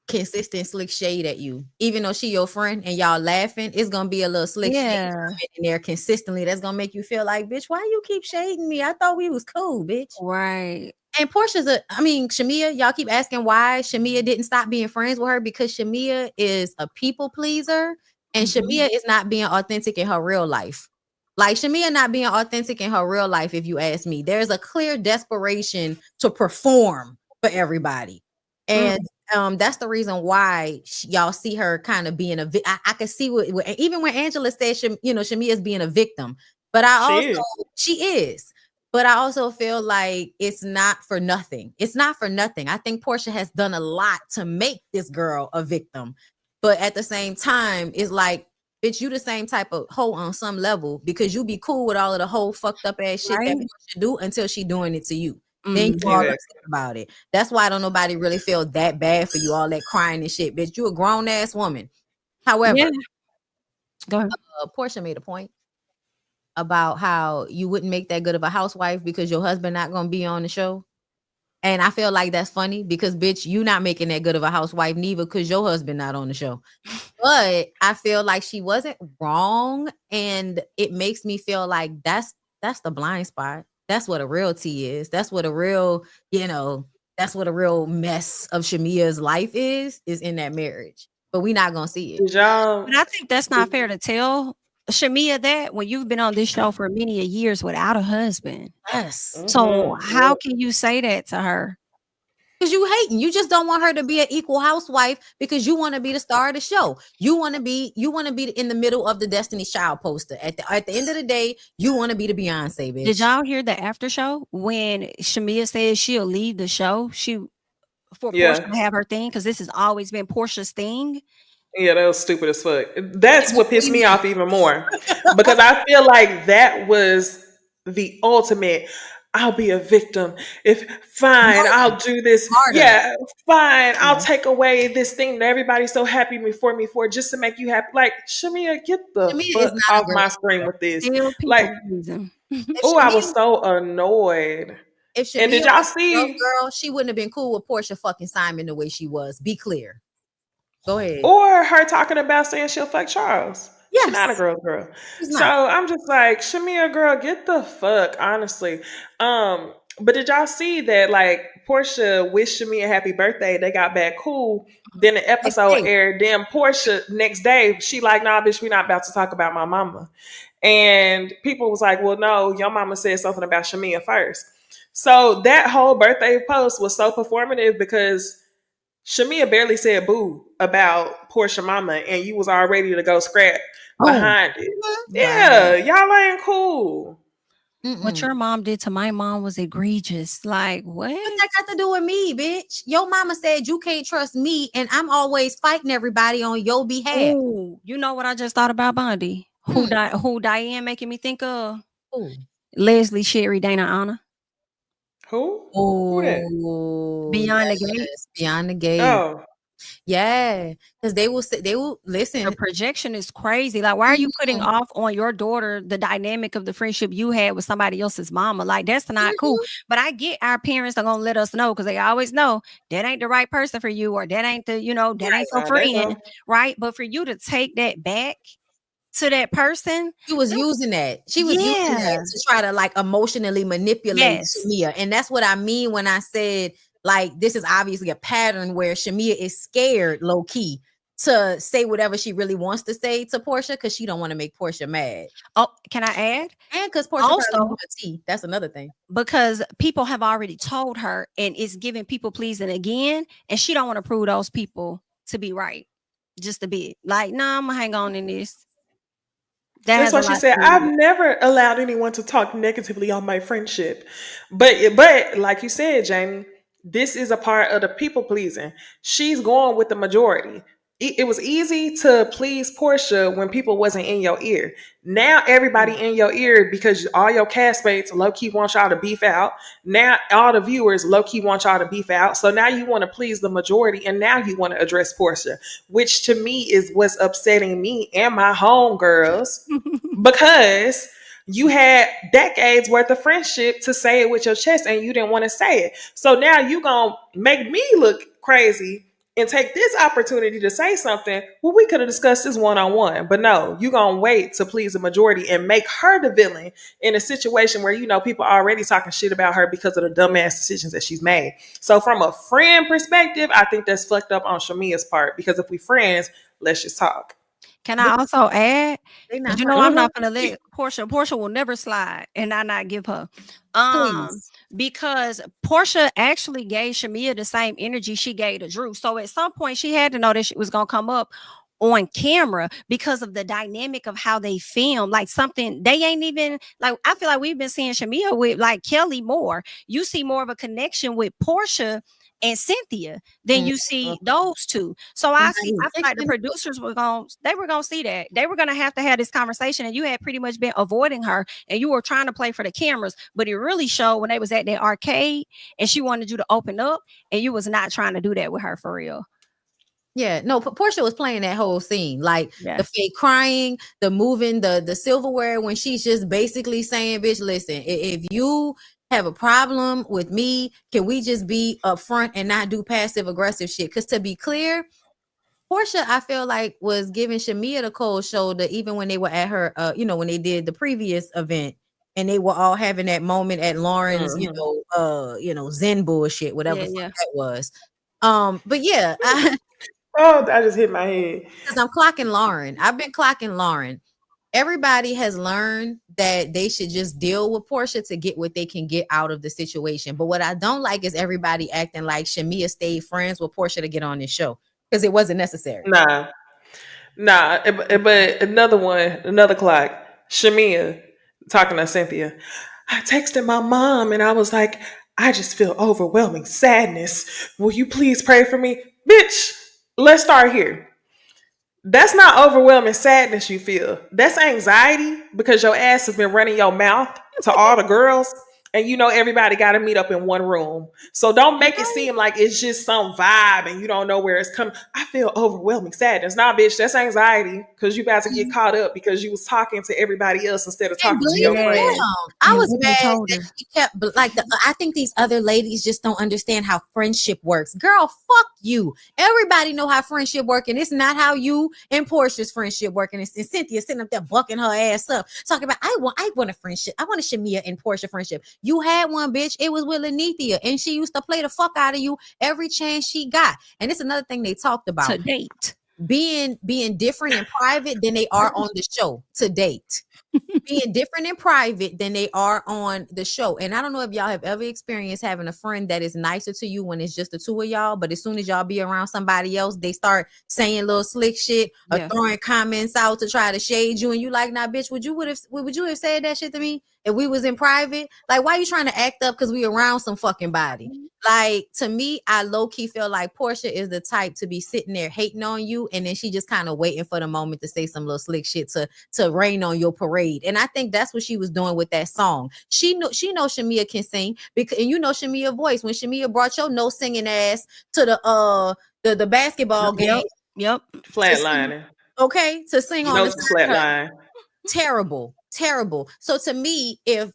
S3: consistent slick shade at you, even though she your friend and y'all laughing. It's gonna be a little slick shade
S1: Yeah.
S3: in there consistently. That's gonna make you feel like, bitch, why you keep shading me? I thought we was cool, bitch.
S1: Right.
S3: And Shamia, y'all keep asking why Shamia didn't stop being friends with her, because Shamia is a people pleaser and Shamia is not being authentic in her real life. Like Shamia not being authentic in her real life, if you ask me. There's a clear desperation to perform for everybody. And that's the reason why y'all see her kind of being I can see even when Angela says, Shamia is being a victim, but she is. But I also feel like it's not for nothing. It's not for nothing. I think Porsha has done a lot to make this girl a victim. But at the same time, it's like, bitch, you the same type of hoe on some level, because you be cool with all of the whole fucked up ass shit that Porsha do until she doing it to you. Then you all upset about it. That's why don't nobody really feel that bad for you, all that crying and shit. Bitch, you a grown ass woman. However,
S1: Go ahead.
S3: Porsha made a point about how you wouldn't make that good of a housewife because your husband not gonna be on the show. And I feel like that's funny because, bitch, you not making that good of a housewife neither because your husband not on the show. But I feel like she wasn't wrong, and it makes me feel like that's the blind spot. That's what a real tea is. That's what a real, that's what a real mess of Shamia's life is in that marriage. But we not gonna see it.
S2: Did y'all?
S1: But I think that's not fair to tell Shamia that when you've been on this show for many years without a husband.
S3: Yes.
S1: So how can you say that to her?
S3: Because you hating. You just don't want her to be an equal housewife because you want to be the star of the show. You want to be in the middle of the Destiny's Child poster. At the end of the day, you want to be the Beyonce, bitch.
S1: Did y'all hear the after show when Shamia says she'll leave the show? For Porsha to have her thing, because this has always been Portia's thing.
S2: Yeah, that was stupid as fuck. That's what pissed me off even more. Because I feel like that was the ultimate. I'll be a victim. I'll do this. Yeah, fine. I'll take away this thing that everybody's so happy for just to make you happy. Like, Shamia, get the fuck off my screen with this. Like, oh, I was so annoyed.
S3: If Shamia
S2: and did y'all
S3: was
S2: see?
S3: a girl, she wouldn't have been cool with Porsha fucking Simon the way she was. Be clear. Go ahead.
S2: Or her talking about saying she'll fuck Charles. Yes. She's not a girl. So I'm just like, Shamia, girl, get the fuck, honestly. But did y'all see that, like, Porsha wished Shamia happy birthday? They got back cool. Then the episode aired. Then Porsha, next day, she like, nah, bitch, we not about to talk about my mama. And people was like, well, no, your mama said something about Shamia first. So that whole birthday post was so performative because Shamia barely said boo about Porsha mama, and you was all ready to go scrap behind it. Yeah, y'all ain't cool.
S1: What your mom did to my mom was egregious. Like, what?
S3: What that got to do with me, bitch? Your mama said you can't trust me, and I'm always fighting everybody on your behalf.
S1: Ooh, you know what I just thought about Bondy? Who Diane making me think of?
S3: Ooh.
S1: Leslie, Sherry, Dana, Anna.
S2: Who?
S3: Oh,
S1: Beyond the Gate.
S3: Beyond the Gate.
S2: Oh,
S3: yeah, because they will listen.
S1: The projection is crazy. Like, why are you putting off on your daughter the dynamic of the friendship you had with somebody else's mama? Like, that's not cool. But I get our parents are gonna let us know because they always know that ain't the right person for you, or that ain't the, that ain't your friend, right? But for you to take that back to that person.
S3: She was using that. She was using that to try to like emotionally manipulate Shamia. And that's what I mean when I said like this is obviously a pattern where Shamia is scared low key to say whatever she really wants to say to Porsha because she don't want to make Porsha mad.
S1: Oh, can I add?
S3: And because Porsha also tea. That's another thing.
S1: Because people have already told her, and it's giving people pleasing again, and she don't want to prove those people to be right. Just a bit. Like, nah, I'm gonna hang on in this.
S2: That's why she said, I've never allowed anyone to talk negatively on my friendship. But like you said, Jamie, this is a part of the people pleasing. She's going with the majority. It was easy to please Porsha when people wasn't in your ear. Now everybody in your ear because all your castmates low-key want y'all to beef out. Now all the viewers low-key want y'all to beef out. So now you want to please the majority and now you want to address Porsha, which to me is what's upsetting me and my homegirls because you had decades worth of friendship to say it with your chest and you didn't want to say it. So now you gonna make me look crazy and take this opportunity to say something. Well, we could have discussed this one-on-one, but no, you gonna wait to please the majority and make her the villain in a situation where you know people are already talking shit about her because of the dumbass decisions that she's made. So from a friend perspective, I think that's fucked up on Shamia's part because if we friends, let's just talk.
S1: Can I also add? You know, I'm not gonna let
S3: Porsha.
S1: Porsha will never slide and I not give her.
S3: Please.
S1: Because Porsha actually gave Shamia the same energy she gave to Drew. So at some point she had to know that she was gonna come up on camera because of the dynamic of how they film. Like something they ain't even like. I feel like we've been seeing Shamia with like Kelly more. You see more of a connection with Porsha and Cynthia than you see those two. So I feel like the producers were gonna see that. They were gonna have to have this conversation, and you had pretty much been avoiding her and you were trying to play for the cameras, but it really showed when they was at that arcade and she wanted you to open up and you was not trying to do that with her for real.
S3: Yeah, no, Porsha was playing that whole scene, like the fake crying, the moving, the silverware when she's just basically saying, bitch, listen, if you have a problem with me, can we just be upfront and not do passive aggressive shit? Because to be clear, Porsha, I feel like was giving Shamia the cold shoulder even when they were at her, when they did the previous event and they were all having that moment at Lauren's, Zen bullshit, whatever that was. But yeah,
S2: I just hit my head.
S3: Because I'm clocking Lauren. I've been clocking Lauren. Everybody has learned that they should just deal with Porsha to get what they can get out of the situation. But what I don't like is everybody acting like Shamia stayed friends with Porsha to get on this show because it wasn't necessary.
S2: Nah. But another clock. Shamia talking to Cynthia. I texted my mom and I was like, I just feel overwhelming sadness. Will you please pray for me? Bitch, let's start here. That's not overwhelming sadness you feel. That's anxiety because your ass has been running your mouth to all the girls and you know everybody got to meet up in one room. So don't make it seem like it's just some vibe and you don't know where it's coming. I feel overwhelming sadness. Nah, bitch, that's anxiety because you about to get caught up because you was talking to everybody else instead of talking to your friend.
S3: I was mad that she kept like I think these other ladies just don't understand how friendship works. Girl, fuck you. Everybody know how friendship work, and it's not how you and Portia's friendship working. And Cynthia sitting up there bucking her ass up, talking about I want a friendship. I want a Shamia and Porsha friendship. You had one, bitch. It was with Lanithia, and she used to play the fuck out of you every chance she got. And it's another thing they talked about
S1: to date.
S3: Being different in private than they are on the show to date. Being different in private than they are on the show. And I don't know if y'all have ever experienced having a friend that is nicer to you when it's just the two of y'all, but as soon as y'all be around somebody else, they start saying little slick shit or throwing comments out to try to shade you, and you like, nah, bitch, would you have said that shit to me if we was in private? Like, why you trying to act up because we around some fucking body? Like, to me, I low-key feel like Porsha is the type to be sitting there hating on you, and then she just kind of waiting for the moment to say some little slick shit to rain on your parade. And I think that's what she was doing with that song. She knows Shamia can sing, because, and you know Shamia's voice. When Shamia brought your no singing ass to the basketball game.
S1: Yep.
S2: Flatlining.
S3: To sing on
S2: the flatline.
S3: Terrible. So to me, if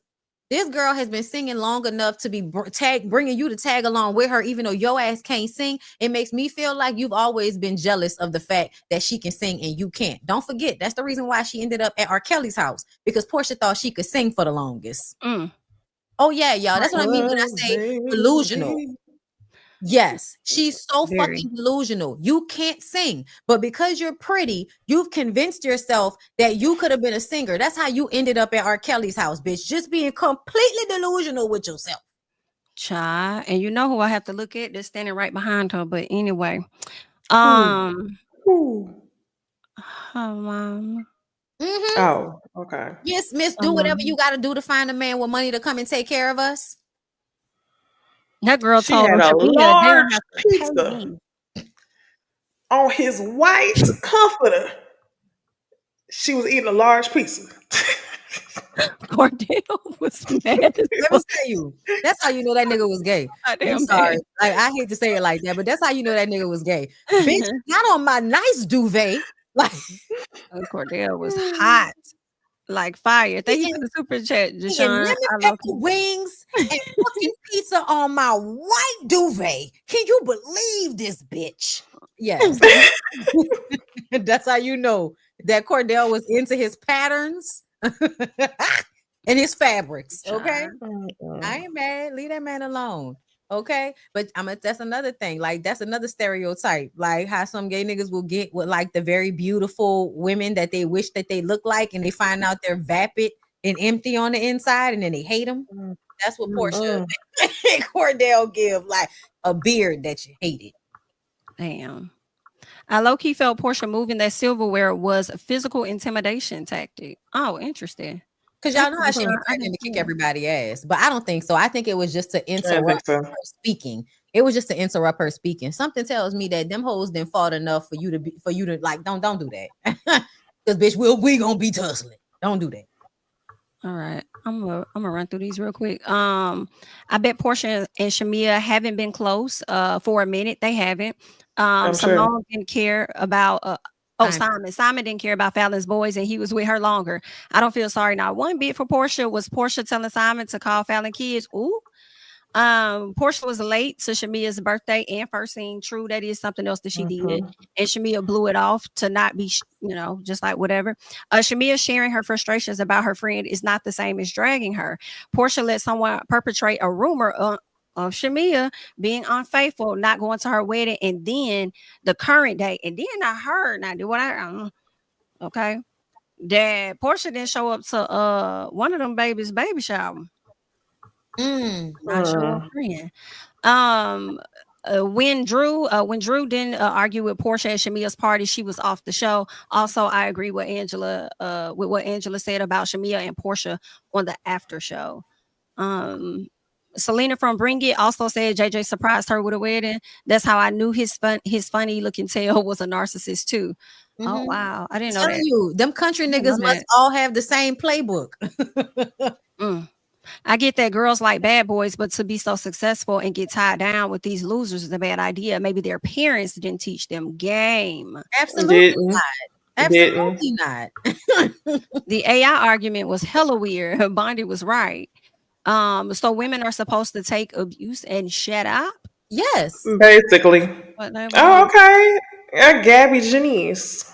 S3: This girl has been singing long enough to be bringing you to tag along with her, even though your ass can't sing. It makes me feel like you've always been jealous of the fact that she can sing and you can't. Don't forget, that's the reason why she ended up at R. Kelly's house, because Porsha thought she could sing for the longest. Oh yeah, y'all. That's what I mean when I say delusional. Yes, she's so fucking delusional. You can't sing, but because you're pretty, you've convinced yourself that you could have been a singer. That's how you ended up at R. Kelly's house, bitch. Just being completely delusional with yourself.
S1: Child, and you know who I have to look at? They're standing right behind her. But anyway,
S2: Who?
S1: her mom.
S2: Oh, okay.
S3: Yes, miss, do whatever you got to do to find a man with money to come and take care of us.
S1: That girl
S2: She
S1: told
S2: had
S1: him
S2: a large pizza
S1: pizza
S2: on his white comforter. She was eating a large pizza.
S1: Cordell was mad.
S3: Let me tell you, that's how you know that nigga was gay. I'm sorry. Like, I hate to say it like that, but that's how you know that nigga was gay. Bitch, not on my nice duvet. Like,
S1: Cordell was hot. Like fire. Thank you for the super chat, Deshaun.
S3: Lemon pepper wings and fucking pizza on my white duvet. Can you believe this bitch? Yes. That's how you know that Cordell was into his patterns and his fabrics. Okay. I ain't mad. Leave that man alone. Okay, but that's another thing. Like, that's another stereotype. Like how some gay niggas will get with like the very beautiful women that they wish that they look like, and they find out they're vapid and empty on the inside, and then they hate them. That's what Porsha and Cordell give, like a beard that you hated.
S1: Damn. I low-key felt Porsha moving that silverware was a physical intimidation tactic. Oh, interesting.
S3: Because y'all know how she be threatening to kick everybody ass, but I don't think so. I think it was just to interrupt her speaking. It was just to interrupt her speaking. Something tells me that them hoes didn't fought enough for you to like don't do that. Because bitch, we gonna be tussling. Don't do that.
S1: All right, I'm gonna run through these real quick. I bet Porsha and Shamia haven't been close for a minute. They haven't. Simone didn't care about Simon didn't care about Fallon's boys, and he was with her longer. I don't feel sorry now one bit for Porsha. Was Porsha telling Simon to call Fallon kids? Ooh. Porsha was late to Shamia's birthday and first scene. True, that is something else that she did, and Shamia blew it off to not be, just like whatever. Shamia sharing her frustrations about her friend is not the same as dragging her. Porsha let someone perpetrate a rumor of Shamia being unfaithful, not going to her wedding, and then the current day, and then I heard that Porsha didn't show up to one of them babies' baby shower. Not sure friend. When Drew didn't argue with Porsha at Shamia's party, she was off the show. Also, I agree with what Angela said about Shamia and Porsha on the after show. Selena from Bring It also said JJ surprised her with a wedding. That's how I knew his funny looking tail was a narcissist too. Oh wow, I didn't know that.
S3: You, them country niggas must all have the same playbook.
S1: I get that girls like bad boys, but to be so successful and get tied down with these losers is a bad idea. Maybe their parents didn't teach them game.
S3: Absolutely not. Absolutely not.
S1: The AI argument was hella weird. Bondy was right. So women are supposed to take abuse and shut up?
S3: Yes.
S2: Basically. Oh, okay. Gabby Janice.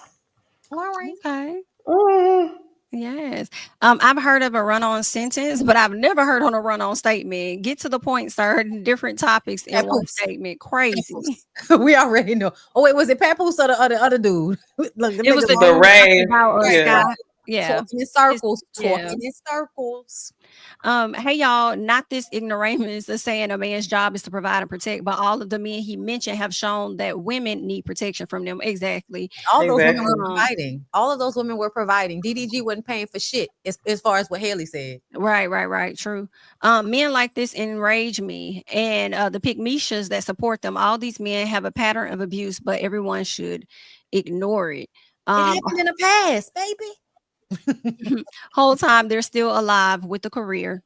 S3: All right.
S1: Okay. Yes. I've heard of a run-on sentence, but I've never heard on a run-on statement. Get to the point, sir. Different topics in one statement. Crazy.
S3: We already know. Oh, wait, was it Papoose or the other dude? Look,
S2: it was the Ray.
S1: Skai. Yeah.
S3: Talking in circles. Talking in circles.
S1: Hey y'all, not this ignoramus is saying a man's job is to provide and protect, but all of the men he mentioned have shown that women need protection from them. Exactly.
S3: All those women were providing. All of those women were providing. DDG wasn't paying for shit as far as what Haley said.
S1: Right. True. Men like this enrage me, and the pygmishas that support them. All these men have a pattern of abuse, but everyone should ignore it.
S3: It happened in the past, baby.
S1: Whole time they're still alive with a career.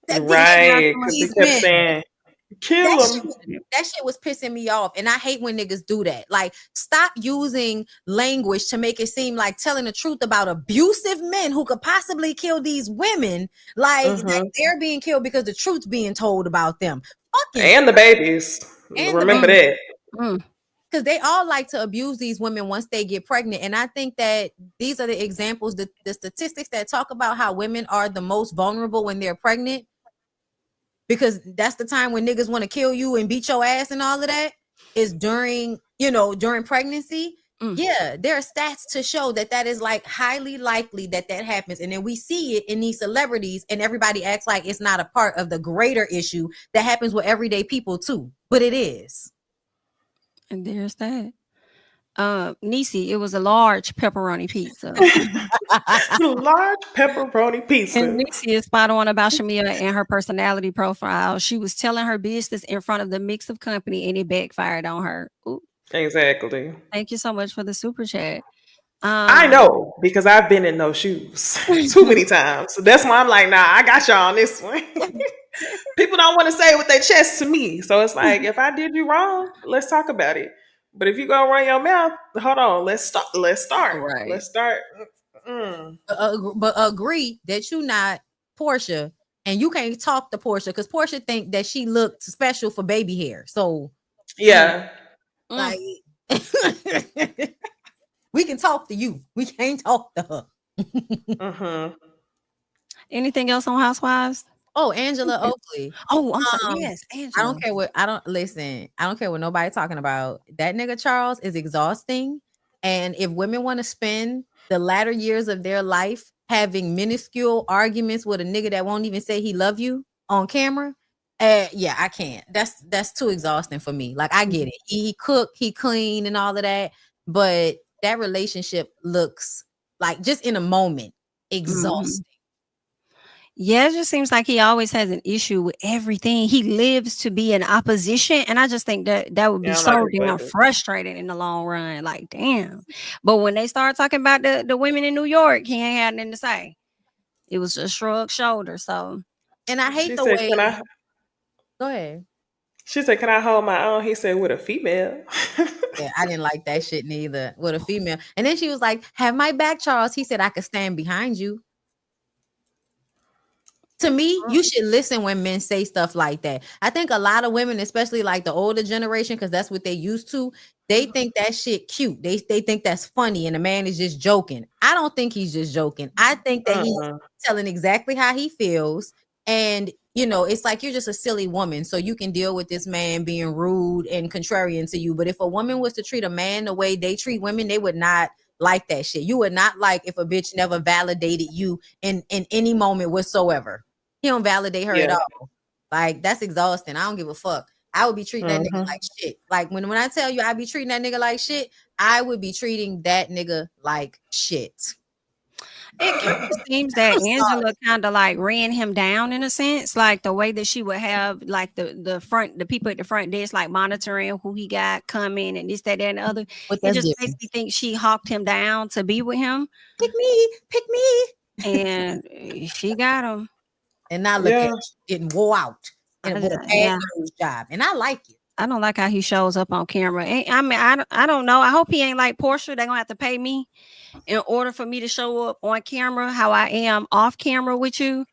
S2: Right, because he kept saying Kill
S3: That
S2: him.
S3: shit was pissing me off. And I hate when niggas do that. Like, stop using language to make it seem like telling the truth about abusive men who could possibly kill these women. Like, that they're being killed because the truth's being told about them.
S2: And the babies.
S3: And
S2: Remember that.
S3: Because they all like to abuse these women once they get pregnant. And I think that these are the examples, the statistics that talk about how women are the most vulnerable when they're pregnant. Because that's the time when niggas want to kill you and beat your ass and all of that is during pregnancy. Yeah, there are stats to show that is like highly likely that happens. And then we see it in these celebrities and everybody acts like it's not a part of the greater issue that happens with everyday people too. But it is.
S1: And there's that. Necey, it was a large pepperoni pizza.
S2: Large pepperoni pizza.
S1: And Necey is spot on about Shamia and her personality profile. She was telling her business in front of the mix of company and it backfired on her. Ooh.
S2: Exactly.
S1: Thank you so much for the super chat.
S2: I know because I've been in those shoes too many times. So that's why I'm like, nah, I got y'all on this one. People don't want to say it with their chest to me. So it's like, if I did you wrong, let's talk about it. But if you go run your mouth, hold on, let's start.
S1: Right.
S2: Let's start.
S3: But agree that you not Porsha and you can't talk to Porsha because Porsha think that she looked special for baby hair. So
S2: yeah,
S3: like we can talk to you. We can't talk to her.
S1: Anything else on Housewives?
S3: Oh, Angela Oakley.
S1: Oh, I'm sorry. Yes, Angela.
S3: I don't care what nobody talking about. That nigga Charles is exhausting. And if women want to spend the latter years of their life having minuscule arguments with a nigga that won't even say he love you on camera, yeah, I can't. That's too exhausting for me. Like, I get it. He cook, he clean and all of that. But that relationship looks like just in a moment exhausting.
S1: Yeah, it just seems like he always has an issue with everything. He lives to be in opposition. And I just think that would be so damn frustrating in the long run. Like, damn. But when they start talking about the women in New York, he ain't had nothing to say. It was just shrug shoulder. So,
S3: and I hate way. Go ahead.
S2: She said, "Can I hold my own?" He said, "With a female."
S3: Yeah, I didn't like that shit neither. With a female. And then she was like, "Have my back, Charles." He said, "I could stand behind you." To me, you should listen when men say stuff like that. I think a lot of women, especially like the older generation, because that's what they used to, they think that shit cute. They think that's funny and the man is just joking. I don't think he's just joking. I think that he's telling exactly how he feels. And, it's like you're just a silly woman. So you can deal with this man being rude and contrarian to you. But if a woman was to treat a man the way they treat women, they would not like that shit. You would not like if a bitch never validated you in any moment whatsoever. He don't validate her at all. Like, that's exhausting. I don't give a fuck. I would be treating that nigga like shit. Like, when I tell you I be treating that nigga like shit, I would be treating that nigga like shit.
S1: It kind of seems that Angela kind of like ran him down in a sense, like the way that she would have like the people at the front desk like monitoring who he got coming and this, that, and the other. It just makes me think she hawked him down to be with him.
S3: Pick me.
S1: And she got him.
S3: And now look at getting wore out and with a bad job. And I like it.
S1: I don't like how he shows up on camera. I mean, I don't know. I hope he ain't like Porsha. They're gonna have to pay me in order for me to show up on camera how I am off camera with you.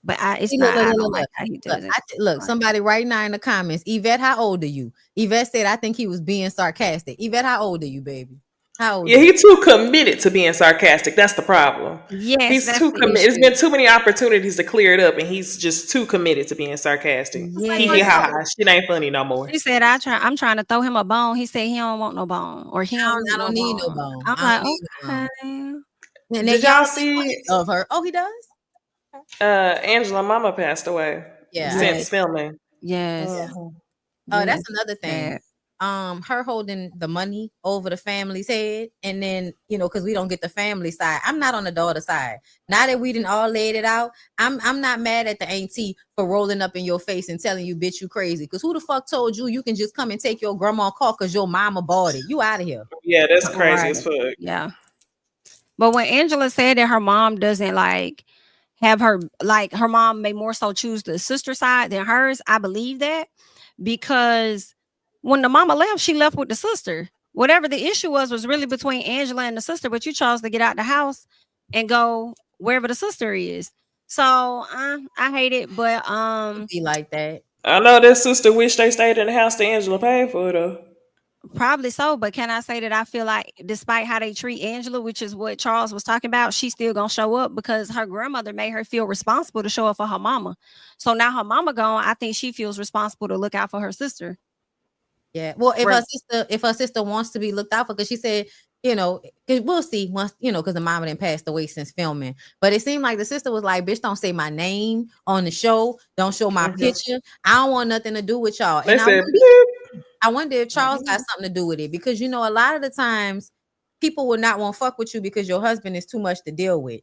S1: But I don't like how he does it.
S3: Look, somebody right now in the comments, Yvette, how old are you? Yvette said, I think he was being sarcastic. Yvette, how old are you, baby? How old?
S2: Yeah, he's too committed to being sarcastic. That's the problem.
S1: Yes,
S2: he's too committed. There's been too many opportunities to clear it up, and he's just too committed to being sarcastic.
S1: Yeah.
S2: Shit ain't funny no more.
S1: He said, I'm trying to throw him a bone. He said he don't want no bone, or I
S3: don't need no bone.
S1: I'm like, okay.
S2: Did y'all see
S3: of her? Oh, he does.
S2: Angela mama passed away.
S3: Yeah,
S2: since filming.
S1: Yes.
S3: Oh, that's another thing. Her holding the money over the family's head, and then because we don't get the family side. I'm not on the daughter side. Now that we didn't all laid it out, I'm not mad at the auntie for rolling up in your face and telling you, bitch, you crazy. Because who the fuck told you can just come and take your grandma car because your mama bought it? You out of here.
S2: Yeah, that's crazy as fuck.
S1: Yeah. But when Angela said that her mom doesn't like have her, like her mom may more so choose the sister side than hers. I believe that because when the mama left, she left with the sister. Whatever the issue was really between Angela and the sister, but you chose to get out the house and go wherever the sister is. So I hate it, but
S3: Be like that.
S2: I know that sister wish they stayed in the house that Angela paid for though.
S1: probably so. But can I say that I feel like despite how they treat Angela, which is what Charles was talking about, she's still gonna show up because her grandmother made her feel responsible to show up for her mama. So now her mama gone, I think she feels responsible to look out for her sister.
S3: Yeah. Well,
S2: Right.
S3: if her sister wants to be looked out for, because she said, cause we'll see once, because the mama didn't passed away since filming. But it seemed like the sister was like, bitch, don't say my name on the show. Don't show my picture. I don't want nothing to do with y'all.
S2: They
S3: And
S2: said,
S3: I wonder if Charles got something to do with it, because a lot of the times people will not want to fuck with you because your husband is too much to deal with.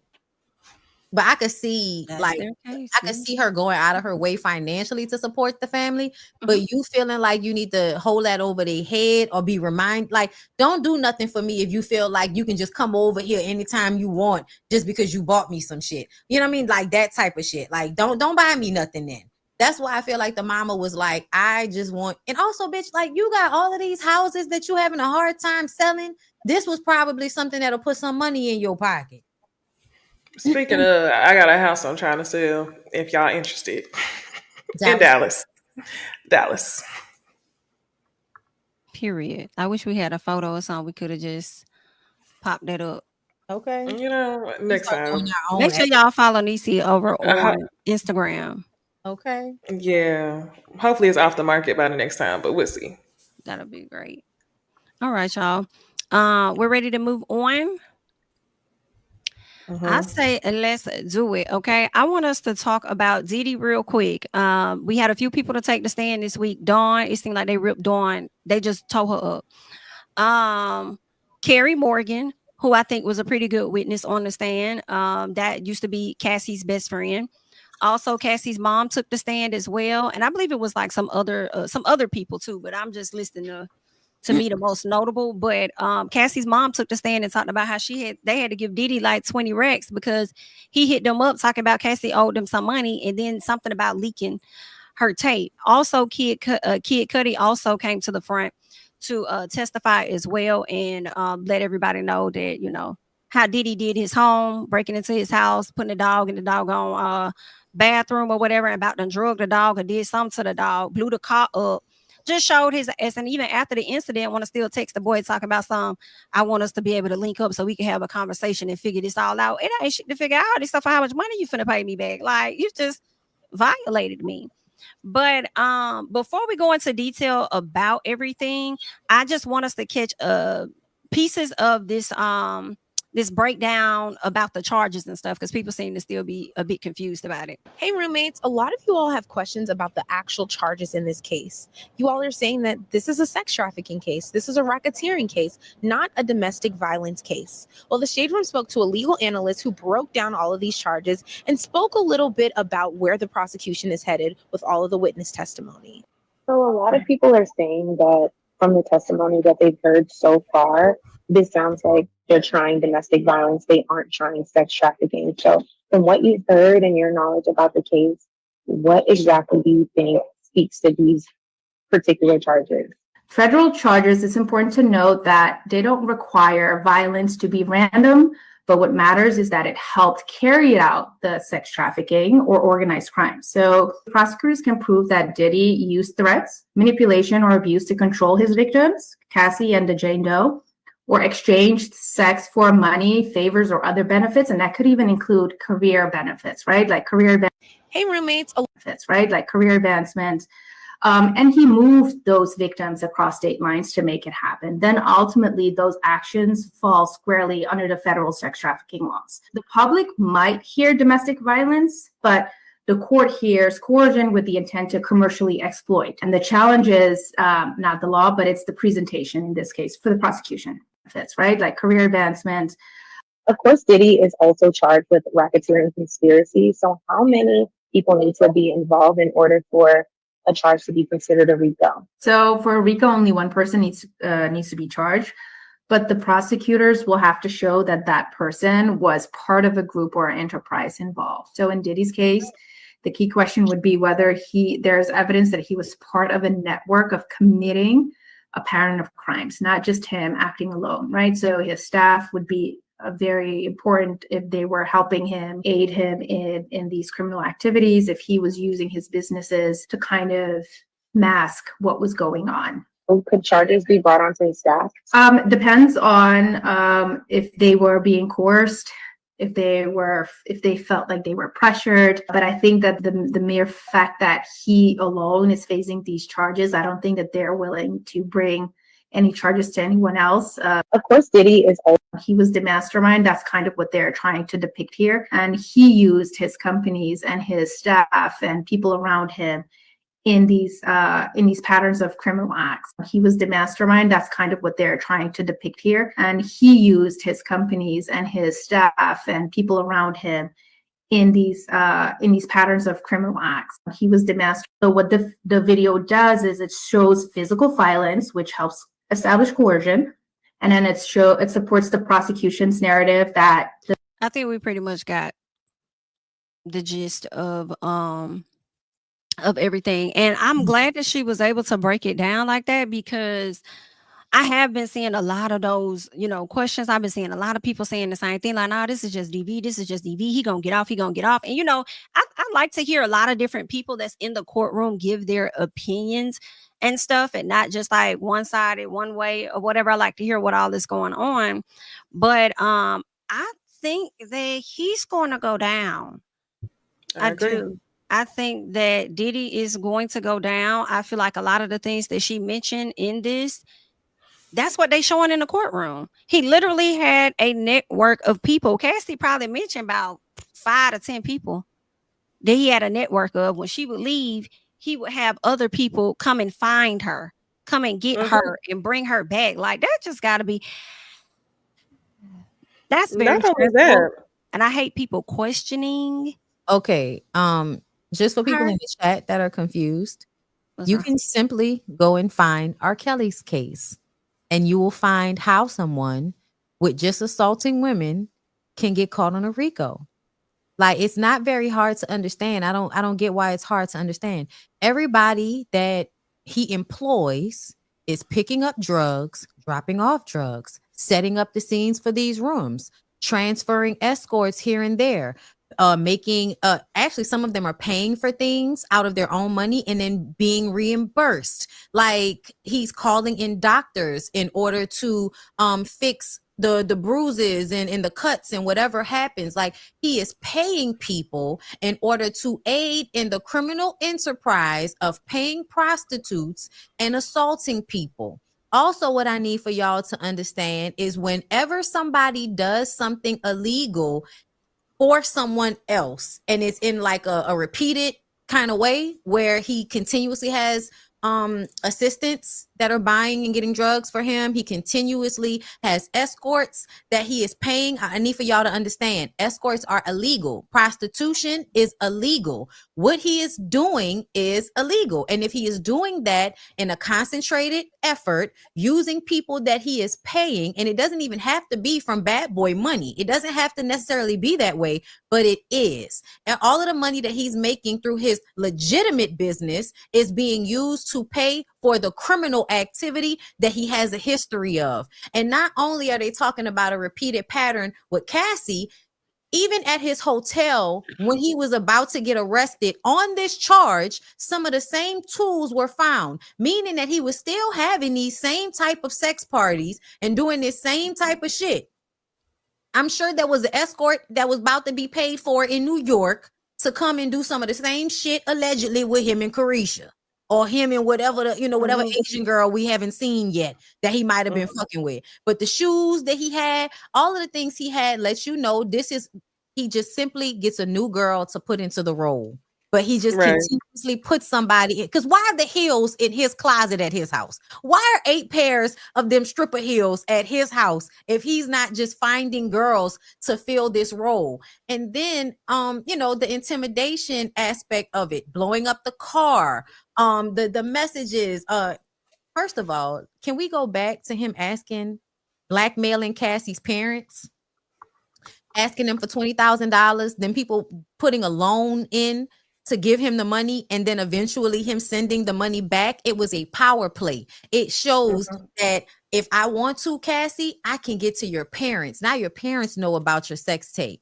S3: But I could see,
S1: That's their case,
S3: I could see her going out of her way financially to support the family, but you feeling like you need to hold that over their head or be reminded, like, don't do nothing for me if you feel like you can just come over here anytime you want just because you bought me some shit. You know what I mean? Like that type of shit. Like, don't buy me nothing then. That's why I feel like the mama was like, I just want, and also, bitch, like you got all of these houses that you having a hard time selling. This was probably something that'll put some money in your pocket.
S2: Speaking of, I got a house I'm trying to sell. If y'all interested, in Dallas.
S1: Period. I wish we had a photo or something. We could have just popped that up.
S3: Okay.
S2: Next time.
S1: Make sure y'all follow Necey over on Instagram.
S3: Okay.
S2: Yeah. Hopefully it's off the market by the next time, but we'll see.
S1: That'll be great. All right, y'all. We're ready to move on. I say let's do it. Okay. I want us to talk about Diddy real quick. We had a few people to take the stand this week. Dawn, it seemed like they ripped Dawn. They just tore her up. Carrie Morgan, who I think was a pretty good witness on the stand. That used to be Cassie's best friend. Also, Cassie's mom took the stand as well, and I believe it was like some other people too. But I'm just listing to me the most notable. But Cassie's mom took the stand and talked about how they had to give Diddy like 20 racks because he hit them up talking about Cassie owed them some money, and then something about leaking her tape. Also, Kid Cudi also came to the front to testify as well and let everybody know that how Diddy did his home, breaking into his house, putting the dog in the doggone bathroom or whatever, and about to drug the dog or did something to the dog, blew the car up. Just showed his ass, and even after the incident, want to still text the boy talking about I want us to be able to link up so we can have a conversation and figure this all out. It ain't shit to figure out this stuff for how much money you finna pay me back. Like, you just violated me. But before we go into detail about everything, I just want us to catch pieces of this breakdown about the charges and stuff, because people seem to still be a bit confused about it.
S13: Hey roommates, a lot of you all have questions about the actual charges in this case. You all are saying that this is a sex trafficking case. This is a racketeering case, not a domestic violence case. Well, the Shade Room spoke to a legal analyst who broke down all of these charges and spoke a little bit about where the prosecution is headed with all of the witness testimony.
S14: So a lot of people are saying that from the testimony that they've heard so far, this sounds like they're trying domestic violence. They aren't trying sex trafficking. So from what you've heard and your knowledge about the case, what exactly do you think speaks to these particular charges?
S15: Federal charges, it's important to note that they don't require violence to be random, but what matters is that it helped carry out the sex trafficking or organized crime. So prosecutors can prove that Diddy used threats, manipulation, or abuse to control his victims, Cassie and the Jane Doe, or exchanged sex for money, favors, or other benefits. And that could even include career benefits, right? Like career benefits, right? Like career advancement. And he moved those victims across state lines to make it happen. Then ultimately, those actions fall squarely under the federal sex trafficking laws. The public might hear domestic violence, but the court hears coercion with the intent to commercially exploit. And the challenge is not the law, but it's the presentation in this case for the prosecution. That's right, like career advancement.
S14: Of course, Diddy is also charged with racketeering conspiracy. So how many people need to be involved in order for a charge to be considered a RICO?
S15: So for a RICO, only one person needs to be charged. but the prosecutors will have to show that that person was part of a group or enterprise involved. So in Diddy's case, the key question would be whether there's evidence that he was part of a network of committing a pattern of crimes, not just him acting alone, right? So his staff would be very important if they were helping him, aid him in these criminal activities, if he was using his businesses to kind of mask what was going on.
S14: Could charges be brought onto his staff?
S15: Depends on if they were being coerced, if they felt like they were pressured. But I think that the mere fact that he alone is facing these charges, I don't think that they're willing to bring any charges to anyone else.
S14: Of course, Diddy is old.
S15: He was the mastermind. That's kind of what they're trying to depict here. And he used his companies and his staff and people around him in these patterns of criminal acts. He was the mastermind. That's kind of what they're trying to depict here. And he used his companies and his staff and people around him in these patterns of criminal acts. He was the master. So what the video does is it shows physical violence, which helps establish coercion, and then it supports the prosecution's narrative that
S1: I think we pretty much got the gist of everything. And I'm glad that she was able to break it down like that, because I have been seeing a lot of those, questions. I've been seeing a lot of people saying the same thing, like, "No, this is just DV. This is just DV. He gonna get off. He gonna get off." And I like to hear a lot of different people that's in the courtroom give their opinions and stuff, and not just like one sided, one way or whatever. I like to hear what all is going on, but I think that he's going to go down. I
S2: agree.
S1: do. I think that Diddy is going to go down. I feel like a lot of the things that she mentioned in this, that's what they showing in the courtroom. He literally had a network of people. Cassie probably mentioned about 5 to 10 people that he had a network of. When she would leave, he would have other people come and find her, come and get her and bring her back. Like, that just got to be, that's very
S2: Not only
S1: stressful.
S2: that.
S1: And I hate people questioning.
S3: Okay. Just for people in the chat that are confused, you can simply go and find R. Kelly's case, and you will find how someone with just assaulting women can get caught on a RICO. Like, it's not very hard to understand. I don't get why it's hard to understand. Everybody that he employs is picking up drugs, dropping off drugs, setting up the scenes for these rooms, transferring escorts here and there, making actually some of them are paying for things out of their own money and then being reimbursed. Like, he's calling in doctors in order to fix the bruises and the cuts and whatever happens. Like, he is paying people in order to aid in the criminal enterprise of paying prostitutes and assaulting people. Also, what I need for y'all to understand is whenever somebody does something illegal for someone else, and it's in like a repeated kind of way where he continuously has assistants that are buying and getting drugs for him, he continuously has escorts that he is paying. I need for y'all to understand, escorts are illegal. Prostitution is illegal. What he is doing is illegal. And if he is doing that in a concentrated effort using people that he is paying, and it doesn't even have to be from bad boy money, it doesn't have to necessarily be that way, but it is. And all of the money that he's making through his legitimate business is being used to pay for the criminal activity that he has a history of. And not only are they talking about a repeated pattern with Cassie, even at his hotel, when he was about to get arrested on this charge, some of the same tools were found, meaning that he was still having these same type of sex parties and doing this same type of shit. I'm sure there was an escort that was about to be paid for in New York to come and do some of the same shit allegedly with him and Carisha, or him and whatever whatever Asian girl we haven't seen yet that he might have been fucking with. But the shoes that he had, all of the things he had lets you know he just simply gets a new girl to put into the role. But he just continuously puts somebody in. Because why are the heels in his closet at his house? Why are 8 pairs of them stripper heels at his house if he's not just finding girls to fill this role? And then, the intimidation aspect of it, blowing up the car, the messages. First of all, can we go back to him asking blackmailing Cassie's parents, asking them for $20,000, then people putting a loan in to give him the money, and then eventually him sending the money back. It was a power play. It shows that if I want to, Cassie, I can get to your parents. Now your parents know about your sex tape.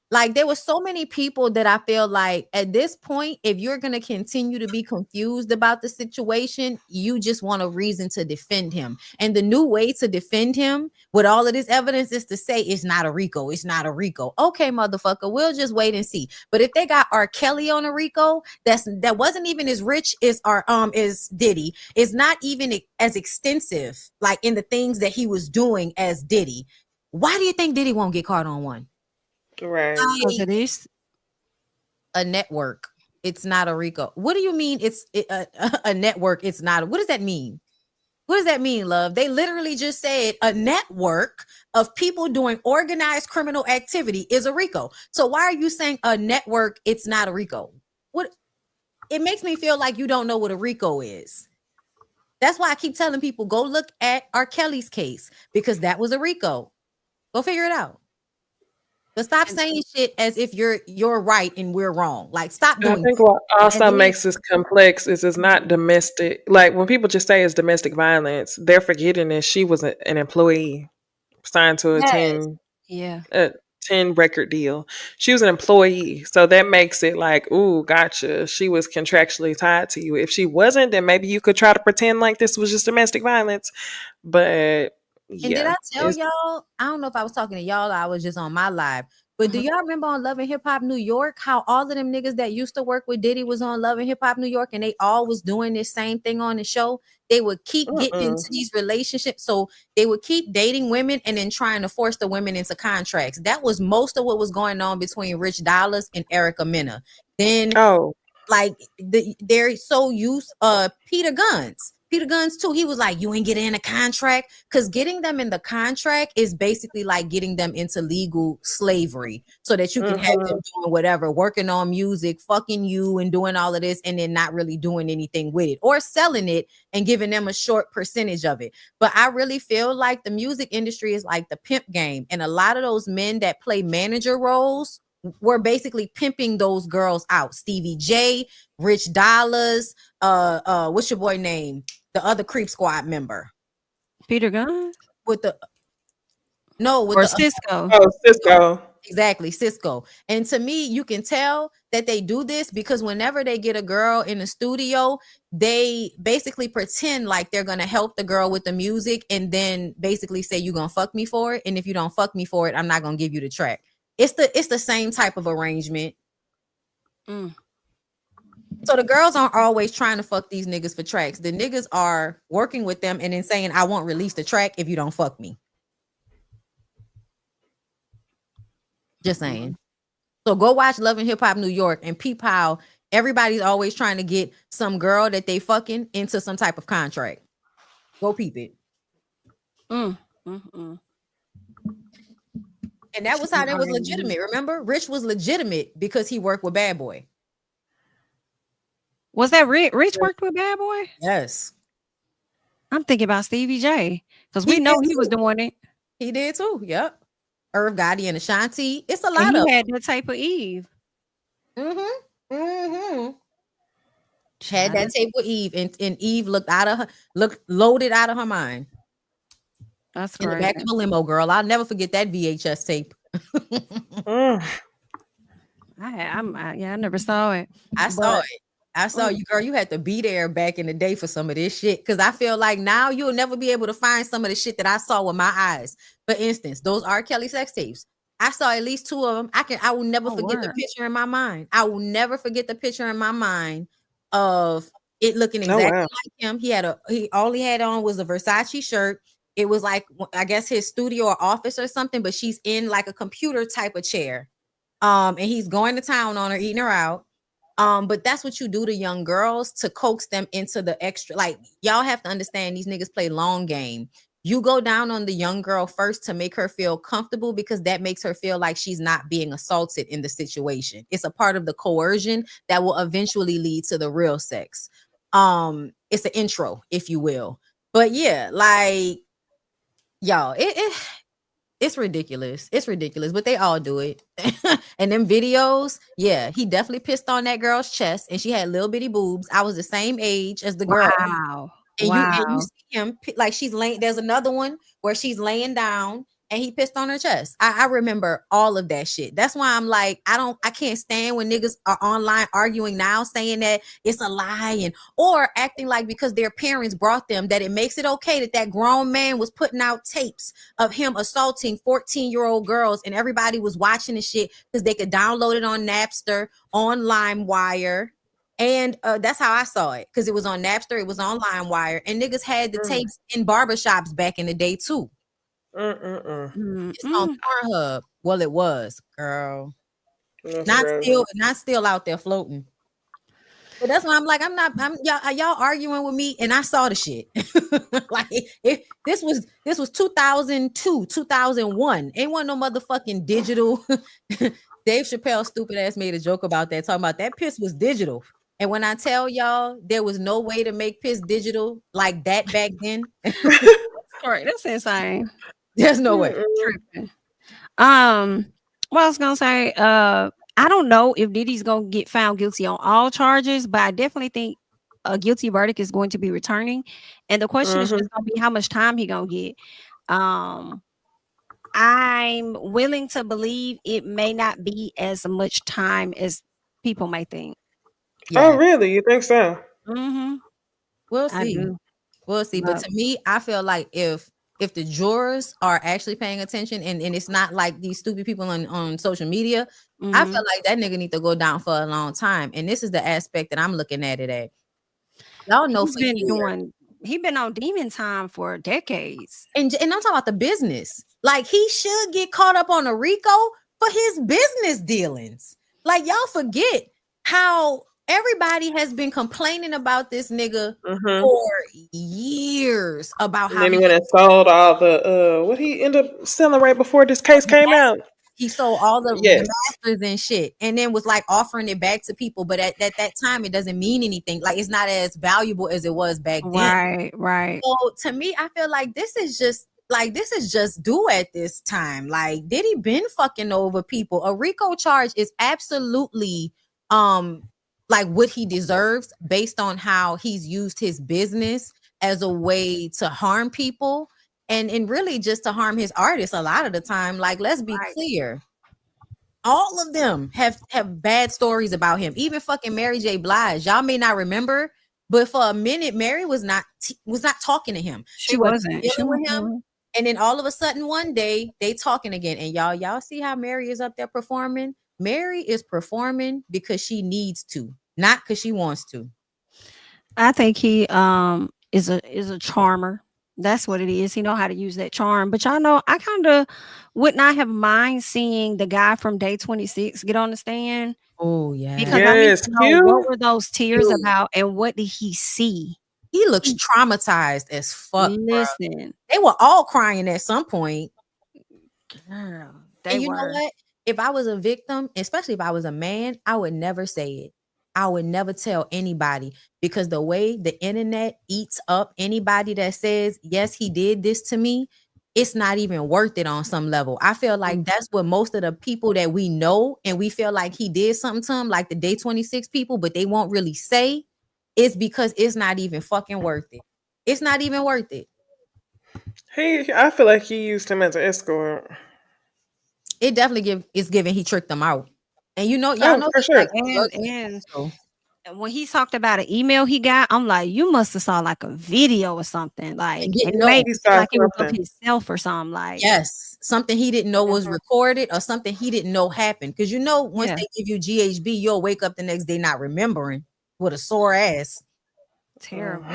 S3: Like, there were so many people that I feel like at this point, if you're going to continue to be confused about the situation, you just want a reason to defend him. And the new way to defend him with all of this evidence is to say it's not a RICO. It's not a RICO. Okay, motherfucker, we'll just wait and see. But if they got R. Kelly on a RICO, that wasn't even as rich as is Diddy, is not even as extensive, like in the things that he was doing as Diddy. Why do you think Diddy won't get caught on one?
S2: Right.
S1: Because it is
S3: a network. It's not a RICO. What do you mean it's a network? It's not. What does that mean? What does that mean, love? They literally just said a network of people doing organized criminal activity is a RICO. So why are you saying a network? It's not a RICO. What? It makes me feel like you don't know what a RICO is. That's why I keep telling people, go look at R. Kelly's case, because that was a RICO. Go figure it out. But stop saying shit as if you're right and we're wrong. Like, stop doing.
S2: I think what also makes this complex is it's not domestic. Like, when people just say it's domestic violence, they're forgetting that she was an employee signed to a 10 record deal. She was an employee. So that makes it like, ooh, gotcha. She was contractually tied to you. If she wasn't, then maybe you could try to pretend like this was just domestic violence. But
S3: and did I tell y'all? I don't know if I was talking to y'all or I was just on my live. But do y'all remember on Love and Hip Hop New York how all of them niggas that used to work with Diddy was on Love and Hip Hop New York, and they all was doing this same thing on the show? They would keep getting into these relationships. So they would keep dating women and then trying to force the women into contracts. That was most of what was going on between Rich Dollars and Erica Mena. Then they're so used Peter Guns too. He was like, you ain't getting in a contract, because getting them in the contract is basically like getting them into legal slavery so that you can have them doing whatever, working on music, fucking you and doing all of this, and then not really doing anything with it or selling it and giving them a short percentage of it. But I really feel like the music industry is like the pimp game, and a lot of those men that play manager roles were basically pimping those girls out. Stevie J, Rich Dollars, what's your boy name? The other Creep Squad member.
S1: Peter Gunn?
S3: Cisco.
S2: Cisco.
S3: Exactly, Cisco. And to me, you can tell that they do this because whenever they get a girl in the studio, they basically pretend like they're going to help the girl with the music and then basically say, you're going to fuck me for it. And if you don't fuck me for it, I'm not going to give you the track. It's the same type of arrangement. So the girls aren't always trying to fuck these niggas for tracks. The niggas are working with them and then saying, I won't release the track if you don't fuck me. Just saying. So go watch Love and Hip Hop New York and peep how everybody's always trying to get some girl that they fucking into some type of contract. Go peep it. And that was how that was legitimate. Remember, Rich was legitimate because he worked with Bad Boy.
S1: Was that Rich worked with Bad Boy?
S3: Yes.
S1: I'm thinking about Stevie J because we know he was doing it.
S3: He did too. Yep. Irv Gotti and Ashanti. It's a lot
S1: and
S3: of.
S1: He had that tape of Eve.
S3: Had that tape with Eve, and Eve looked loaded out of her mind.
S1: That's
S3: in
S1: great.
S3: the back of a limo, girl. I'll never forget that VHS tape.
S1: I never saw it.
S3: I saw you, girl. You had to be there back in the day for some of this shit. Because I feel like now you'll never be able to find some of the shit that I saw with my eyes. For instance, those R. Kelly sex tapes. I saw at least 2 of them. I will never forget the picture in my mind. I will never forget the picture in my mind of it looking exactly like him. He all he had on was a Versace shirt. It was like, I guess his studio or office or something, but she's in like a computer type of chair. And he's going to town on her, eating her out. But that's what you do to young girls to coax them into the extra. Like, y'all have to understand, these niggas play long game. You go down on the young girl first to make her feel comfortable because that makes her feel like she's not being assaulted in the situation. It's a part of the coercion that will eventually lead to the real sex. It's an intro, if you will. But yeah, like, Y'all, it's ridiculous. It's ridiculous, but they all do it. And them videos, yeah, he definitely pissed on that girl's chest, and she had little bitty boobs. I was the same age as the girl.
S1: Wow.
S3: And you
S1: Wow.
S3: see him like she's laying. There's another one where she's laying down and he pissed on her chest. I remember all of that shit. That's why I'm like, I can't stand when niggas are online arguing now, saying that it's a lie and or acting like because their parents brought them that it makes it okay that that grown man was putting out tapes of him assaulting 14-year-old girls and everybody was watching the shit because they could download it on Napster, on LimeWire. And that's how I saw it because it was on Napster, it was on LimeWire, and niggas had the tapes in barbershops back in the day too. It's on Pornhub. Well, it was, girl. Not still out there floating. But that's why I'm like, y'all arguing with me, and I saw the shit. Like this was 2002, 2001. Ain't want no motherfucking digital. Dave Chappelle stupid ass made a joke about that, talking about that piss was digital. And when I tell y'all there was no way to make piss digital like that back then.
S1: Correct. That's insane.
S3: There's no way.
S1: Tripping. What I was gonna say, I don't know if Diddy's gonna get found guilty on all charges, but I definitely think a guilty verdict is going to be returning. And the question is just gonna be how much time he gonna get. I'm willing to believe it may not be as much time as people may think.
S2: Yeah. Oh, really? You think so?
S3: We'll see. We'll see. But to me, I feel like if the jurors are actually paying attention and it's not like these stupid people on social media, I feel like that nigga need to go down for a long time. And this is the aspect that I'm looking at it at. Y'all know
S1: he been on demon time for decades.
S3: And I'm talking about the business. Like he should get caught up on a RICO for his business dealings. Like y'all forget how everybody has been complaining about this nigga for years about how
S2: he went and sold all the what he ended up selling right before this case came out.
S3: He sold all the masters and shit, and then was like offering it back to people. But at that time, it doesn't mean anything. Like it's not as valuable as it was back then.
S1: Right.
S3: So to me, I feel like this is just due at this time. Like Diddy been fucking over people. A RICO charge is absolutely like what he deserves based on how he's used his business as a way to harm people and really just to harm his artists a lot of the time. Like, let's be clear. All of them have bad stories about him. Even fucking Mary J. Blige. Y'all may not remember, but for a minute, Mary was not talking to him. She wasn't dealing with him. And then all of a sudden one day they talking again. And y'all see how Mary is up there performing? Mary is performing because she needs to, not because she wants to.
S1: I think he is a charmer. That's what it is. He know how to use that charm. But y'all know, I kind of would not have mind seeing the guy from Day 26 get on the stand.
S3: Oh yeah,
S1: because I need to know what were those tears about, and what did he see?
S3: He looks traumatized as fuck.
S1: Listen,
S3: they were all crying at some point.
S1: Girl,
S3: and you know what? If I was a victim, especially if I was a man, I would never say it. I would never tell anybody, because the way the internet eats up anybody that says, yes, he did this to me, it's not even worth it on some level. I feel like that's what most of the people that we know and we feel like he did something to him, like the Day 26 people, but they won't really say, is because it's not even fucking worth it. It's not even worth it.
S2: I feel like he used him as an escort.
S3: It definitely is given he tricked them out. And you know, y'all know
S2: for sure.
S3: Like,
S1: and when he talked about an email he got, I'm like, you must have saw like a video or something. Like it made it like it was of himself or something. Like
S3: something he didn't know was recorded or something he didn't know happened. Because you know, once they give you GHB, you'll wake up the next day not remembering with a sore ass.
S1: Terrible.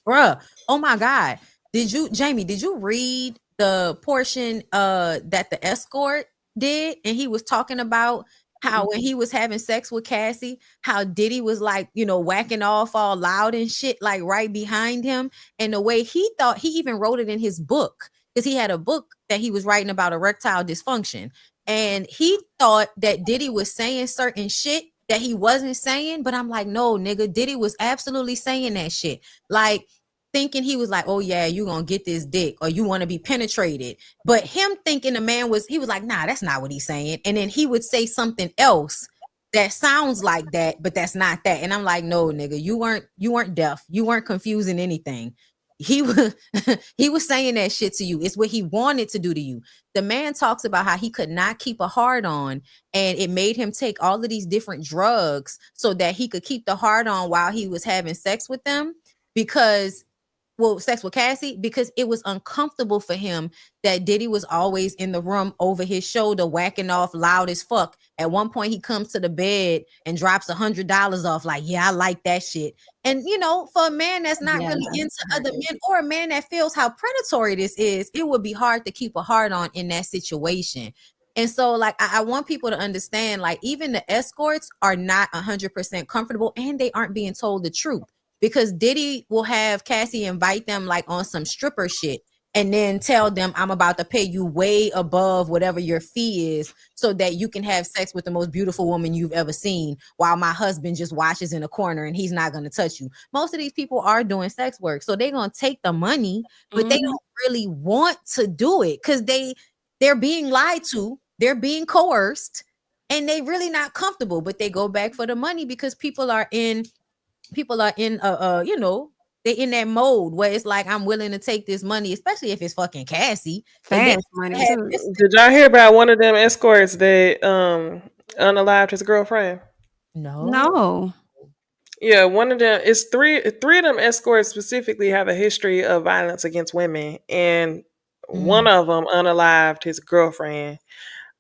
S3: Bruh. Oh my God. Jamie, did you read the portion that the escort did? And he was talking about how when he was having sex with Cassie, how Diddy was like, you know, whacking off all loud and shit, like right behind him. And the way he thought, he even wrote it in his book, because he had a book that he was writing about erectile dysfunction. And he thought that Diddy was saying certain shit that he wasn't saying. But I'm like, no, nigga, Diddy was absolutely saying that shit. Like, thinking he was like, oh yeah, you gonna get this dick or you want to be penetrated. But him thinking the man was, he was like, nah, that's not what he's saying. And then he would say something else that sounds like that, but that's not that. And I'm like, no, nigga, you weren't deaf. You weren't confusing anything. He was he was saying that shit to you. It's what he wanted to do to you. The man talks about how he could not keep a hard on, and it made him take all of these different drugs so that he could keep the hard on while he was having sex with them, because sex with Cassie, because it was uncomfortable for him that Diddy was always in the room over his shoulder whacking off loud as fuck. At one point he comes to the bed and drops $100 off like, yeah, I like that shit. And you know, for a man that's not really into other men, or a man that feels how predatory this is, it would be hard to keep a heart on in that situation. And so like I want people to understand, like even the escorts are not 100% comfortable, and they aren't being told the truth. Because Diddy will have Cassie invite them like on some stripper shit and then tell them, I'm about to pay you way above whatever your fee is so that you can have sex with the most beautiful woman you've ever seen, while my husband just watches in a corner and he's not going to touch you. Most of these people are doing sex work, so they're going to take the money, but they don't really want to do it because they're being lied to, they're being coerced, and they really not comfortable, but they go back for the money because people are in you know, they in that mode where it's like, I'm willing to take this money, especially if it's fucking Cassie.
S1: Fast money too.
S2: Did y'all hear about one of them escorts that unalived his girlfriend?
S1: No.
S2: Yeah, one of them, it's three of them escorts specifically have a history of violence against women, and one of them unalived his girlfriend.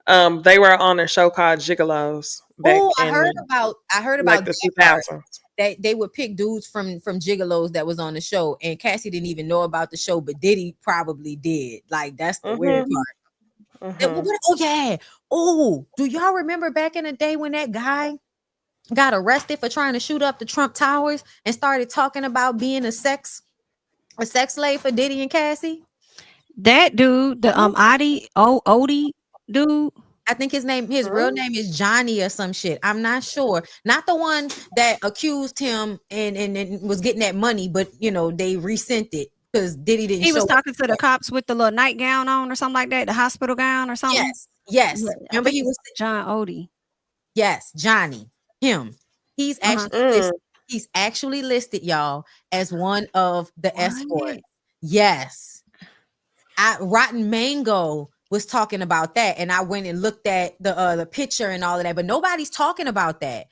S2: They were on a show called Gigolos back
S3: I heard about
S2: like the 2000s.
S3: They would pick dudes from Gigolos that was on the show, and Cassie didn't even know about the show, but Diddy probably did. Like that's the weird part. Oh yeah. Oh, do y'all remember back in the day when that guy got arrested for trying to shoot up the Trump Towers and started talking about being a sex slave for Diddy and Cassie?
S1: That dude, the Odie dude.
S3: I think his real name is Johnny or some shit. I'm not sure. Not the one that accused him and was getting that money, but you know, they resent it because Diddy didn't.
S1: He was talking to the cops with the little nightgown on or something like that, the hospital gown or something.
S3: Yes.
S1: Yeah,
S3: Remember he was
S1: John Odie.
S3: Yes, Johnny. Him. He's actually listed, y'all, as one of the escorts. Yes. Rotten Mango was talking about that, and I went and looked at the picture and all of that, but nobody's talking about that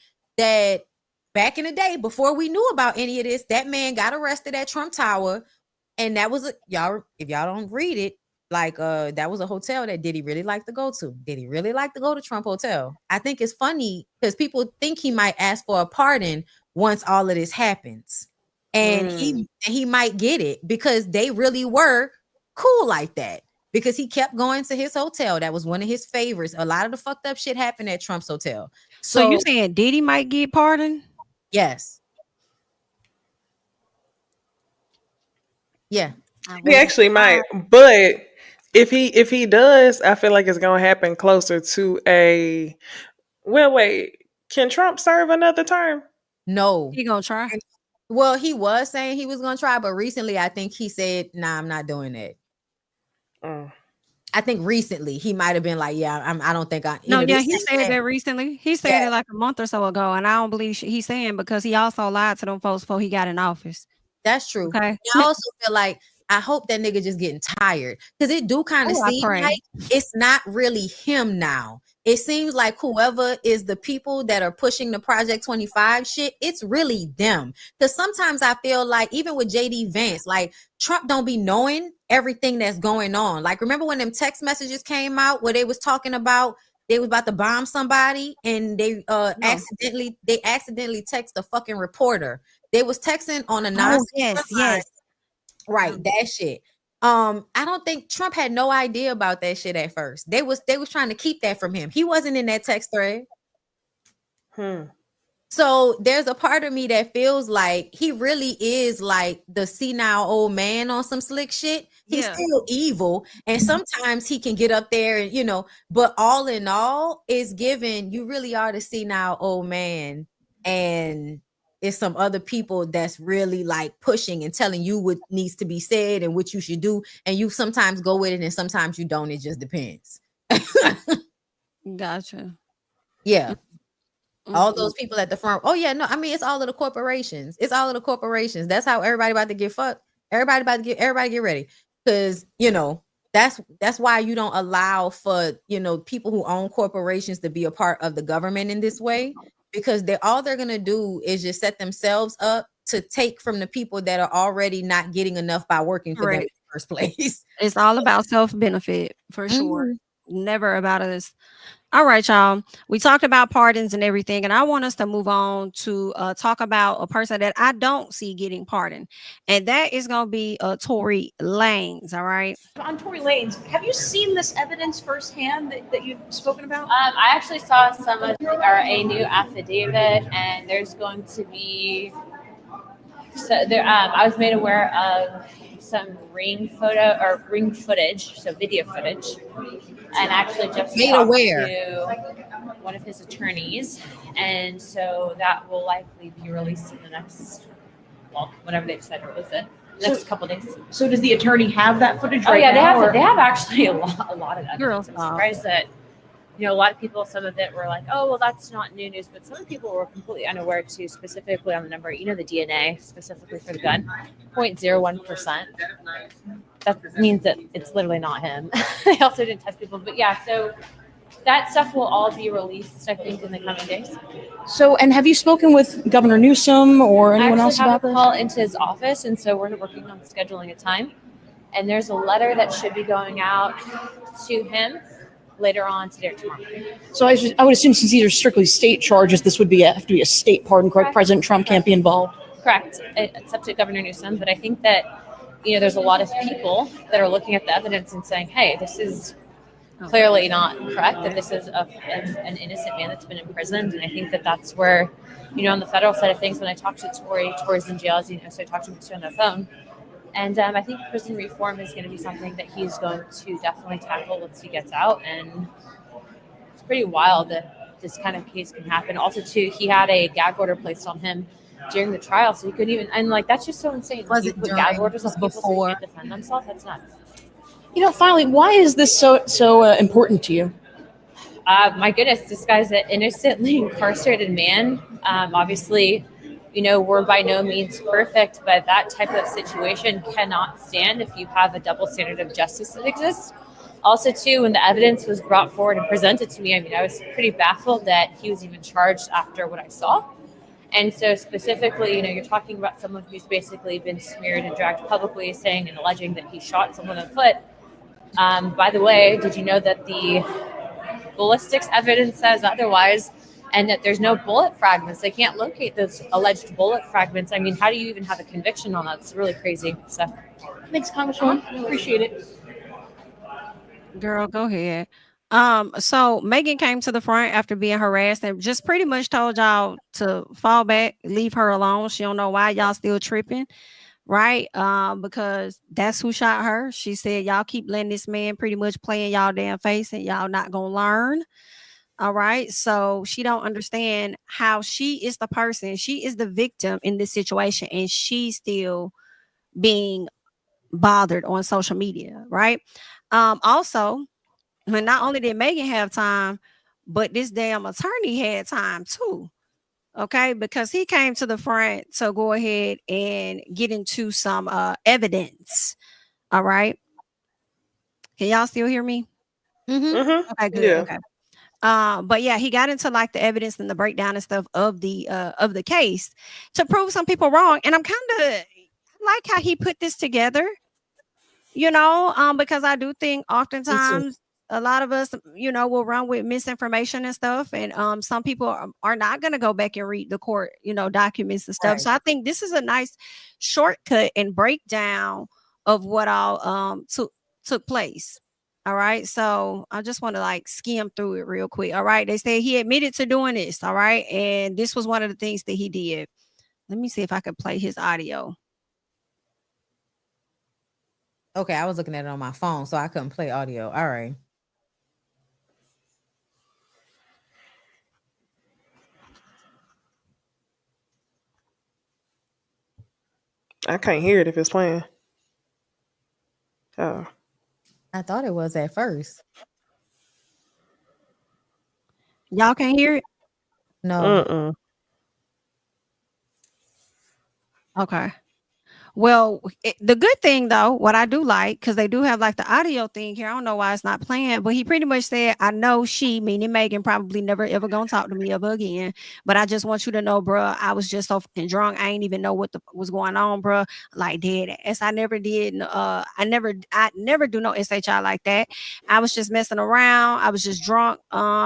S3: back in the day, before we knew about any of this, that man got arrested at Trump Tower, and that was y'all, if y'all don't read it, like that was a hotel that Diddy really liked to go to. Diddy really liked to go to Trump Hotel. I think it's funny because people think he might ask for a pardon once all of this happens, and he might get it because they really were cool like that. Because he kept going to his hotel. That was one of his favorites. A lot of the fucked up shit happened at Trump's hotel.
S1: So you saying Diddy might get pardoned?
S3: Yes. Yeah.
S2: He actually might. But if he does, I feel like it's gonna happen closer to a wait. Can Trump serve another term?
S3: No.
S1: He gonna try.
S3: Well, he was saying he was gonna try, but recently I think he said, nah, I'm not doing that. I think recently he might have been like, yeah, I don't think I.
S1: He said that recently. He said it like a month or so ago, and I don't believe he's saying because he also lied to them folks before he got in office.
S3: That's true.
S1: Okay.
S3: I also feel like I hope that nigga just getting tired because it do kind of seem like it's not really him now. It seems like whoever is the people that are pushing the Project 25 shit, it's really them. Because sometimes I feel like even with JD Vance, like Trump don't be knowing everything that's going on. Like remember when them text messages came out where they was talking about they was about to bomb somebody and they accidentally text a fucking reporter. They was texting on a
S1: yes.
S3: Right, that shit. I don't think Trump had no idea about that shit at first. They was trying to keep that from him. He wasn't in that text thread. So there's a part of me that feels like he really is like the senile old man on some slick shit. He's still evil, and sometimes he can get up there and but all in all, it's given you really are the senile old man, and it's some other people that's really like pushing and telling you what needs to be said and what you should do. And you sometimes go with it and sometimes you don't. It just depends.
S1: Gotcha.
S3: Yeah. All those people at the front. Oh yeah, no, I mean it's all of the corporations. It's all of the corporations. That's how everybody about to get fucked. Everybody get ready. Because that's why you don't allow for people who own corporations to be a part of the government in this way. Because they're gonna do is just set themselves up to take from the people that are already not getting enough by working for them in the first place.
S1: It's all about self-benefit for sure. Never about us. All right, y'all. We talked about pardons and everything, and I want us to move on to talk about a person that I don't see getting pardoned, and that is going to be Tory Lanez. All right.
S16: On Tory Lanez, have you seen this evidence firsthand that you've spoken about?
S17: I actually saw a new affidavit, and there's going to be. So there, I was made aware of some ring footage, so video footage, and actually just talked to one of his attorneys, and so that will likely be released in the next, whenever they decide to release it, next couple days.
S16: So does the attorney have that footage right
S17: now?
S16: now?
S17: They have actually a lot of evidence. I'm surprised that. A lot of people, some of it were like, oh, well, that's not new news. But some people were completely unaware, too, specifically on the number, the DNA, specifically for the gun, 0.01%. That means that it's literally not him. They also didn't test people. But, yeah, so that stuff will all be released, I think, in the coming days.
S16: So, and have you spoken with Governor Newsom or anyone else about this?
S17: I actually have a call into his office, and so we're working on scheduling a time. And there's a letter that should be going out to him later on today or tomorrow.
S16: So I would assume since these are strictly state charges, this would have to be a state pardon, correct? President Trump can't be involved.
S17: Correct. It's up to Governor Newsom, but I think that there's a lot of people that are looking at the evidence and saying, hey, this is clearly not correct, that this is an innocent man that's been imprisoned. And I think that that's where, on the federal side of things, when I talked to Tory's in jail, so I talked to him on the phone. And I think prison reform is going to be something that he's going to definitely tackle once he gets out. And it's pretty wild that this kind of case can happen. Also, too, he had a gag order placed on him during the trial, so he couldn't even. And that's just so insane.
S3: Was it
S17: put gag orders on people so he can't defend themselves? That's nuts.
S16: Finally, why is this so important to you?
S17: My goodness, this guy's an innocently incarcerated man. Obviously. We're by no means perfect, but that type of situation cannot stand if you have a double standard of justice that exists. Also, too, when the evidence was brought forward and presented to me, I was pretty baffled that he was even charged after what I saw. And so specifically, you're talking about someone who's basically been smeared and dragged publicly, saying and alleging that he shot someone in the foot. By the way, did you know that the ballistics evidence says otherwise? And that there's no bullet fragments. They can't locate those alleged bullet fragments. How do you even have a conviction on that? It's really crazy stuff.
S16: Thanks, Congresswoman. Appreciate it.
S1: Girl, go ahead. So Megan came to the front after being harassed and just pretty much told y'all to fall back, leave her alone. She don't know why y'all still tripping, right? Because that's who shot her. She said y'all keep letting this man pretty much play in y'all damn face and y'all not gonna learn. All right. So she don't understand how she is the person. She is the victim in this situation, and she's still being bothered on social media. Right. Also, not only did Megan have time, but this damn attorney had time too. Okay. Because he came to the front to go ahead and get into some evidence. All right. Can y'all still hear me?
S3: Mm-hmm.
S1: Okay, good. Yeah. Okay. But yeah, he got into the evidence and the breakdown and stuff of the case to prove some people wrong. And I'm kind of like how he put this together, because I do think oftentimes a lot of us, will run with misinformation and stuff. And some people are not going to go back and read the court, documents and stuff. Right. So I think this is a nice shortcut and breakdown of what all took place. All right. So I just want to skim through it real quick. All right. They say he admitted to doing this. All right. And this was one of the things that he did. Let me see if I can play his audio.
S3: Okay. I was looking at it on my phone, so I couldn't play audio. All right.
S2: I can't hear it if it's playing. Oh.
S3: I thought it was at first.
S1: Y'all can't hear it?
S3: No.
S1: Okay. Well, the good thing though, what I do like, because they do have like the audio thing here. I don't know why it's not playing, but he pretty much said, I know she, meaning Megan, probably never ever gonna talk to me ever again. But I just want you to know, bruh, I was just so fucking drunk. I ain't even know what was going on, bruh. Like dead ass. I never did. I never do no SHI like that. I was just messing around. I was just drunk.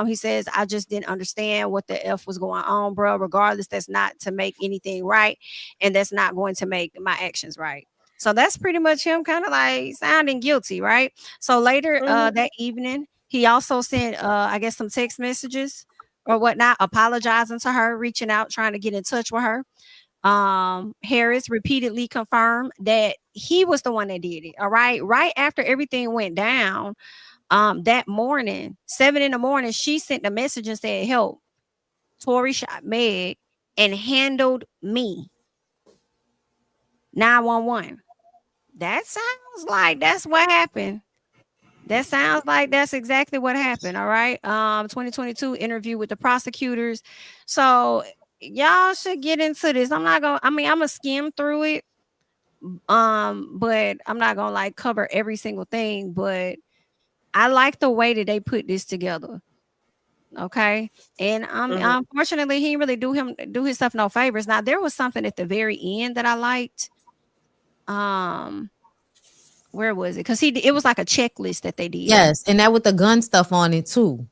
S1: He says, I just didn't understand what the F was going on, bruh. Regardless, that's not to make anything right. And that's not going to make my actions right. So that's pretty much him kind of like sounding guilty, right? So later that evening, he also sent I guess some text messages or whatnot, apologizing to her, reaching out, trying to get in touch with her. Harris repeatedly confirmed that he was the one that did it. All right. Right after everything went down, that morning, 7 a.m, she sent a message and said, help. Tory shot Meg and handled me. 911. That sounds like that's what happened. That sounds like that's exactly what happened. All right. 2022 interview with the prosecutors. So y'all should get into this. I'm gonna skim through it. But I'm not gonna like cover every single thing. But I like the way that they put this together. Okay. And unfortunately, he really do his stuff no favors. Now, there was something at the very end that I liked. Where was it? Because it was like a checklist that they did.
S3: Yes, and that with the gun stuff on it too.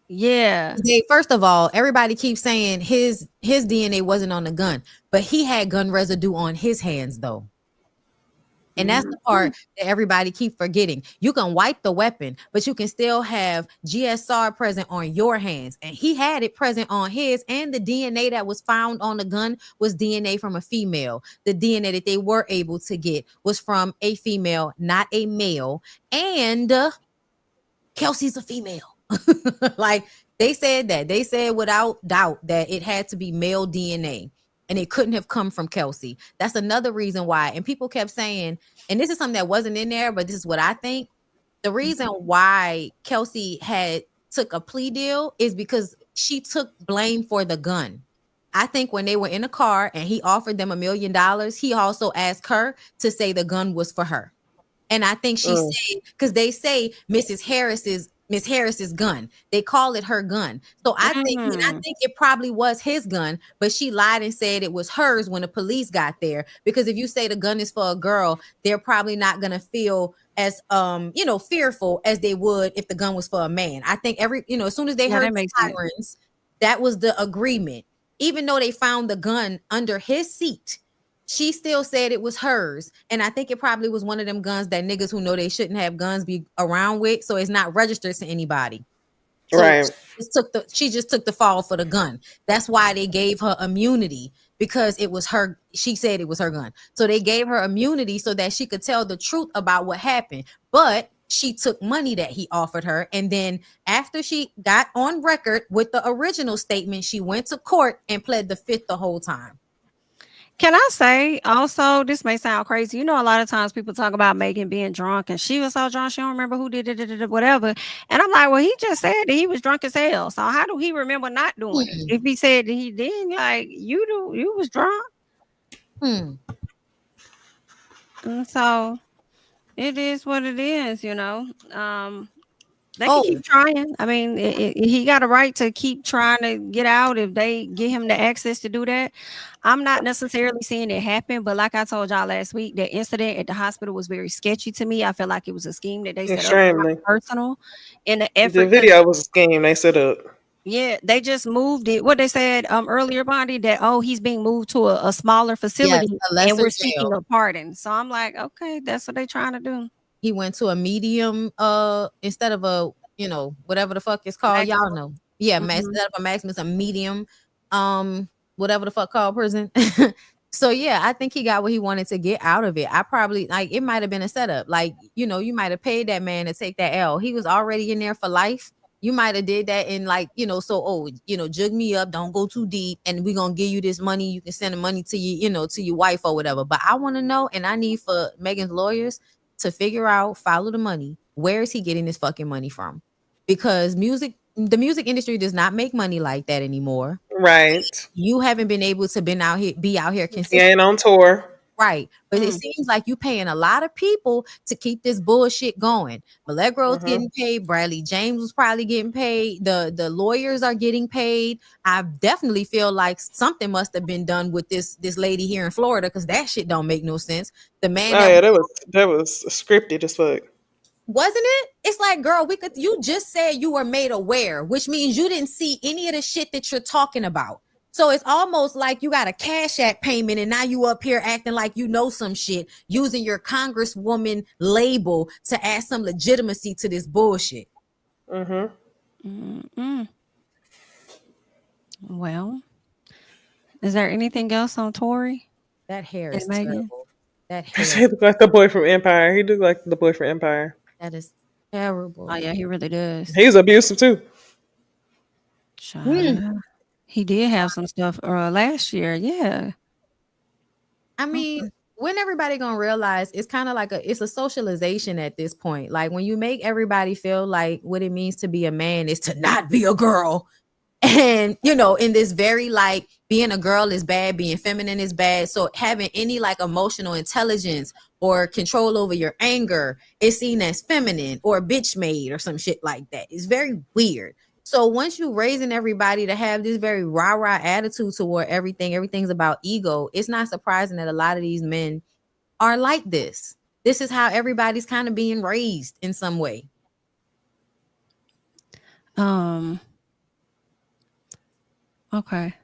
S1: Yeah.
S3: First of all, everybody keeps saying his DNA wasn't on the gun, but he had gun residue on his hands though. And that's the part that everybody keep forgetting. You can wipe the weapon, but you can still have GSR present on your hands. And he had it present on his, and the DNA that was found on the gun was DNA from a female. The DNA that they were able to get was from a female, not a male. And Kelsey's a female. Like they said that. They said without doubt that it had to be male DNA. And it couldn't have come from Kelsey. That's another reason why. And people kept saying, and this is something that wasn't in there, but this is what I think. The reason why Kelsey had took a plea deal is because she took blame for the gun. I think when they were in a car and he offered them $1 million, he also asked her to say the gun was for her. And I think she said, because they say Miss Harris's gun. They call it her gun. So I think it probably was his gun, but she lied and said it was hers when the police got there. Because if you say the gun is for a girl, they're probably not gonna feel as fearful as they would if the gun was for a man. I think as soon as they heard the sirens, that was the agreement. Even though they found the gun under his seat, she still said it was hers. And I think it probably was one of them guns that niggas who know they shouldn't have guns be around with. So it's not registered to anybody. So
S2: right.
S3: She just took the fall for the gun. That's why they gave her immunity, because it was her. She said it was her gun. So they gave her immunity so that she could tell the truth about what happened. But she took money that he offered her. And then after she got on record with the original statement, she went to court and pled the fifth the whole time.
S1: Can I say also, this may sound crazy. You know, a lot of times people talk about Megan being drunk and she was so drunk, she don't remember who did it, whatever. And I'm like, well, he just said that he was drunk as hell. So how do he remember not doing it? If he said that he did, like, you was drunk. And so it is what it is, you know. They can keep trying. I mean, he got a right to keep trying to get out if they give him the access to do that. I'm not necessarily seeing it happen, but like I told y'all last week, the incident at the hospital was very sketchy to me. I feel like it was a scheme that they set up personal in the effort.
S2: The video was a scheme they set up.
S1: Yeah, they just moved it. What they said earlier, Bondy, that he's being moved to a smaller facility, and we're seeking a pardon. So I'm like, okay, that's what they're trying to do.
S3: He went to a medium instead of a whatever the fuck it's called. Y'all know. Yeah, instead of a maximum, it's a medium whatever the fuck called prison. So yeah, I think he got what he wanted to get out of it. I probably it might have been a setup. Like, you might have paid that man to take that L. He was already in there for life. You might have did that and like, jug me up, don't go too deep, and we're gonna give you this money. You can send the money to to your wife or whatever. But I want to know, and I need for Megan's lawyers to figure out, follow the money. Where is he getting this fucking money from? Because the music industry does not make money like that anymore.
S2: Right.
S3: You haven't been able to be out here
S2: He
S3: consistently.
S2: ain't on tour.
S3: Right. But it seems like you paying a lot of people to keep this bullshit going. Millegro's getting paid. Bradley James was probably getting paid. The lawyers are getting paid. I definitely feel like something must have been done with this lady here in Florida, because that shit don't make no sense. The man
S2: that was scripted as fuck.
S3: Wasn't it? It's like, girl, you just said you were made aware, which means you didn't see any of the shit that you're talking about. So it's almost like you got a Cash App payment and now you up here acting like you know some shit, using your congresswoman label to add some legitimacy to this bullshit.
S1: Well, is there anything else on Tory?
S3: That hair is terrible. That
S2: He
S3: hair.
S2: look like the boy from Empire. He look like the boy from Empire.
S3: That is terrible.
S1: Oh yeah, he really does.
S2: He's abusive too.
S1: He did have some stuff last year. Yeah.
S3: I mean, when everybody gonna realize it's kind of like it's a socialization at this point. Like when you make everybody feel like what it means to be a man is to not be a girl. And, in this very like being a girl is bad, being feminine is bad. So having any like emotional intelligence or control over your anger is seen as feminine or bitch made or some shit like that. It's very weird. So once you raising everybody to have this very rah-rah attitude toward everything's about ego, it's not surprising that a lot of these men are like this. This is how everybody's kind of being raised in some way.
S1: Okay.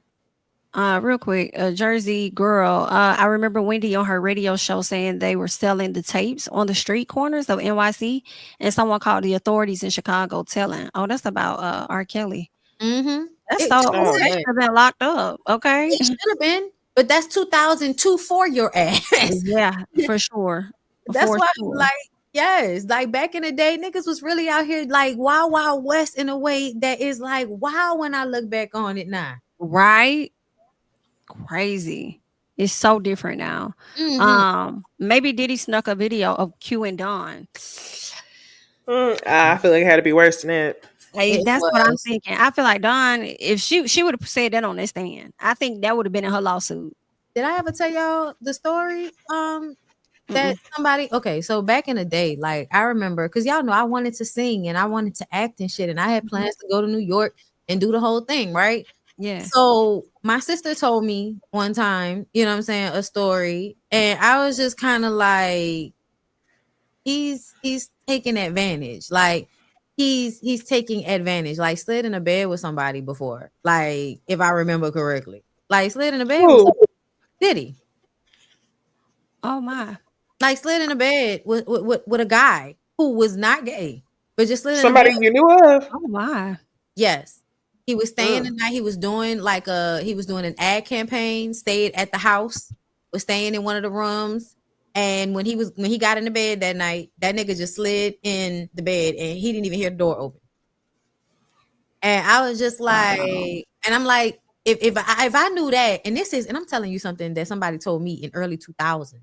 S1: Real quick, Jersey girl. I remember Wendy on her radio show saying they were selling the tapes on the street corners of NYC, and someone called the authorities in Chicago telling, "Oh, that's about R. Kelly." That's so they should have been locked up. Okay,
S3: it should have been, but that's 2002 for your ass.
S1: Yeah, for sure.
S3: That's
S1: For
S3: why,
S1: sure.
S3: yes, like back in the day, niggas was really out here like wild, wild west in a way that is like wow when I look back on it now.
S1: Right? Crazy. It's so different now. Maybe Diddy snuck a video of Q and Dawn.
S2: I feel like it had to be worse than that.
S1: That's what I'm thinking. I feel like Dawn, if she would have said that on this stand, I think that would have been in her lawsuit.
S3: Did I ever tell y'all the story? That somebody, okay, so back in the day, like I remember, because y'all know I wanted to sing and I wanted to act and shit, and I had plans to go to New York and do the whole thing, right?
S1: Yeah.
S3: So my sister told me one time, a story, and I was just kind of like, he's taking advantage. Like he's taking advantage. Like slid in a bed with somebody before. Like if I remember correctly. Like slid in a bed with Diddy.
S1: Oh my.
S3: Like slid in a bed with a guy who was not gay, but just slid
S2: somebody
S3: in a bed.
S2: you knew of.
S1: Oh my.
S3: Yes. He was staying the night. He was doing an ad campaign, stayed at the house, was staying in one of the rooms. And when he got in the bed that night, that nigga just slid in the bed and he didn't even hear the door open. And I was just like, and I'm like, if I knew that, and I'm telling you something that somebody told me in early 2000.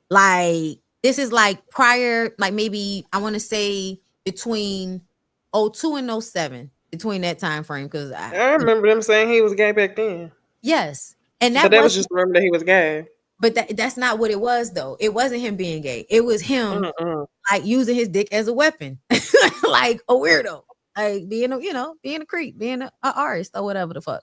S3: Like this is like prior, like maybe I want to say between 02 and 07, between that time frame. Because
S2: I remember them saying he was gay back then.
S3: Yes, and
S2: that was just remember that he was gay.
S3: But that's not what it was though. It wasn't him being gay. It was him like using his dick as a weapon, like a weirdo, like being a creep, being an artist or whatever the fuck.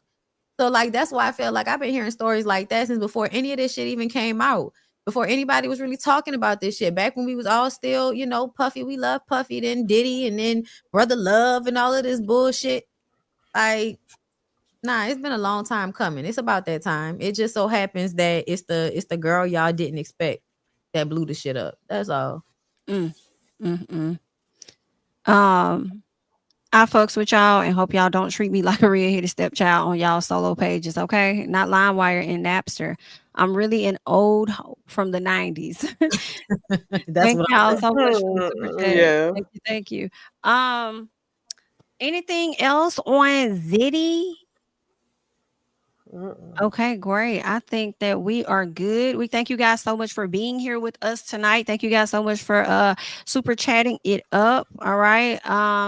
S3: So like that's why I feel like I've been hearing stories like that since before any of this shit even came out. Before anybody was really talking about this shit, back when we was all still, Puffy, we love Puffy, then Diddy, and then Brother Love, and all of this bullshit. Like, nah, it's been a long time coming. It's about that time. It just so happens that it's the girl y'all didn't expect that blew the shit up. That's all.
S1: I fucks with y'all and hope y'all don't treat me like a redheaded stepchild on y'all solo pages, okay? Not LimeWire and Napster. I'm really an old hoe from the 90s. Thank y'all so much for the super chat.
S2: Yeah.
S1: Thank you. Anything else on Diddy? Okay, great. I think that we are good. We thank you guys so much for being here with us tonight. Thank you guys so much for super chatting it up. All right.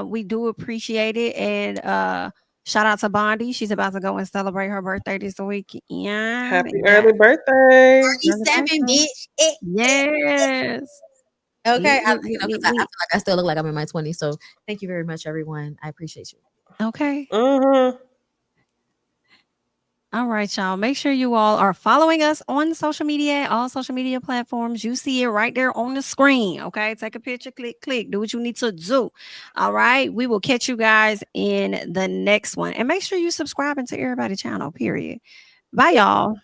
S1: We do appreciate it. And shout out to Bondy. She's about to go and celebrate her birthday this weekend.
S2: Happy early birthday.
S3: 37, bitch.
S1: Yes.
S3: Okay. I,
S1: We-
S3: because I feel like I still look like I'm in my 20s. So thank you very much, everyone. I appreciate you.
S1: Okay.
S2: Mm-hmm.
S1: All right, y'all. Make sure you all are following us on social media, all social media platforms. You see it right there on the screen. Okay. Take a picture, click, do what you need to do. All right. We will catch you guys in the next one. And make sure you subscribe to everybody's channel, period. Bye, y'all.